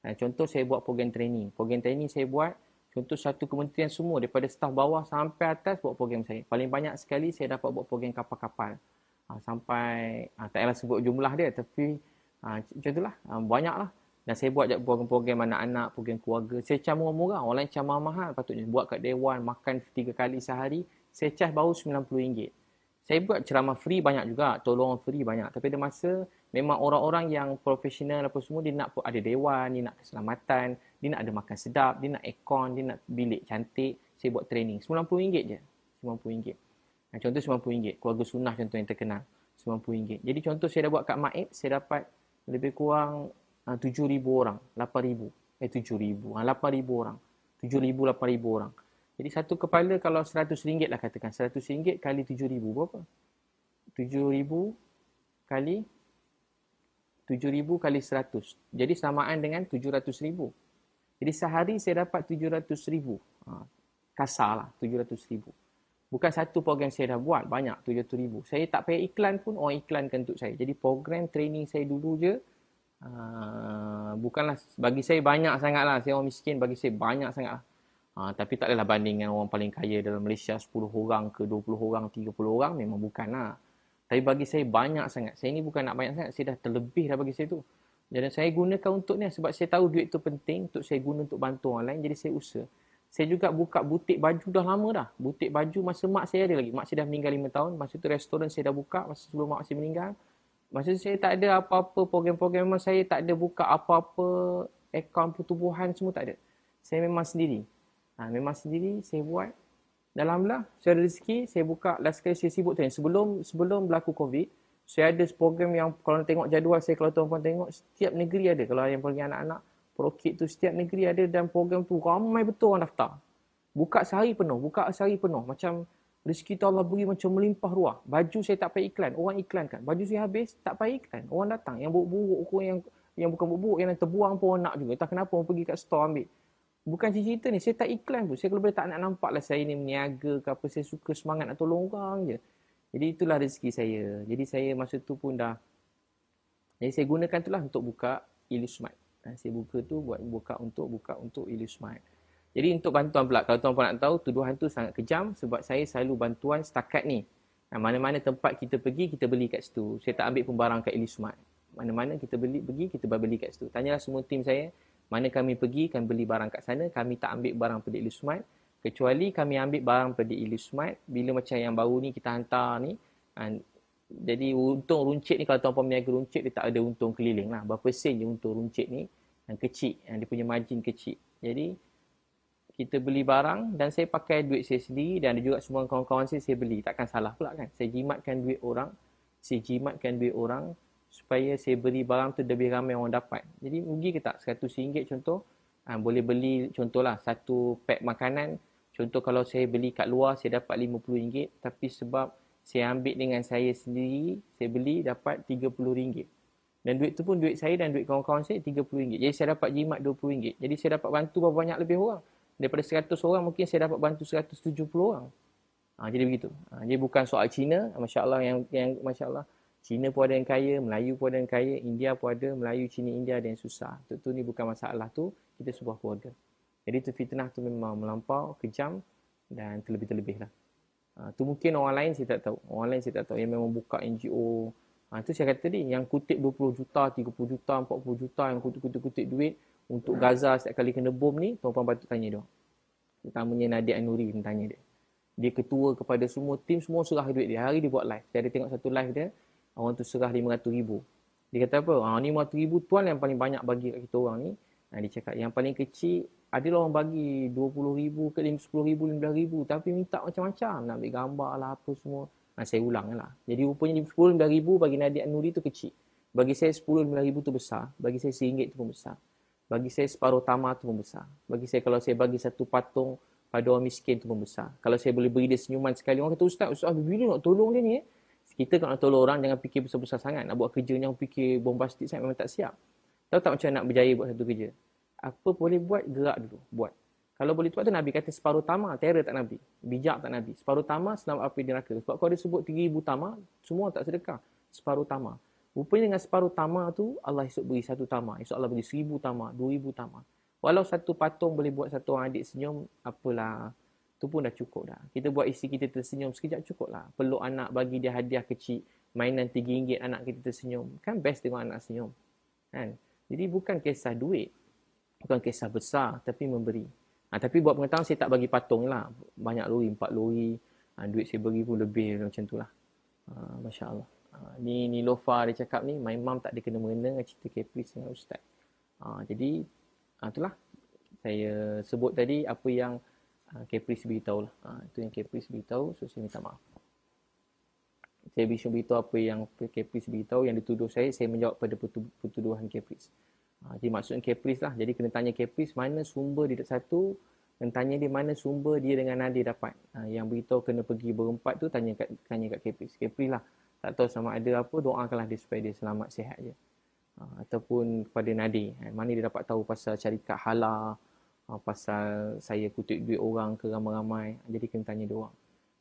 S2: Contoh saya buat program training. Program training saya buat, contoh satu kementerian semua daripada staf bawah sampai atas buat program saya. Paling banyak sekali saya dapat buat program kapal-kapal. Sampai, tak payah sebut jumlah dia, tapi macam itulah, banyak lah. Dan saya buat program-program anak-anak, program keluarga. Saya charge murah-murah, orang lain charge mahal patutnya. Buat kat Dewan, makan 3 kali sehari, saya charge baru RM90. Saya buat ceramah free banyak juga, tolong free banyak. Tapi ada masa memang orang-orang yang profesional apa semua, dia nak ada dewan, dia nak keselamatan, dia nak ada makan sedap, dia nak aircon, dia nak bilik cantik. Saya buat training. RM90 je. RM90. Contoh RM90. Keluarga sunnah contoh yang terkenal. RM90. Jadi contoh saya dah buat kat Maib, saya dapat lebih kurang 7,000 orang. 8,000. 7,000. 8,000 orang. 7,000, 8,000 orang. Jadi satu kepala kalau RM100 lah katakan. RM100 kali 7,000 berapa? 7,000 kali 7,000 kali 100. Jadi samaan dengan 700,000. Jadi sehari saya dapat 700,000. Kasarlah 700,000. Bukan satu program saya dah buat, banyak 700,000. Saya tak payah iklan pun, orang iklankan untuk saya. Jadi program training saya dulu je, bukanlah, bagi saya banyak sangat lah. Saya orang miskin, bagi saya banyak sangat lah. Tapi tak adalah banding dengan orang paling kaya dalam Malaysia, 10 orang ke 20 orang, 30 orang, memang bukan lah. Tapi bagi saya banyak sangat. Saya ni bukan nak banyak sangat, saya dah terlebih dah bagi saya tu. Jadi saya gunakan untuk ni sebab saya tahu duit tu penting untuk saya guna untuk bantu orang lain. Jadi saya usaha. Saya juga buka butik baju dah lama dah. Butik baju masa mak saya ada lagi. Mak saya dah meninggal 5 tahun. Masa tu restoran saya dah buka masa sebelum mak saya meninggal. Masa tu saya tak ada apa-apa program-program. Memang saya tak ada buka apa-apa akaun pertubuhan, semua tak ada. Saya memang sendiri. Memang sendiri saya buat. Dalam lah, secara rezeki, saya buka, last kali saya sibuk tu. Sebelum berlaku COVID, saya ada program yang kalau tengok jadual saya, kalau tuan-puan tengok, setiap negeri ada. Kalau yang panggil anak-anak, Prokit tu setiap negeri ada dan program tu ramai betul orang daftar. Buka sehari penuh. Macam rezeki tu Allah beri macam melimpah ruah. Baju saya tak payah iklan, orang iklankan. Baju saya habis, tak payah iklan. Orang datang, yang buruk-buruk, yang bukan buruk-buruk, yang terbuang pun orang nak juga. Tak kenapa orang pergi kat store ambil. Bukan cerita ni, saya tak iklan pun. Saya kalau boleh tak nak nampak lah saya ni meniaga ke apa. Saya suka semangat nak tolong orang je. Jadi itulah rezeki saya. Jadi saya masa tu pun dah. Jadi saya gunakan tu lah untuk buka Illusmart. Saya buka untuk Illusmart. Jadi untuk bantuan pula. Kalau tuan-tuan nak tahu, tuduhan tu sangat kejam. Sebab saya selalu bantuan setakat ni. Mana-mana tempat kita pergi, kita beli kat situ. Saya tak ambil pun barang kat Illusmart. Mana-mana kita pergi, kita beli kat situ. Tanyalah semua tim saya. Mana kami pergi, kami beli barang kat sana. Kami tak ambil barang pada Illusmart. Kecuali kami ambil barang pada Illusmart. Bila macam yang baru ni kita hantar ni. Jadi untung runcit ni, kalau tuan-puan berniaga runcit, dia tak ada untung keliling lah. Berapa sen je untung runcit ni. Yang kecil. Yang dia punya margin kecil. Jadi kita beli barang dan saya pakai duit saya sendiri. Dan ada juga semua kawan-kawan saya beli. Takkan salah pula kan. Saya jimatkan duit orang. Supaya saya beli barang tu lebih ramai orang dapat. Jadi rugi ke tak? RM100 contoh. Boleh beli contohlah satu pack makanan. Contoh kalau saya beli kat luar saya dapat RM50. Tapi sebab saya ambil dengan saya sendiri, saya beli dapat RM30. Dan duit tu pun duit saya dan duit kawan-kawan saya RM30. Jadi saya dapat jimat RM20. Jadi saya dapat bantu berapa banyak lebih orang. Daripada 100 orang mungkin saya dapat bantu 170 orang. Jadi begitu. Jadi bukan soal Cina. Masya Allah yang Masya Allah. Cina pun ada yang kaya, Melayu pun ada yang kaya, India pun ada, Melayu, Cina, India ada yang susah. Tu ni bukan masalah tu, kita sebuah keluarga. Jadi tu fitnah tu memang melampau, kejam dan terlebih-terlebih lah. Tu mungkin orang lain saya tak tahu. Yang memang buka NGO. Tu saya kata tadi, yang kutip 20 juta, 30 juta, 40 juta, yang kutip duit untuk Gaza setiap kali kena bom ni, tuan-tuan patut tanya dia. Terutamanya Nadia An-Nuri tanya dia. Dia ketua kepada semua tim, semua serah duit dia. Hari dia buat live. Saya ada tengok satu live dia. Orang tu serah RM500,000. Dia kata apa? RM500,000 tuan yang paling banyak bagi kat kita orang ni. Dia cakap yang paling kecil, adalah orang bagi RM20,000 ke RM10,000, RM15,000. Tapi minta macam-macam. Nak ambil gambar lah apa semua. Saya ulang lah. Jadi rupanya RM10,000, RM15,000 bagi Nadia An-Nuri tu kecil. Bagi saya RM10,000, RM15,000 tu besar. Bagi saya RM1 tu pun besar. Bagi saya separuh tamar tu pun besar. Bagi saya kalau saya bagi satu patung pada orang miskin tu pun besar. Kalau saya boleh beri dia senyuman sekali. Orang kata, Ustaz bila nak tolong dia ni? Kita kalau nak tolong orang, jangan fikir besar-besar sangat. Nak buat kerja yang fikir bombastik sangat, memang tak siap. Tahu tak macam nak berjaya buat satu kerja? Apa boleh buat, gerak dulu. Buat. Kalau boleh buat tu Nabi kata separuh tamar, terror tak Nabi. Bijak tak Nabi. Separuh tamar, selamat api neraka. Sebab kalau dia sebut 3,000 tamar, semua tak sedekah. Separuh tamar. Rupanya dengan separuh tamar tu, Allah esok beri satu tamar. Esok Allah beri 1,000 tamar, 2,000 tamar. Walau satu patung boleh buat satu orang adik senyum, apalah. Tu pun dah cukup dah. Kita buat isteri kita tersenyum sekejap cukup lah. Peluk anak, bagi dia hadiah kecil. Mainan RM3 anak kita tersenyum. Kan best tengok anak senyum. Kan? Jadi bukan kisah duit. Bukan kisah besar. Tapi memberi. Tapi buat pengetahuan saya tak bagi patung lah. Banyak lori, 4 lori. Duit saya bagi pun lebih macam tu lah. Masya Allah. Ni Lofa dia cakap ni. My mum tak ada kena-mengena dengan cerita Caprice dengan Ustaz. Jadi itulah. Saya sebut tadi apa yang Caprice beritahu lah. Itu yang Caprice beritahu. So saya minta maaf. Saya beritahu apa yang Caprice beritahu. Yang dituduh saya menjawab pada pertuduhan Caprice. Jadi maksudnya Caprice lah. Jadi kena tanya Caprice mana sumber dia satu. Dan tanya dia mana sumber dia dengan Nadir dapat. Yang beritahu kena pergi berempat tu tanya kat Kepri. Kepri lah. Tak tahu sama ada apa, doakanlah dia supaya dia selamat sihat je. Ataupun kepada Nadir. Mana dia dapat tahu pasal syarikat halal, pasal saya kutip duit orang ke ramai-ramai. Jadi kena tanya dia orang.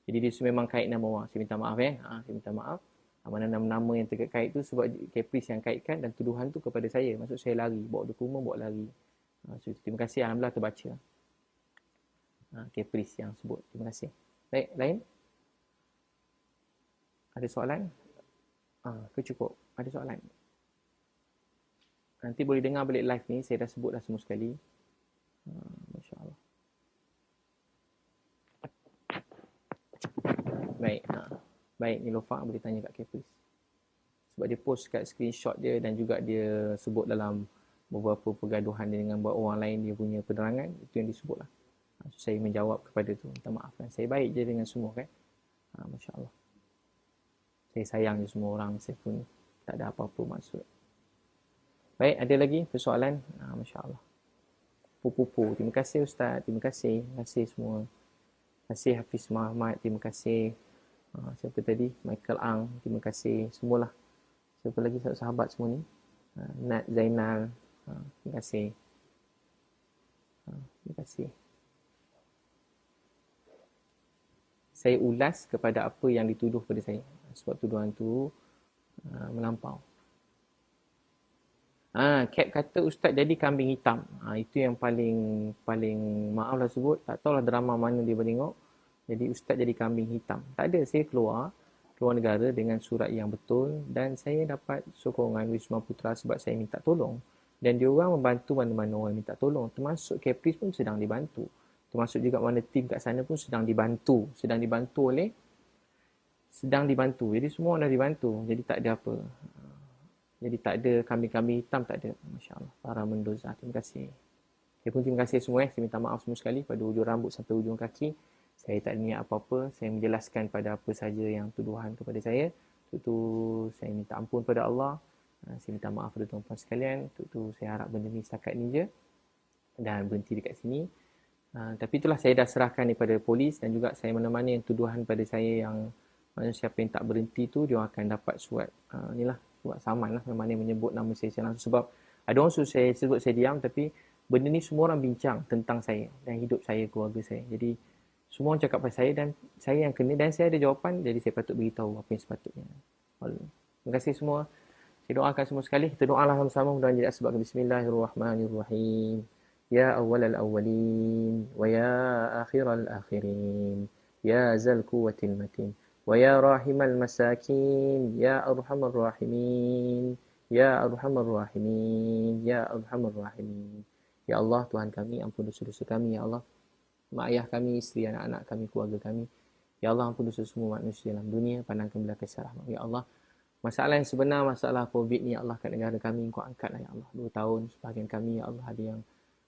S2: Jadi dia memang kait nama orang. Saya minta maaf saya minta maaf. Mana nama-nama yang terkait tu sebab Kepris yang kaitkan dan tuduhan tu kepada saya. Maksud saya lari. Bawa dokumen, bawa lari. So, terima kasih. Alhamdulillah terbaca. Kepris yang sebut. Terima kasih. Baik, lain? Ada soalan? Cukup. Ada soalan? Nanti boleh dengar balik live ni. Saya dah sebut dah semua sekali. Masya Allah. Baik. Baik, Nilofa boleh tanya kat Kepris. Sebab dia post kat screenshot dia dan juga dia sebut dalam beberapa pergaduhan dia dengan orang lain dia punya penerangan. Itu yang disebut lah. Saya menjawab kepada tu. Minta maaf kan. Saya baik je dengan semua kan. Masya Allah. Saya sayang je semua orang. Saya pun tak ada apa-apa maksud. Baik, ada lagi persoalan? Masya Allah. Pupu. Terima kasih Ustaz. Terima kasih. Terima kasih semua. Terima kasih Hafiz Muhammad. Terima kasih. Siapa tadi? Michael Ang. Terima kasih. Semualah. Siapa lagi sahabat semua ni? Nat Zainal. Terima kasih. Terima kasih. Saya ulas kepada apa yang dituduh pada saya. Sebab tuduhan tu melampau. Cap kata Ustaz jadi kambing hitam. Itu yang paling maaflah sebut. Tak tahulah drama mana dia tengok. Jadi Ustaz jadi kambing hitam. Tak ada. Saya keluar negara dengan surat yang betul. Dan saya dapat sokongan Wisma Putra sebab saya minta tolong. Dan diorang membantu mana-mana orang minta tolong. Termasuk Kepris pun sedang dibantu. Termasuk juga mana tim kat sana pun sedang dibantu. Sedang dibantu. Jadi semua orang dah dibantu. Jadi tak ada apa. Jadi tak ada kambing-kambing hitam, tak ada. Masya Allah. Para mendoza. Terima kasih. Saya pun terima kasih semua. Saya minta maaf semua sekali pada ujung rambut sampai ujung kaki. Saya tak niat apa-apa. Saya menjelaskan pada apa saja yang tuduhan kepada saya. Itu saya minta ampun pada Allah. Saya minta maaf pada tuan-tuan sekalian. Itu saya harap benda ni setakat ni je. Dan berhenti dekat sini. Tapi itulah saya dah serahkan daripada polis dan juga saya mana-mana yang tuduhan pada saya yang siapa yang tak berhenti tu dia akan dapat surat surat saman lah yang mana menyebut nama saya langsung. Sebab ada orang suruh saya sebut saya diam tapi benda ni semua orang bincang tentang saya dan hidup saya, keluarga saya. Jadi semua orang cakap pasal saya dan saya yang kena dan saya ada jawapan, jadi saya patut beritahu apa yang sepatutnya. Terima kasih semua. Saya doakan semua sekali. Kita doalah sama-sama mudah-mudahan jadi sebab Bismillahirrahmanirrahim. Ya awwalal awwalin wa ya akhiral akhirin ya zal quwwatil matin wa ya rahimal masakin ya arhamar rahimin ya arhamar rahimin ya arhamar rahimin. Ya Allah Tuhan kami, ampun dosa-dosa kami ya Allah. Mak ayah kami, isteri, anak-anak kami, keluarga kami. Ya Allah ampun dosa semua manusia dalam dunia, pandangkan belah kasih rahmat. Ya Allah, masalah yang sebenar, masalah COVID ni ya Allah kat negara kami Engkau angkatlah ya Allah. 2 tahun sebahagian kami ya Allah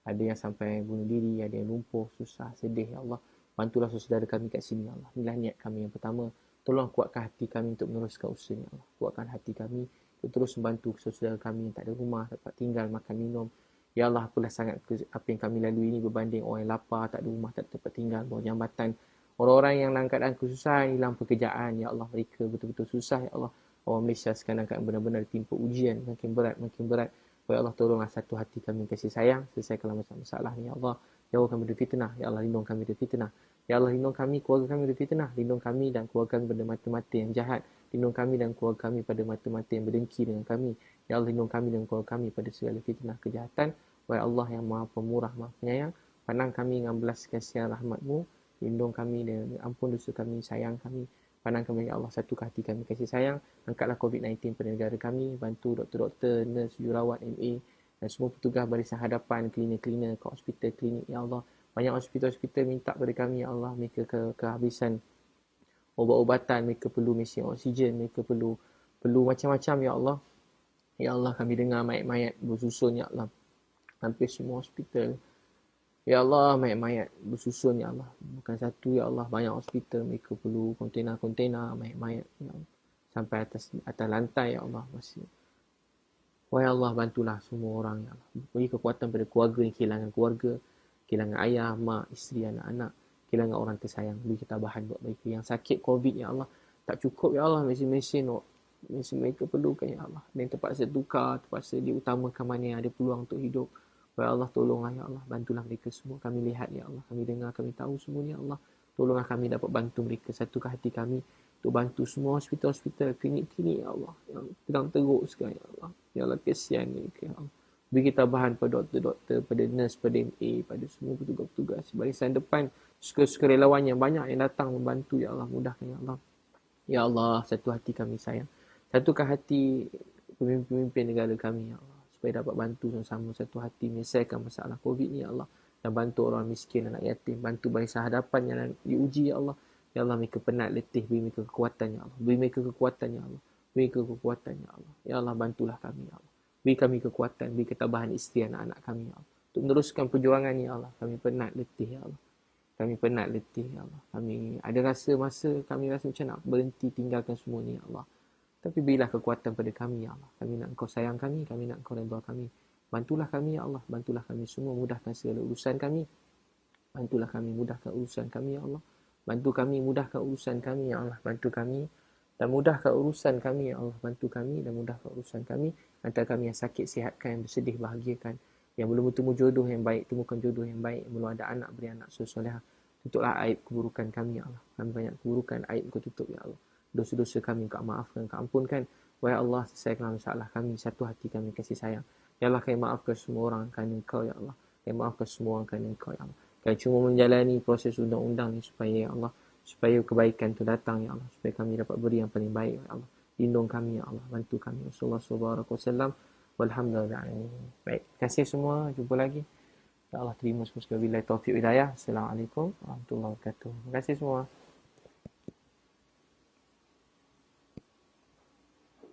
S2: ada yang sampai bunuh diri, ada yang lumpuh, susah, sedih ya Allah. Bantulah saudara kami kat sini ya Allah. Inilah niat kami yang pertama. Tolong kuatkan hati kami untuk meneruskan usaha ya Allah. Kuatkan hati kami untuk terus membantu saudara kami yang tak ada rumah, dapat tinggal, makan, minum. Ya Allah, apalah sangat apa yang kami lalui ini berbanding orang yang lapar, tak ada rumah, tak tempat tinggal, bawah jambatan. Orang-orang yang dalam keadaan kesusahan, hilang pekerjaan. Ya Allah, mereka betul-betul susah ya Allah. Orang Malaysia sekarang akan benar-benar ditimpa ujian. Makin berat. Ya Allah, tolonglah satu hati kami kasih sayang. Selesaikanlah masalah ni ya Allah. Jauhkan dari fitnah. Ya Allah, lindung kami dari fitnah. Ya Allah, lindung kami, keluarga kami dari fitnah. Lindung kami dan keluarga kami pada mata-mata yang jahat. Lindung kami dan keluarga kami pada mata-mata yang berdengki dengan kami. Ya Allah, lindung kami dan keluarga kami pada segala fitnah kejahatan. Wahai Allah yang maha pemurah, maha penyayang. Pandang kami dengan belas kasihan rahmat-Mu. Lindung kami dan ampun dosa kami, sayang kami. Pandang kami, ya Allah, satu hati kami kasih sayang. Angkatlah COVID-19 pada negara kami. Bantu doktor-doktor, nurse, jururawat, MA dan semua petugas barisan hadapan, cleaner-cleaner, kat hospital, klinik, ya Allah. Banyak hospital-hospital minta pada kami, ya Allah. Mereka kehabisan obat-obatan, mereka perlu mesin oksigen, mereka perlu macam-macam, ya Allah. Ya Allah, kami dengar mayat-mayat bersusun, ya Allah. Hampir semua hospital. Ya Allah, mayat-mayat bersusun, ya Allah. Bukan satu, ya Allah. Banyak hospital, mereka perlu kontena-kontena, mayat-mayat, ya Allah. Sampai atas lantai, ya Allah. Masih. Wahai Allah, bantulah semua orang, ya Allah. Beri kekuatan pada keluarga yang kehilangan keluarga. kehilangan ayah, mak, isteri, anak-anak, kehilangan orang tersayang. Beri ketabahan buat mereka yang sakit COVID, ya Allah. Tak cukup, ya Allah, mesin-mesin mereka perlukan, ya Allah. Dan terpaksa tukar, terpaksa diutamakan mana yang ada peluang untuk hidup. Ya Allah, tolonglah, ya Allah. Bantulah mereka semua. Kami lihat, ya Allah. Kami dengar, kami tahu semuanya, ya Allah. Tolonglah kami dapat bantu mereka. Satukan hati kami untuk bantu semua hospital-hospital, klinik-klinik, ya Allah. Yang sedang teruk sekarang, ya Allah. Ya Allah, kesian mereka, ya Allah. Beri ketabahan pada doktor-doktor, pada nurse, pada MA, pada semua petugas-petugas. Barisan depan, sukarelawan yang banyak yang datang membantu, ya Allah. Mudahkan, ya Allah. Ya Allah, satu hati kami sayang. Satukan hati pemimpin-pemimpin negara kami, ya Allah. Supaya dapat bantu sama-sama satu hati menyelesaikan masalah COVID ni, ya Allah. Dan bantu orang miskin, anak yatim. Bantu barisan hadapan yang diuji, ya Allah. Ya Allah, mereka penat, letih. Beri mereka kekuatan, ya Allah. Beri mereka kekuatan, ya Allah. Beri mereka kekuatan, ya Allah. Ya Allah, bantulah kami, ya Allah. Beri kami kekuatan, beri ketabahan isteri anak-anak kami, ya Allah. Untuk meneruskan perjuangan, ya Allah. Kami penat, letih, ya Allah. Kami penat, letih, ya Allah. Kami ada masa kami rasa macam nak berhenti tinggalkan semua ni, ya Allah. Tapi berilah kekuatan pada kami, ya Allah. Kami nak Engkau sayang kami nak Engkau redha kami. Bantulah kami, ya Allah. Bantulah kami semua, mudahkan segala urusan kami. Bantulah kami, mudahkan urusan kami, ya Allah. Bantu kami, mudahkan urusan kami, ya Allah. Bantu kami dan mudahkan urusan kami, ya Allah. Bantu kami dan mudahkan urusan kami. Antara kami yang sakit, sihatkan, yang bersedih, bahagiakan. Yang belum bertemu jodoh yang baik, temukan jodoh yang baik. Yang belum ada anak, beri anak soleh. Tutuplah aib keburukan kami, ya Allah. Kami banyak keburukan, aib Kau tutup, ya Allah. Dosa-dosa kami Kau maafkan, Kau ampunkan. Wahai Allah, selesaikanlah masalah kami. Satu hati kami kasih sayang. Ya Allah, kami maafkan semua orang kerana Engkau, ya Allah. Kami maafkan semua orang kerana Engkau, ya Allah. Kami cuma menjalani proses undang-undang ni supaya, ya Allah, supaya kebaikan itu datang, ya Allah. Supaya kami dapat beri yang paling baik, ya Allah. Lindung kami, ya Allah. Bantu kami. Sallallahu alaihi wasallam. Walhamdulillah. Baik. Terima kasih semua. Jumpa lagi. Ya Allah, terima semua sekali. Bila taufiq hidayah. Assalamualaikum warahmatullahi wabarakatuh. Terima kasih semua.